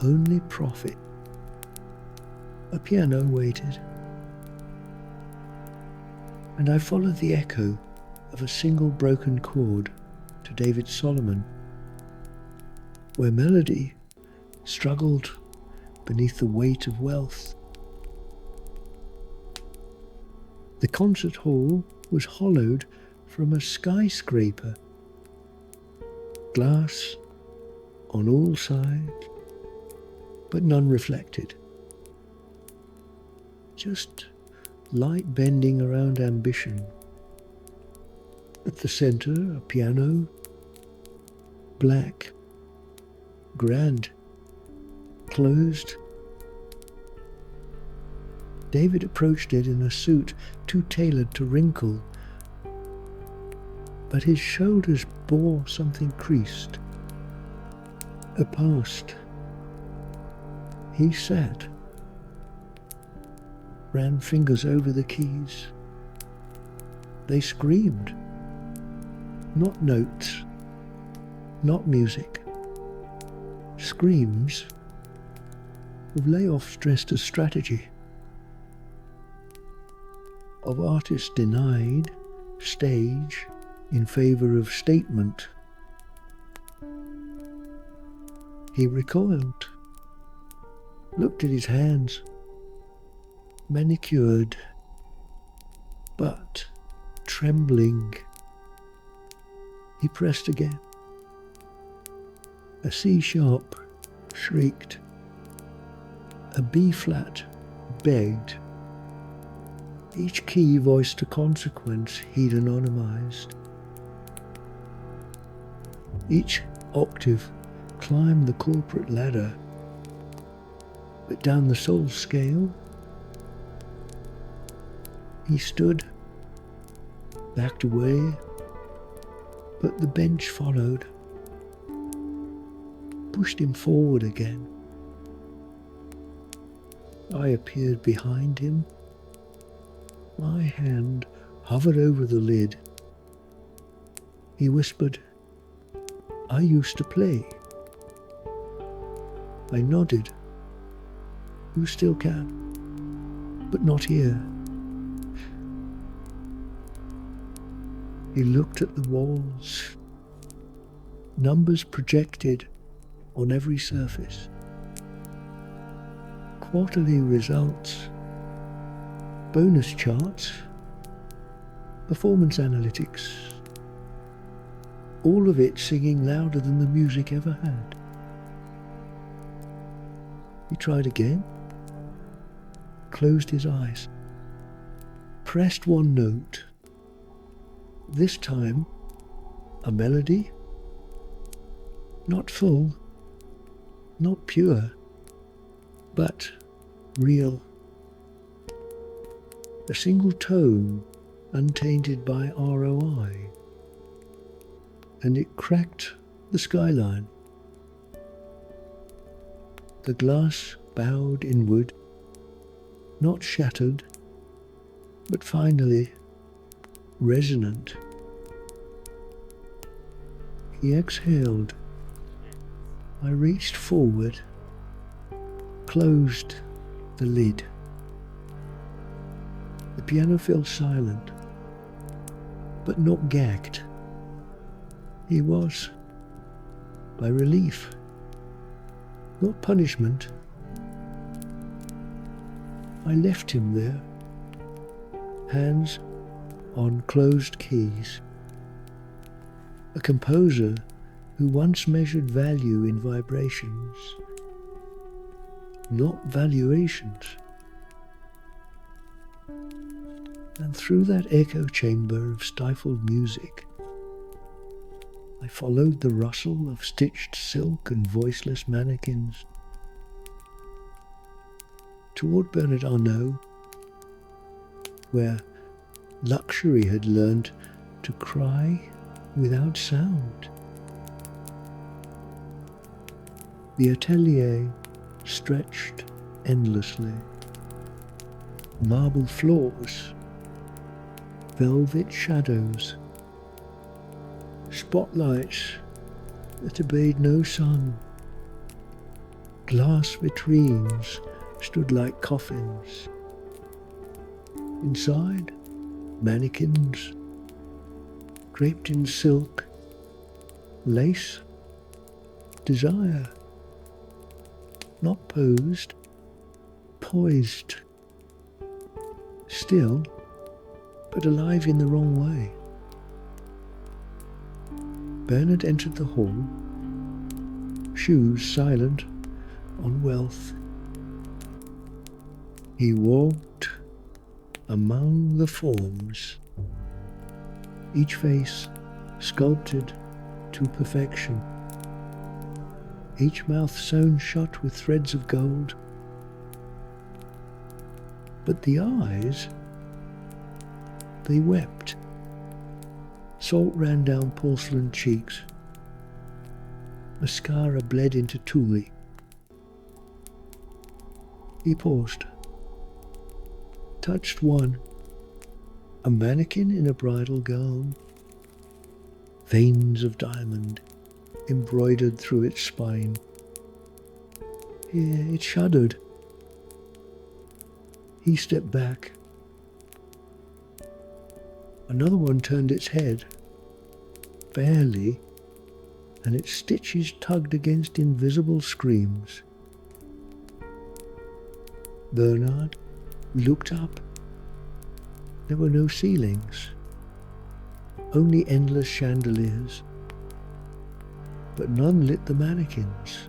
only profit, a piano waited. And I followed the echo of a single broken chord to David Solomon, where melody struggled beneath the weight of wealth. The concert hall was hollowed from a skyscraper, glass on all sides, but none reflected. Just light bending around ambition. At the center, a piano, black, grand, closed. David approached it in a suit too tailored to wrinkle, but his shoulders bore something creased, a past. He sat, ran fingers over the keys. They screamed, not notes, not music, screams of layoffs dressed as strategy, of artists denied stage in favor of statement. He recoiled. looked at his hands, manicured, but trembling. He pressed again. A C-sharp shrieked. A B-flat begged. Each key voiced a consequence he'd anonymized. Each octave climbed the corporate ladder, but down the soul scale, he stood, backed away, but the bench followed, pushed him forward again. I appeared behind him. My hand hovered over the lid. He whispered, "I used to play." I nodded. "You still can, but not here." He looked at the walls. Numbers projected on every surface. Quarterly results, bonus charts, performance analytics, all of it singing louder than the music ever had. He tried again, closed his eyes, pressed one note. This time, a melody, not full, not pure, but real. A single tone, untainted by ROI, and it cracked the skyline. The glass bowed inward, not shattered, but finally resonant. He exhaled. I reached forward, closed the lid. The piano fell silent, but not gagged. He was, by relief, not punishment. I left him there, hands on closed keys. A composer who once measured value in vibrations, not valuations. And through that echo chamber of stifled music, I followed the rustle of stitched silk and voiceless mannequins toward Bernard Arnault, where luxury had learned to cry without sound. The atelier stretched endlessly. Marble floors, velvet shadows, spotlights that obeyed no sun. Glass vitrines stood like coffins. Inside, mannequins, draped in silk, lace, desire, not posed, poised, still, but alive in the wrong way. Bernard entered the hall, shoes silent on wealth. He walked among the forms, each face sculpted to perfection, each mouth sewn shut with threads of gold. But the eyes, they wept. Salt ran down porcelain cheeks. Mascara bled into tule. He paused, touched one, a mannequin in a bridal gown, veins of diamond embroidered through its spine. Here it shuddered. He stepped back. Another one turned its head, barely, and its stitches tugged against invisible screams. Bernard looked up. There were no ceilings, only endless chandeliers, but none lit the mannequins.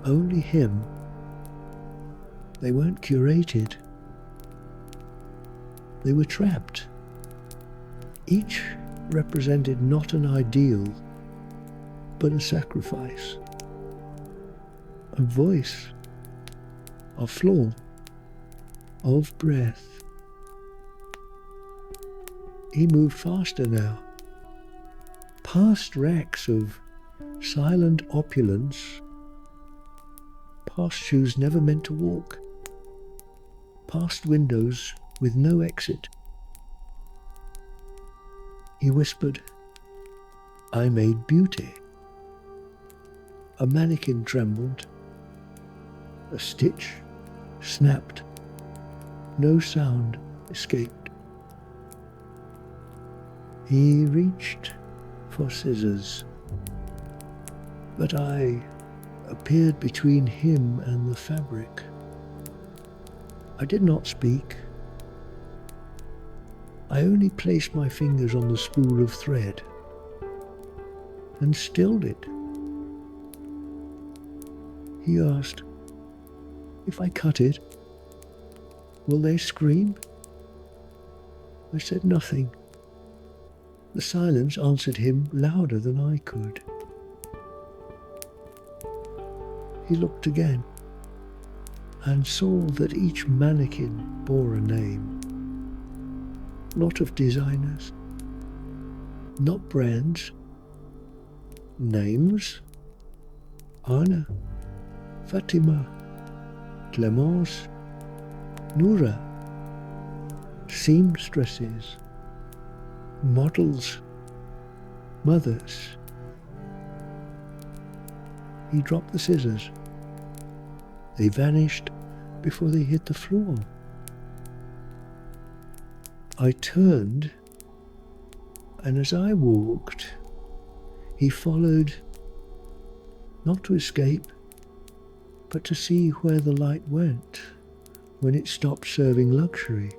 Only him. They weren't curated. They were trapped. Each represented not an ideal, but a sacrifice, a voice, a flaw, of breath. He moved faster now, past racks of silent opulence, past shoes never meant to walk, past windows with no exit. He whispered, "I made beauty." A mannequin trembled. A stitch snapped. No sound escaped. He reached for scissors, but I appeared between him and the fabric. I did not speak. I only placed my fingers on the spool of thread and stilled it. He asked, "If I cut it, will they scream?" I said nothing. The silence answered him louder than I could. He looked again and saw that each mannequin bore a name. Not of designers, not brands, names. Anna, Fatima, Clemence, Noura, seamstresses, models, mothers. He dropped the scissors. They vanished before they hit the floor. I turned, and as I walked, he followed, not to escape, but to see where the light went when it stopped serving luxury.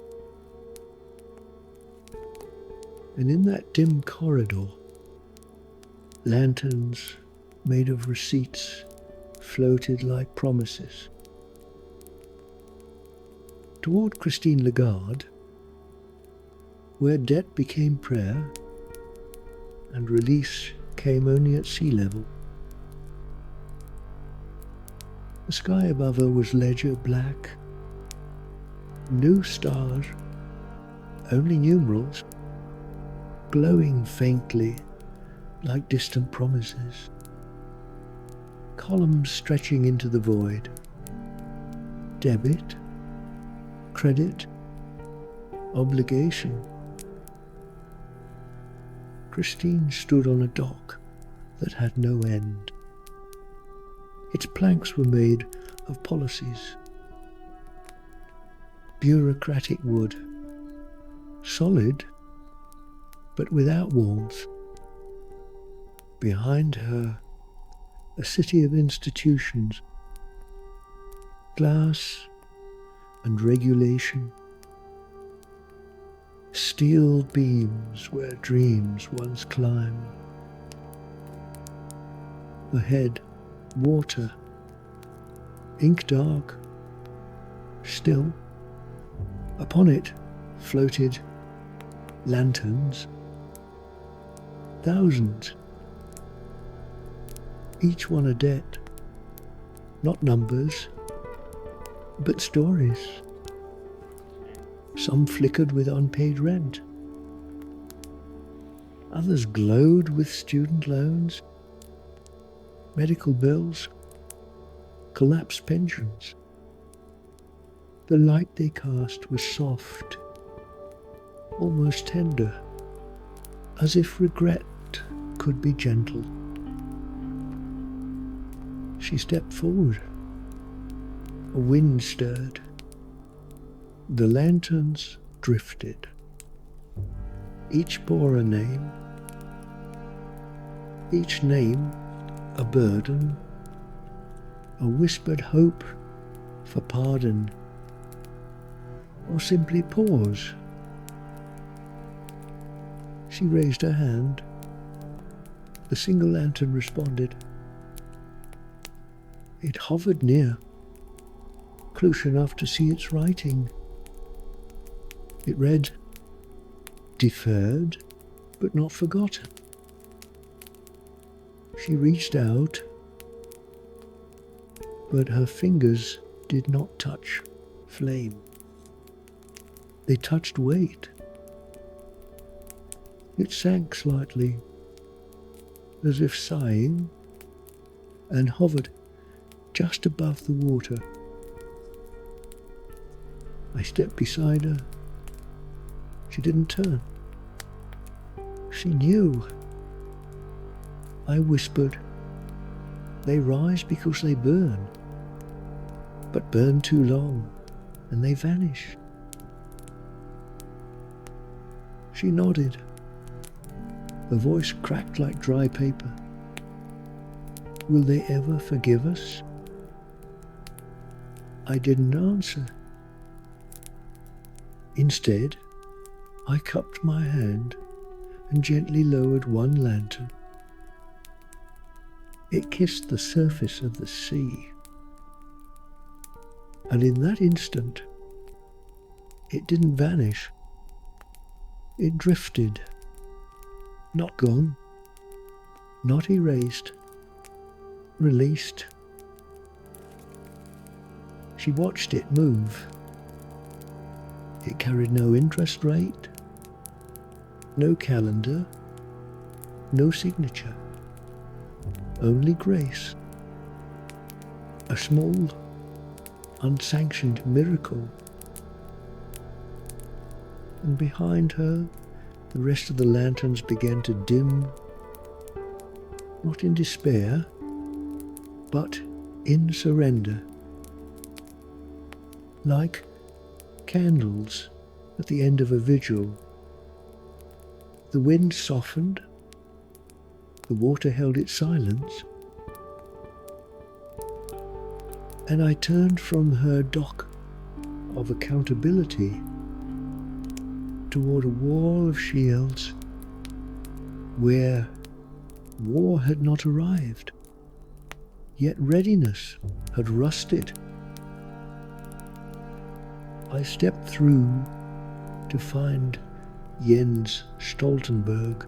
And in that dim corridor, lanterns made of receipts floated like promises. Toward Christine Lagarde, where debt became prayer and release came only at sea level. The sky above her was ledger black. No stars, only numerals, glowing faintly like distant promises. Columns stretching into the void. Debit, credit, obligation. Christine stood on a dock that had no end. Its planks were made of policies. Bureaucratic wood, solid but without warmth. Behind her, a city of institutions, glass and regulation. Steel beams where dreams once climbed. Ahead, water, ink dark, still. Upon it floated lanterns, thousands, each one a debt, not numbers, but stories. Some flickered with unpaid rent. Others glowed with student loans, medical bills, collapsed pensions. The light they cast was soft, almost tender, as if regret could be gentle. She stepped forward. A wind stirred. The lanterns drifted. Each bore a name. Each name a burden, a whispered hope for pardon, or simply pause. She raised her hand. The single lantern responded. It hovered near, close enough to see its writing. It read, "Deferred, but not forgotten." She reached out, but her fingers did not touch flame. They touched weight. It sank slightly, as if sighing, and hovered just above the water. I stepped beside her. She didn't turn. She knew. I whispered, "They rise because they burn, but burn too long, and they vanish." She nodded. Her voice cracked like dry paper. "Will they ever forgive us?" I didn't answer. Instead, I cupped my hand and gently lowered one lantern. It kissed the surface of the sea. And in that instant, it didn't vanish. It drifted. Not gone. Not erased. Released. She watched it move. It carried no interest rate, no calendar, no signature, only grace. A small, unsanctioned miracle. And behind her, the rest of the lanterns began to dim, not in despair, but in surrender. Like candles at the end of a vigil. The wind softened, the water held its silence, and I turned from her dock of accountability toward a wall of shields where war had not arrived, yet readiness had rusted. I stepped through to find Jens Stoltenberg,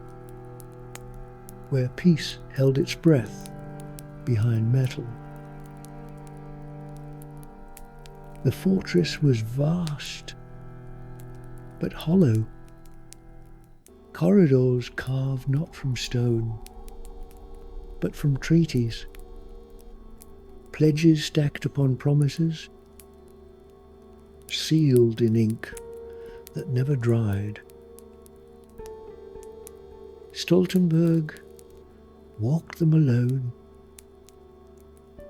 where peace held its breath behind metal. The fortress was vast, but hollow. Corridors carved not from stone, but from treaties. Pledges stacked upon promises, sealed in ink that never dried. Stoltenberg walked them alone,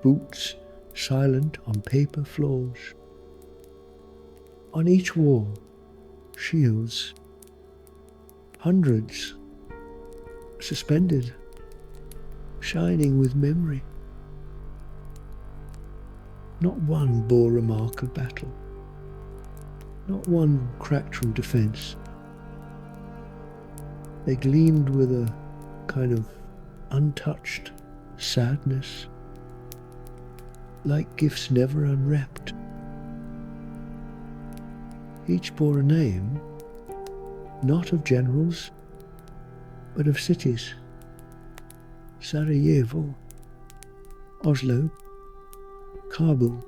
boots silent on paper floors. On each wall, shields, hundreds, suspended, shining with memory. Not one bore a mark of battle. Not one cracked from defense. They gleamed with a kind of untouched sadness, like gifts never unwrapped. Each bore a name, not of generals, but of cities. Sarajevo, Oslo, Kabul,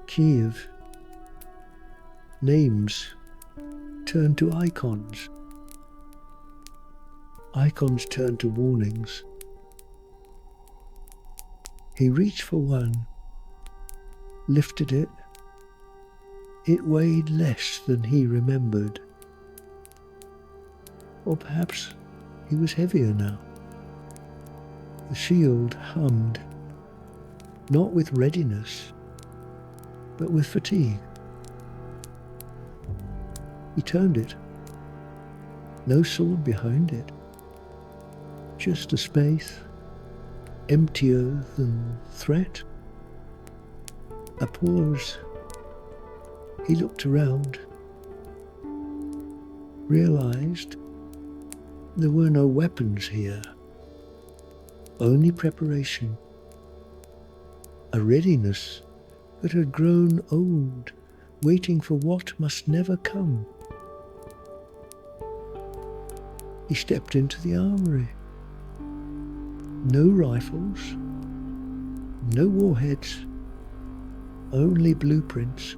Kiev. Names turned to icons. Icons turned to warnings. He reached for one, lifted it. It weighed less than he remembered. Or perhaps he was heavier now. The shield hummed, not with readiness, but with fatigue. He turned it. No sword behind it. Just a space, emptier than threat. A pause. He looked around, realized there were no weapons here, only preparation, a readiness that had grown old, waiting for what must never come. He stepped into the armory. No rifles, no warheads, only blueprints,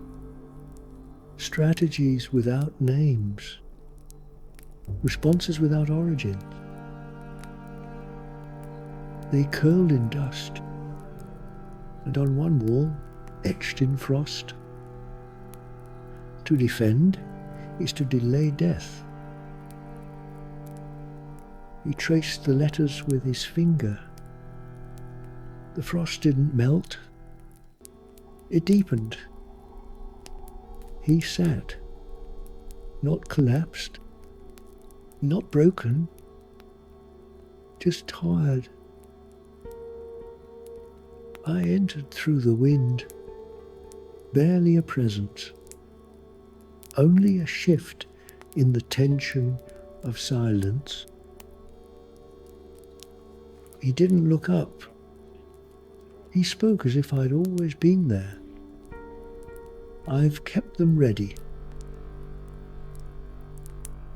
strategies without names, responses without origins. They curled in dust, and on one wall, etched in frost, to defend is to delay death. He traced the letters with his finger. The frost didn't melt. It deepened. He sat, not collapsed, not broken, just tired. I entered through the wind, barely a presence, only a shift in the tension of silence. He didn't look up. He spoke as if I'd always been there. I've kept them ready.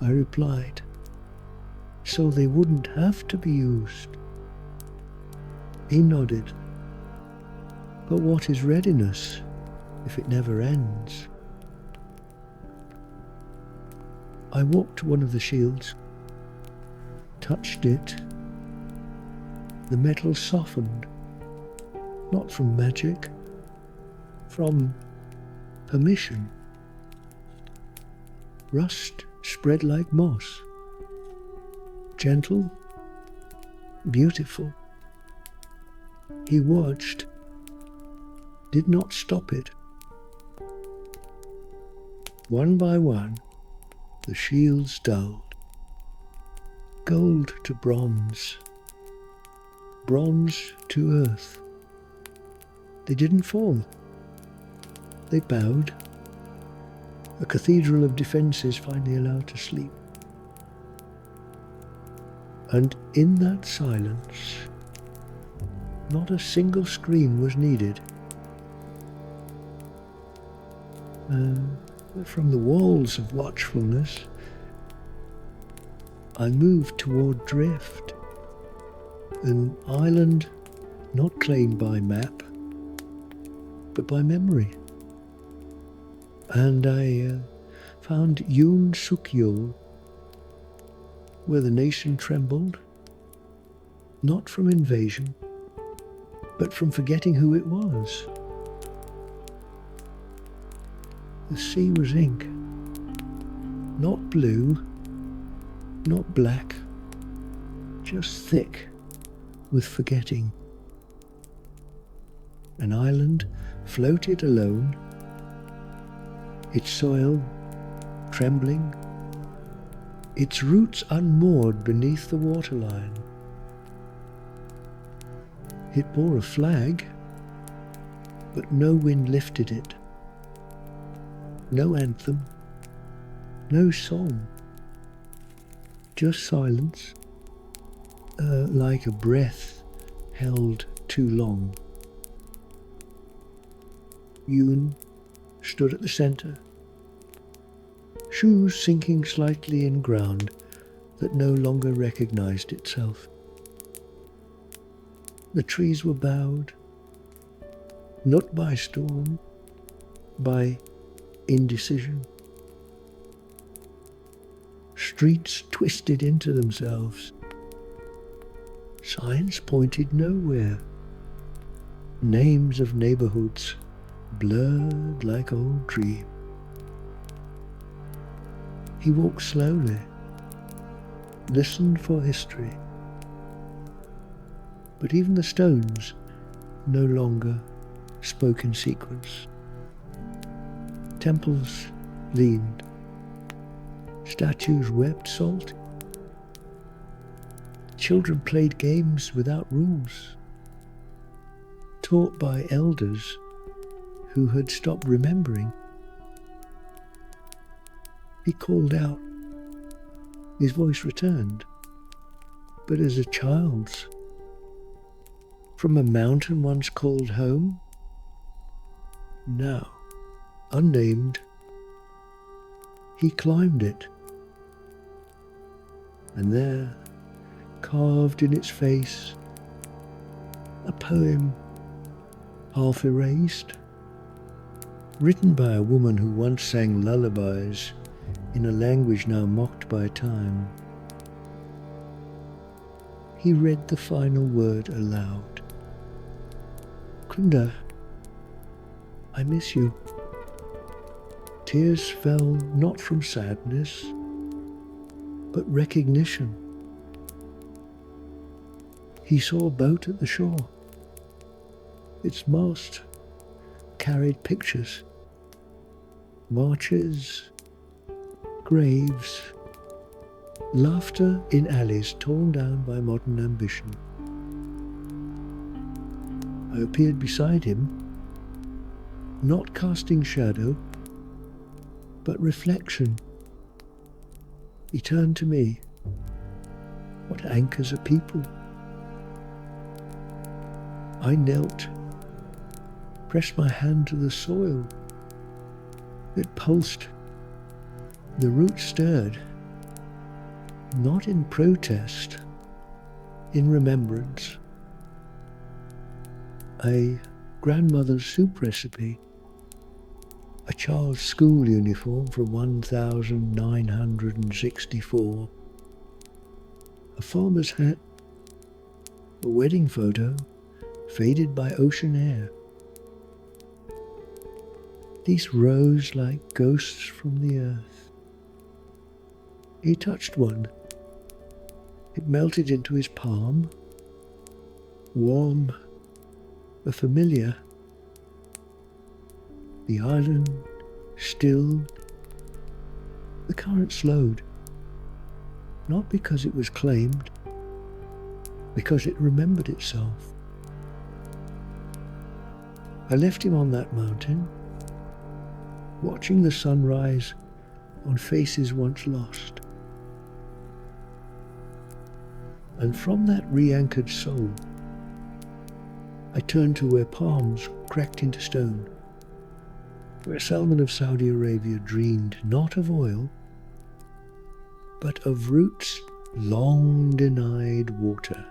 I replied, so they wouldn't have to be used. He nodded. But what is readiness if it never ends? I walked to one of the shields, touched it. The metal softened, not from magic, from permission. Rust spread like moss, gentle, beautiful. He watched, did not stop it. One by one, the shields dulled, gold to bronze, bronze to earth. They didn't fall. They bowed. A cathedral of defences finally allowed to sleep. And in that silence, not a single scream was needed. From the walls of watchfulness, I moved toward drift, an island not claimed by map, but by memory. And I found Yoon Suk-yeol, where the nation trembled, not from invasion, but from forgetting who it was. The sea was ink, not blue, not black, just thick with forgetting. An island floated alone, its soil trembling, its roots unmoored beneath the waterline. It bore a flag, but no wind lifted it. No anthem, no song, just silence, like a breath held too long. Yoon stood at the center, shoes sinking slightly in ground that no longer recognized itself. The trees were bowed, not by storm, by indecision. Streets twisted into themselves. Signs pointed nowhere. Names of neighborhoods blurred like old dreams. He walked slowly, listened for history. But even the stones no longer spoke in sequence. Temples leaned. Statues wept salt. Children played games without rules, taught by elders who had stopped remembering. He called out. His voice returned, but as a child's. From a mountain once called home? Now, unnamed, he climbed it. And there, carved in its face, a poem half erased, written by a woman who once sang lullabies in a language now mocked by time. He read the final word aloud. Kunda, I miss you. Tears fell not from sadness, but recognition. He saw a boat at the shore. Its mast carried pictures, marches, graves, laughter in alleys torn down by modern ambition. I appeared beside him, not casting shadow, but reflection. He turned to me. What anchors a people? I knelt, pressed my hand to the soil. It pulsed. The roots stirred, not in protest, in remembrance. A grandmother's soup recipe, a child's school uniform from 1964, a farmer's hat, a wedding photo faded by ocean air. These rose like ghosts from the earth. He touched one. It melted into his palm, warm, a familiar. The island stilled. The current slowed, not because it was claimed, because it remembered itself. I left him on that mountain, watching the sunrise on faces once lost. And from that re-anchored soul, I turned to where palms cracked into stone, where Salman of Saudi Arabia dreamed not of oil, but of roots long denied water.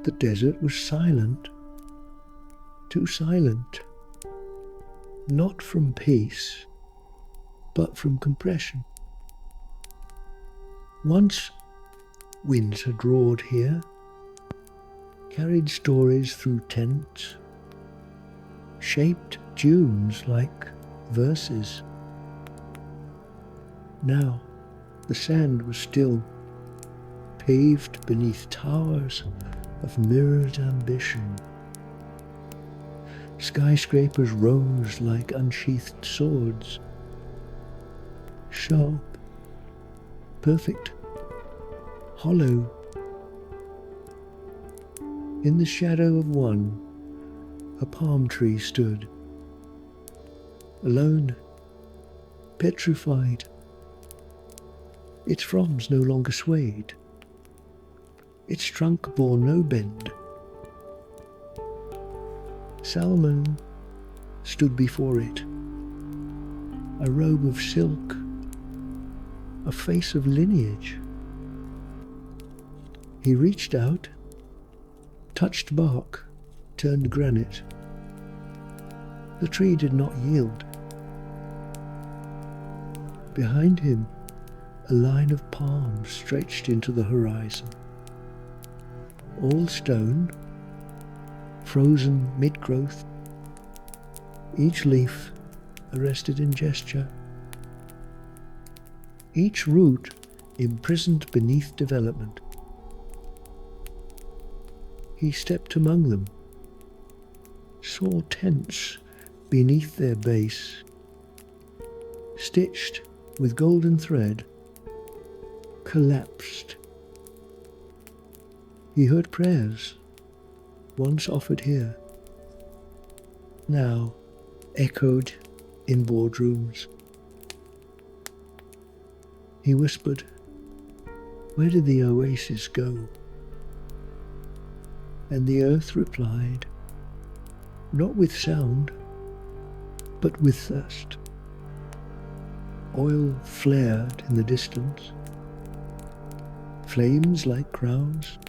The desert was silent, too silent, not from peace, but from compression. Once winds had roared here, carried stories through tents, shaped dunes like verses. Now the sand was still, paved beneath towers of mirrored ambition. Skyscrapers rose like unsheathed swords, sharp, perfect, hollow. In the shadow of one, a palm tree stood, alone, petrified. Its fronds no longer swayed. Its trunk bore no bend. Salman stood before it, a robe of silk, a face of lineage. He reached out, touched bark, turned granite. The tree did not yield. Behind him, a line of palms stretched into the horizon. All stone, frozen mid-growth, each leaf arrested in gesture, each root imprisoned beneath development. He stepped among them, saw tents beneath their base, stitched with golden thread, collapsed. He heard prayers, once offered here, now echoed in boardrooms. He whispered, "Where did the oasis go?" And the earth replied, not with sound, but with thirst. Oil flared in the distance, flames like crowns,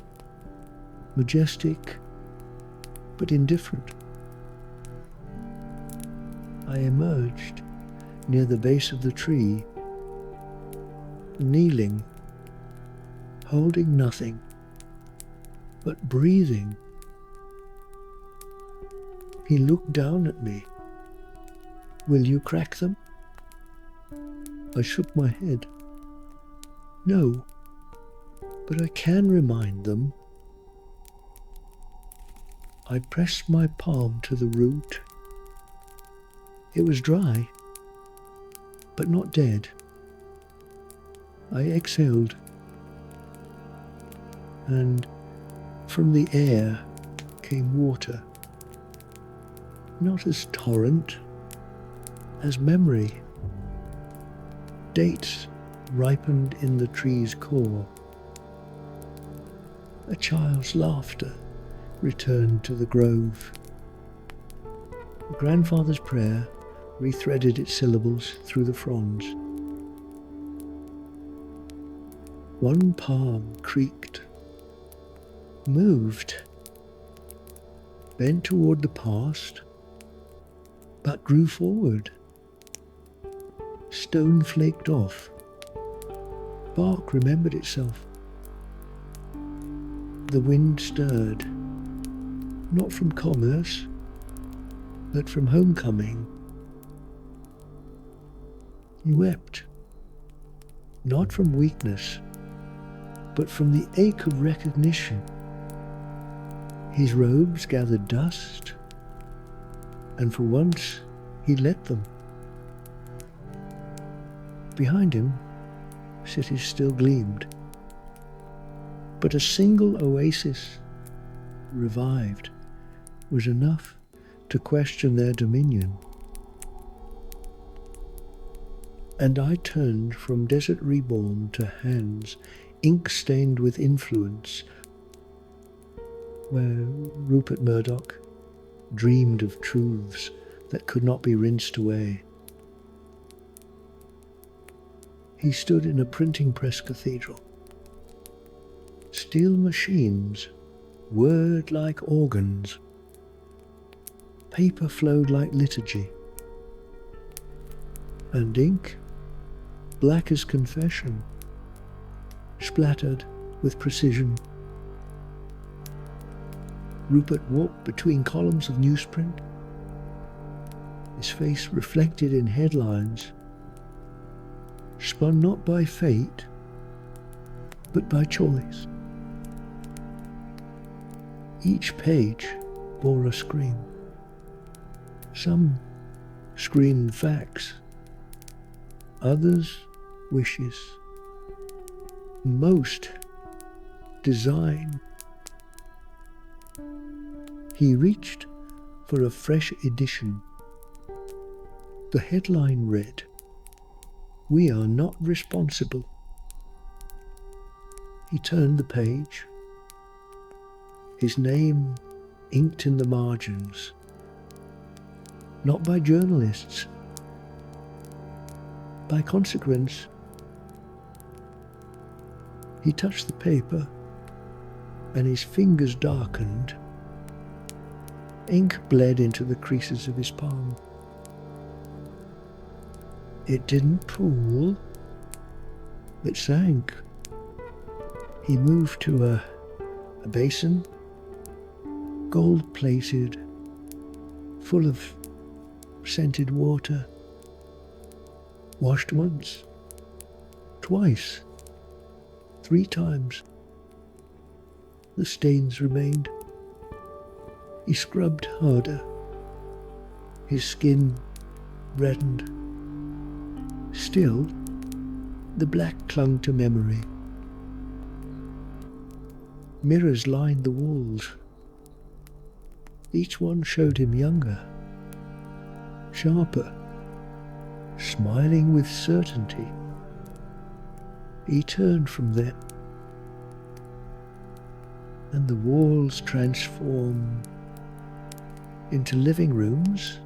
majestic but indifferent. I emerged near the base of the tree, kneeling, holding nothing, but breathing. He looked down at me. "Will you crack them?" I shook my head. "No, but I can remind them." I pressed my palm to the root. It was dry, but not dead. I exhaled, and from the air came water, not as torrent, as memory. Dates ripened in the tree's core. A child's laughter returned to the grove. Grandfather's prayer rethreaded its syllables through the fronds. One palm creaked, moved, bent toward the past, but grew forward. Stone flaked off. Bark remembered itself. The wind stirred, not from commerce, but from homecoming. He wept, not from weakness, but from the ache of recognition. His robes gathered dust, and for once he let them. Behind him, cities still gleamed, but a single oasis, revived, was enough to question their dominion. And I turned from desert reborn to hands ink-stained with influence, where Rupert Murdoch dreamed of truths that could not be rinsed away. He stood in a printing press cathedral. Steel machines whirred like organs. Paper flowed like liturgy. And ink, black as confession, splattered with precision. Rupert walked between columns of newsprint, his face reflected in headlines, spun not by fate, but by choice. Each page bore a scream. Some screamed facts, others wishes, most design. He reached for a fresh edition. The headline read, "We are not responsible." He turned the page, his name inked in the margins, not by journalists, by consequence. He touched the paper, and his fingers darkened. Ink bled into the creases of his palm. It didn't pool, it sank. He moved to a basin, gold-plated, full of scented water. Washed once, twice, 3 times. The stains remained. He scrubbed harder. His skin reddened. Still, the black clung to memory. Mirrors lined the walls. Each one showed him younger, sharper, smiling with certainty. He turned from them, and the walls transformed into living rooms,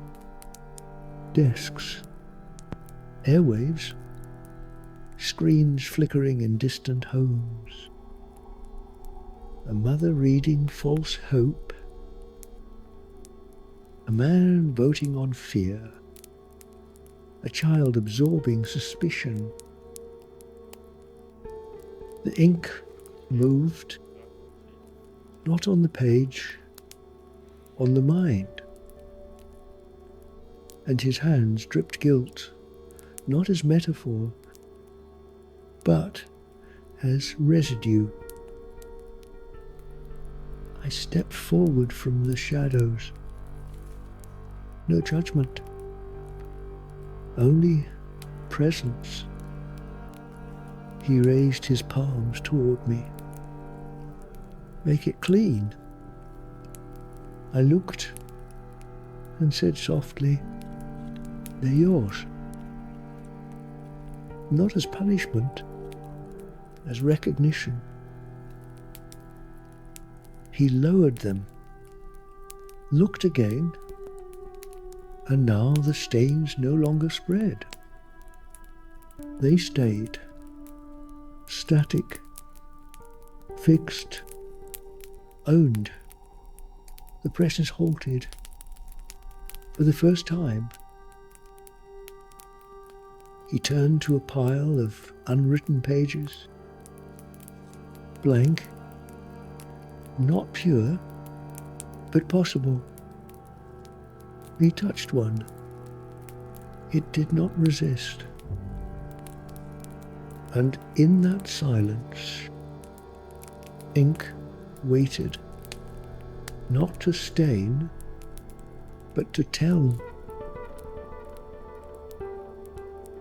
desks, airwaves, screens flickering in distant homes. A mother reading false hope, a man voting on fear, a child absorbing suspicion. The ink moved, not on the page, on the mind. And his hands dripped guilt, not as metaphor, but as residue. I stepped forward from the shadows. No judgment, only presence. He raised his palms toward me. Make it clean. I looked and said softly, they're yours. Not as punishment, as recognition. He lowered them, looked again, and now the stains no longer spread. They stayed, static, fixed, owned. The presence halted. For the first time, he turned to a pile of unwritten pages, blank, not pure, but possible. He touched one. It did not resist. And in that silence, ink waited, not to stain, but to tell.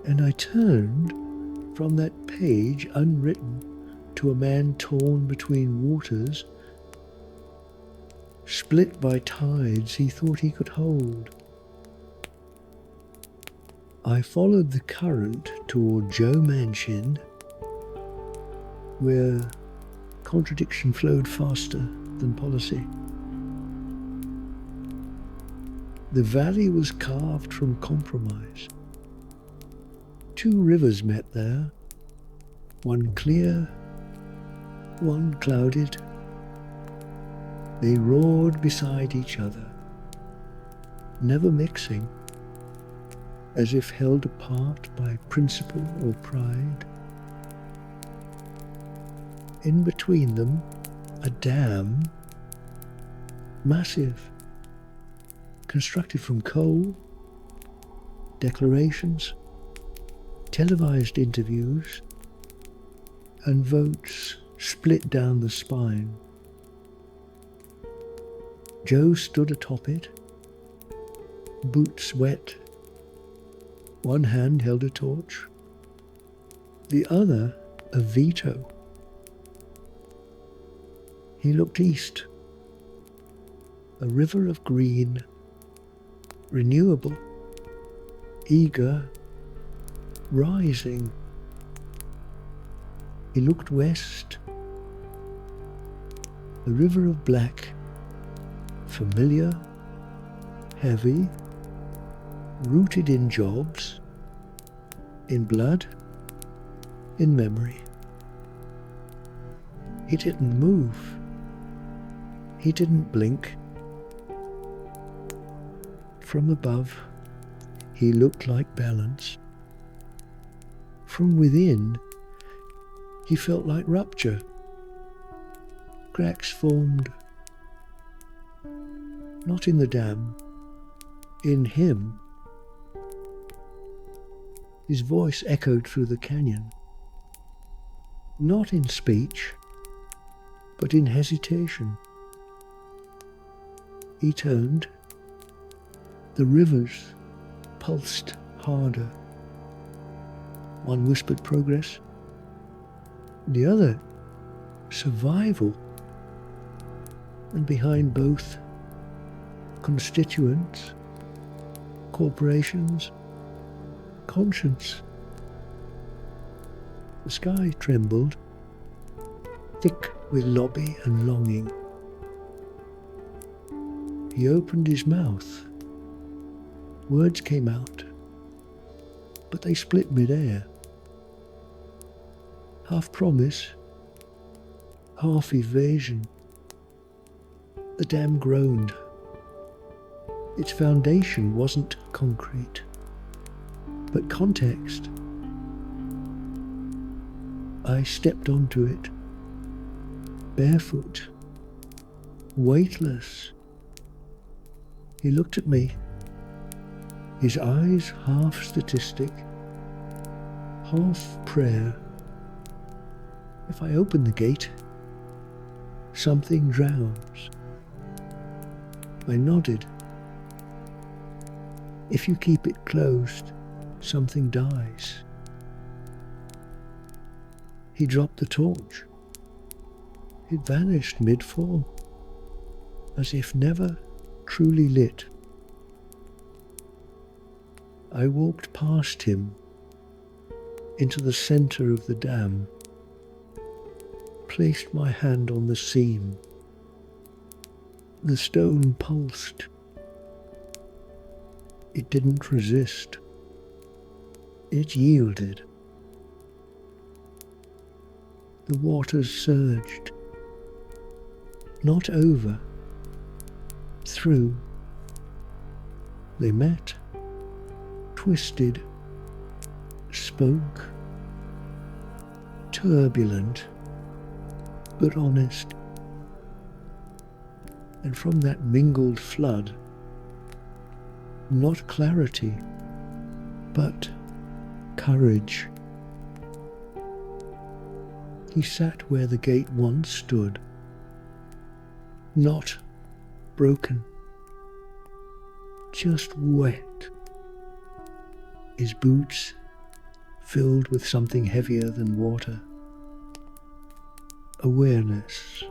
And I turned from that page unwritten to a man torn between waters, split by tides he thought he could hold. I followed the current toward Joe Manchin, where contradiction flowed faster than policy. The valley was carved from compromise. Two rivers met there, one clear, one clouded. They roared beside each other, never mixing, as if held apart by principle or pride. In between them, a dam, massive, constructed from coal, declarations, televised interviews, and votes split down the spine. Joe stood atop it, boots wet. One hand held a torch, the other a veto. He looked east, a river of green, renewable, eager, rising. He looked west, a river of black, familiar, heavy, rooted in jobs, in blood, in memory. He didn't move. He didn't blink. From above, he looked like balance. From within, he felt like rupture. Cracks formed. Not in the dam, in him. His voice echoed through the canyon. Not in speech, but in hesitation. He turned. The rivers pulsed harder. One whispered progress. The other, survival. And behind both, constituents, corporations, conscience. The sky trembled, thick with lobby and longing. He opened his mouth. Words came out, but they split mid-air. Half promise, half evasion. The dam groaned. Its foundation wasn't concrete, but context. I stepped onto it, barefoot, weightless. He looked at me, his eyes half statistic, half prayer. If I open the gate, something drowns. I nodded. If you keep it closed, something dies. He dropped the torch. It vanished mid-fall, as if never truly lit. I walked past him into the center of the dam, placed my hand on the seam. The stone pulsed. It didn't resist. It yielded. The waters surged. Not over. Through. They met. Twisted. Spoke. Turbulent. But honest. And from that mingled flood, not clarity, but courage. He sat where the gate once stood, not broken, just wet, his boots filled with something heavier than water. Awareness.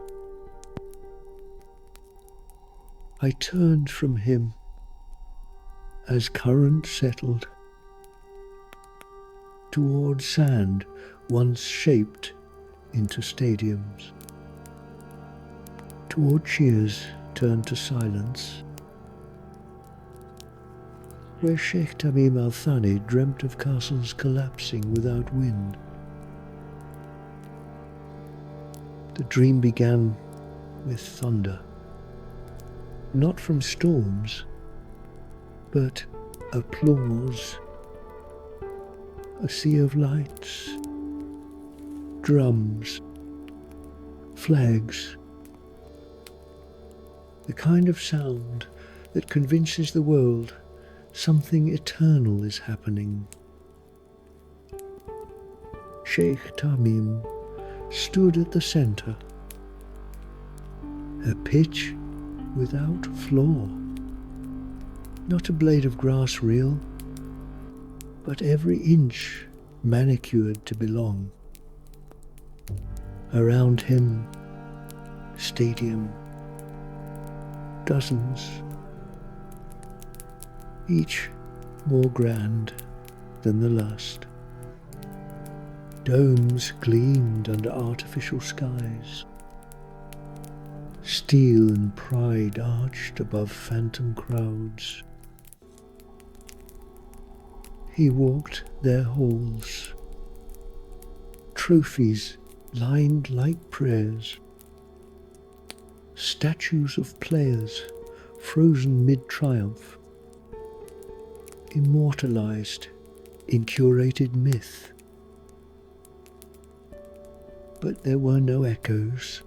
I turned from him as current settled toward sand once shaped into stadiums, toward cheers turned to silence, where Sheikh Tamim al-Thani dreamt of castles collapsing without wind. The dream began with thunder, not from storms, but applause, a sea of lights, drums, flags, the kind of sound that convinces the world something eternal is happening. Sheikh Tamim stood at the center, a pitch without flaw. Not a blade of grass real, but every inch manicured to belong. Around him, stadium, dozens, each more grand than the last. Domes gleamed under artificial skies. Steel and pride arched above phantom crowds. He walked their halls. Trophies lined like prayers. Statues of players frozen mid-triumph. Immortalized in curated myth. But there were no echoes.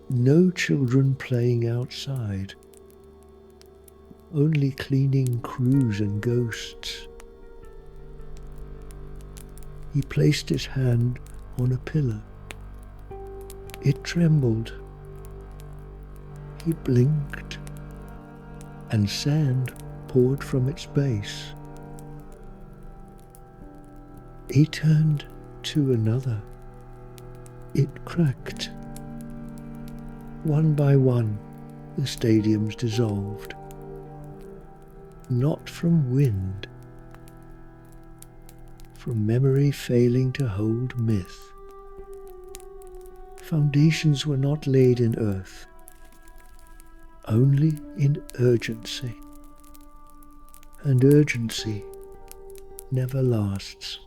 No children playing outside. Only cleaning crews and ghosts. He placed his hand on a pillar. It trembled. He blinked, and sand poured from its base. He turned to another. It cracked. One by one, the stadiums dissolved. not from wind, from memory failing to hold myth. Foundations were not laid in earth, only in urgency. And urgency never lasts.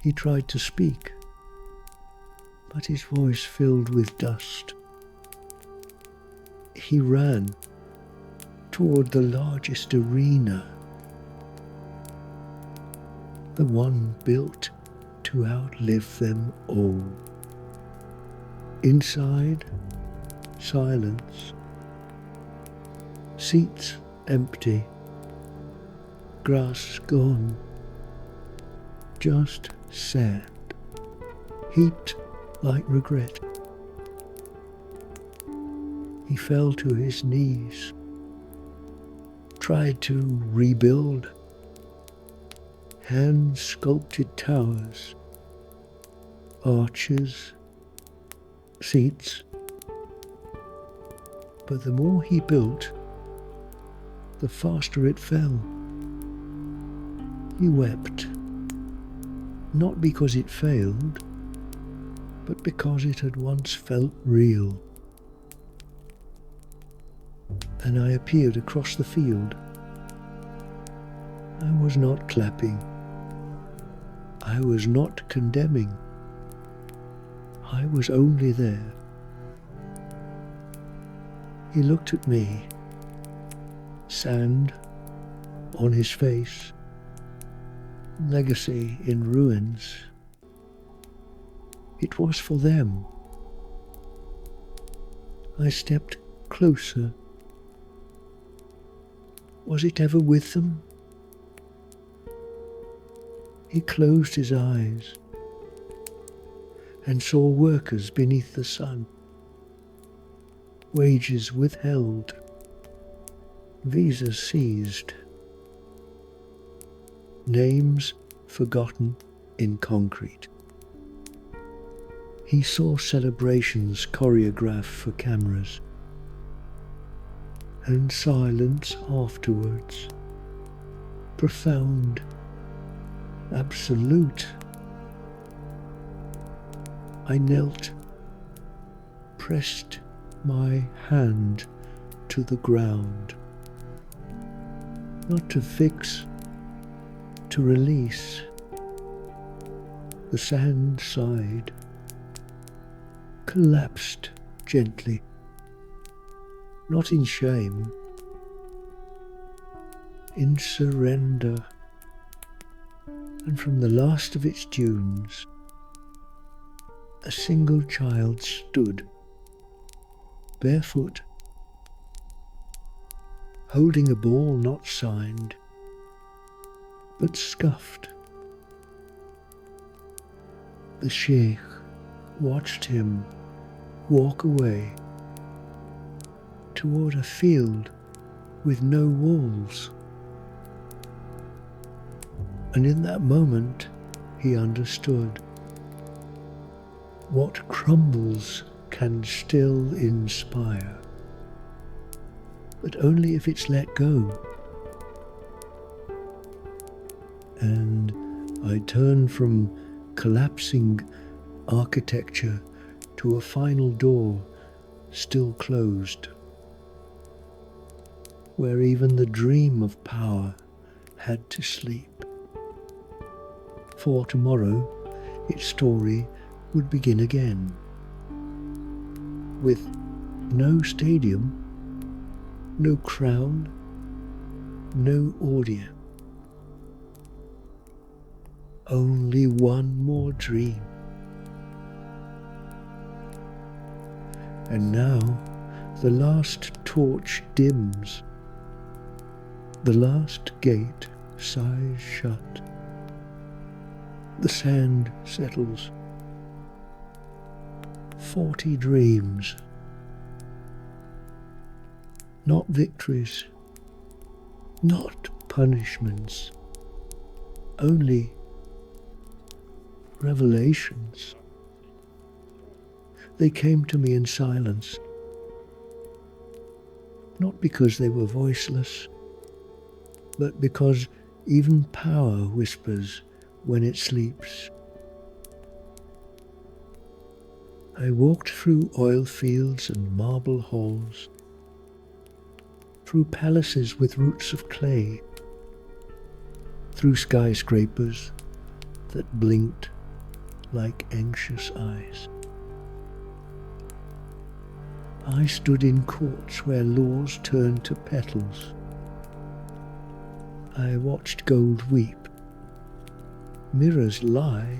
He tried to speak, but his voice filled with dust. He ran toward the largest arena, the one built to outlive them all. Inside, silence, seats empty, grass gone, just sand, heaped like regret. He fell to his knees, tried to rebuild hand-sculpted towers, arches, seats. But the more he built, the faster it fell. He wept, not because it failed, but because it had once felt real. And I appeared across the field. I was not clapping. I was not condemning. I was only there. He looked at me, sand on his face, legacy in ruins. It was for them. I stepped closer. Was it ever with them? He closed his eyes and saw workers beneath the sun, wages withheld, visas seized, names forgotten in concrete. He saw celebrations choreographed for cameras, and silence afterwards, profound, absolute. I knelt, pressed my hand to the ground, not to fix, to release. The sand sighed, collapsed gently, not in shame, in surrender. And from the last of its dunes, a single child stood, barefoot, holding a ball not signed, but scuffed. The sheikh watched him walk away toward a field with no walls. And in that moment, he understood. What crumbles can still inspire, but only if it's let go. And I turned from collapsing architecture to a final door still closed, where even the dream of power had to sleep. For tomorrow, its story would begin again, with no stadium, no crown, no audience. Only one more dream. And now the last torch dims, the last gate sighs shut, the sand settles. 40 dreams, not victories, not punishments, only revelations. They came to me in silence. not because they were voiceless, but because even power whispers when it sleeps. I walked through oil fields and marble halls, through palaces with roofs of clay, through skyscrapers that blinked like anxious eyes. I stood in courts where laws turned to petals. I watched gold weep, mirrors lie,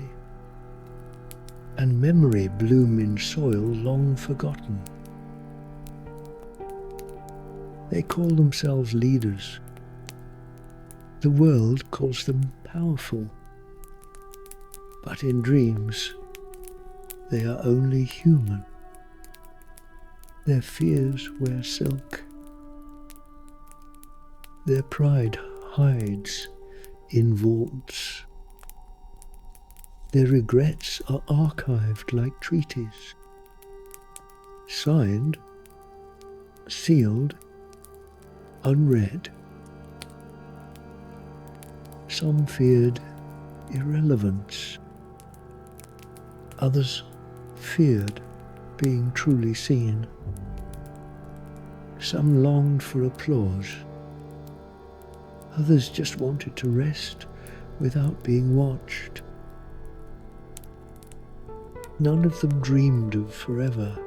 and memory bloom in soil long forgotten. They call themselves leaders. The world calls them powerful. But in dreams, they are only human. Their fears wear silk. Their pride hides in vaults. Their regrets are archived like treaties, signed, sealed, unread. Some feared irrelevance. Others feared being truly seen. Some longed for applause. Others just wanted to rest without being watched. None of them dreamed of forever,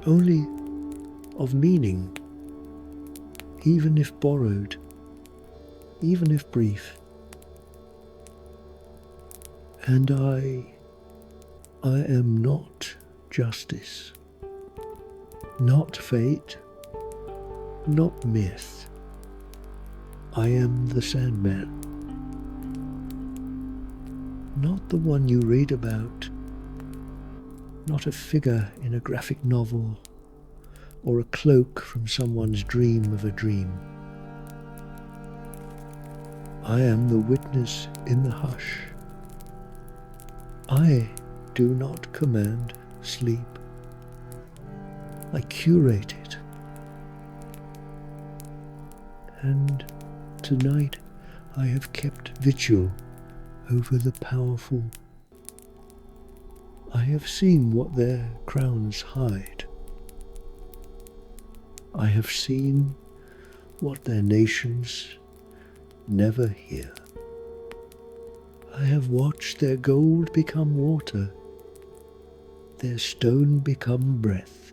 only of meaning, even if borrowed, even if brief. And I am not justice, not fate, not myth. I am the Sandman. Not the one you read about, not a figure in a graphic novel or a cloak from someone's dream of a dream. I am the witness in the hush. I do not command sleep. I curate it. And tonight I have kept vigil over the powerful. I have seen what their crowns hide. I have seen what their nations never hear. I have watched their gold become water, their stone become breath.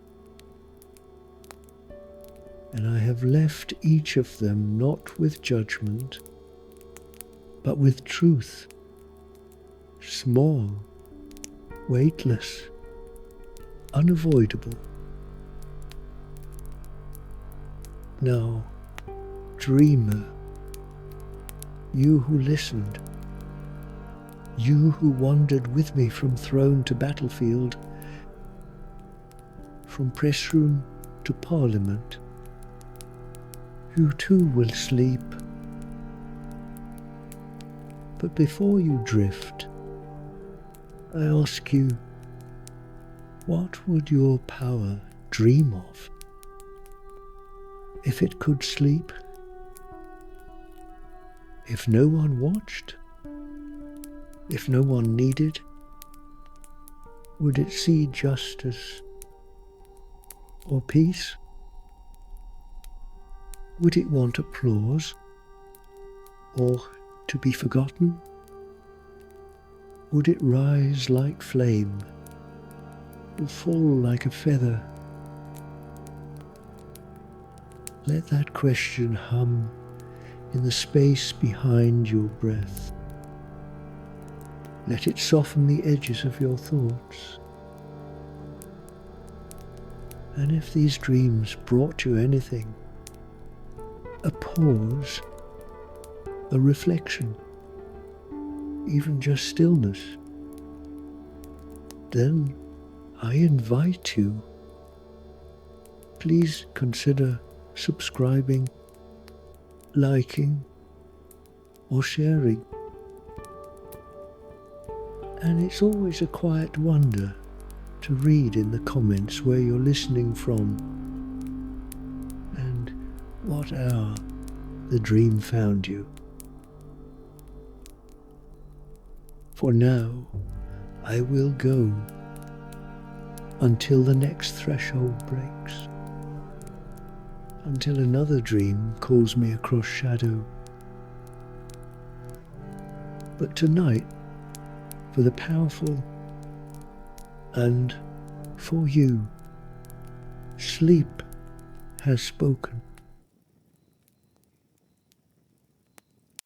And I have left each of them not with judgment, but with truth, small, weightless, unavoidable. Now, dreamer, you who listened, you who wandered with me from throne to battlefield, from press room to parliament, you too will sleep. But before you drift, I ask you, what would your power dream of if it could sleep? If no one watched? If no one needed? Would it see justice or peace? Would it want applause or to be forgotten? Would it rise like flame or fall like a feather? Let that question hum in the space behind your breath. Let it soften the edges of your thoughts. And if these dreams brought you anything, a pause, a reflection, even just stillness, then I invite you, please consider subscribing, liking, or sharing. And it's always a quiet wonder to read in the comments where you're listening from. what hour the dream found you. For now, I will go until the next threshold breaks, until another dream calls me across shadow. But tonight, for the powerful and for you, sleep has spoken.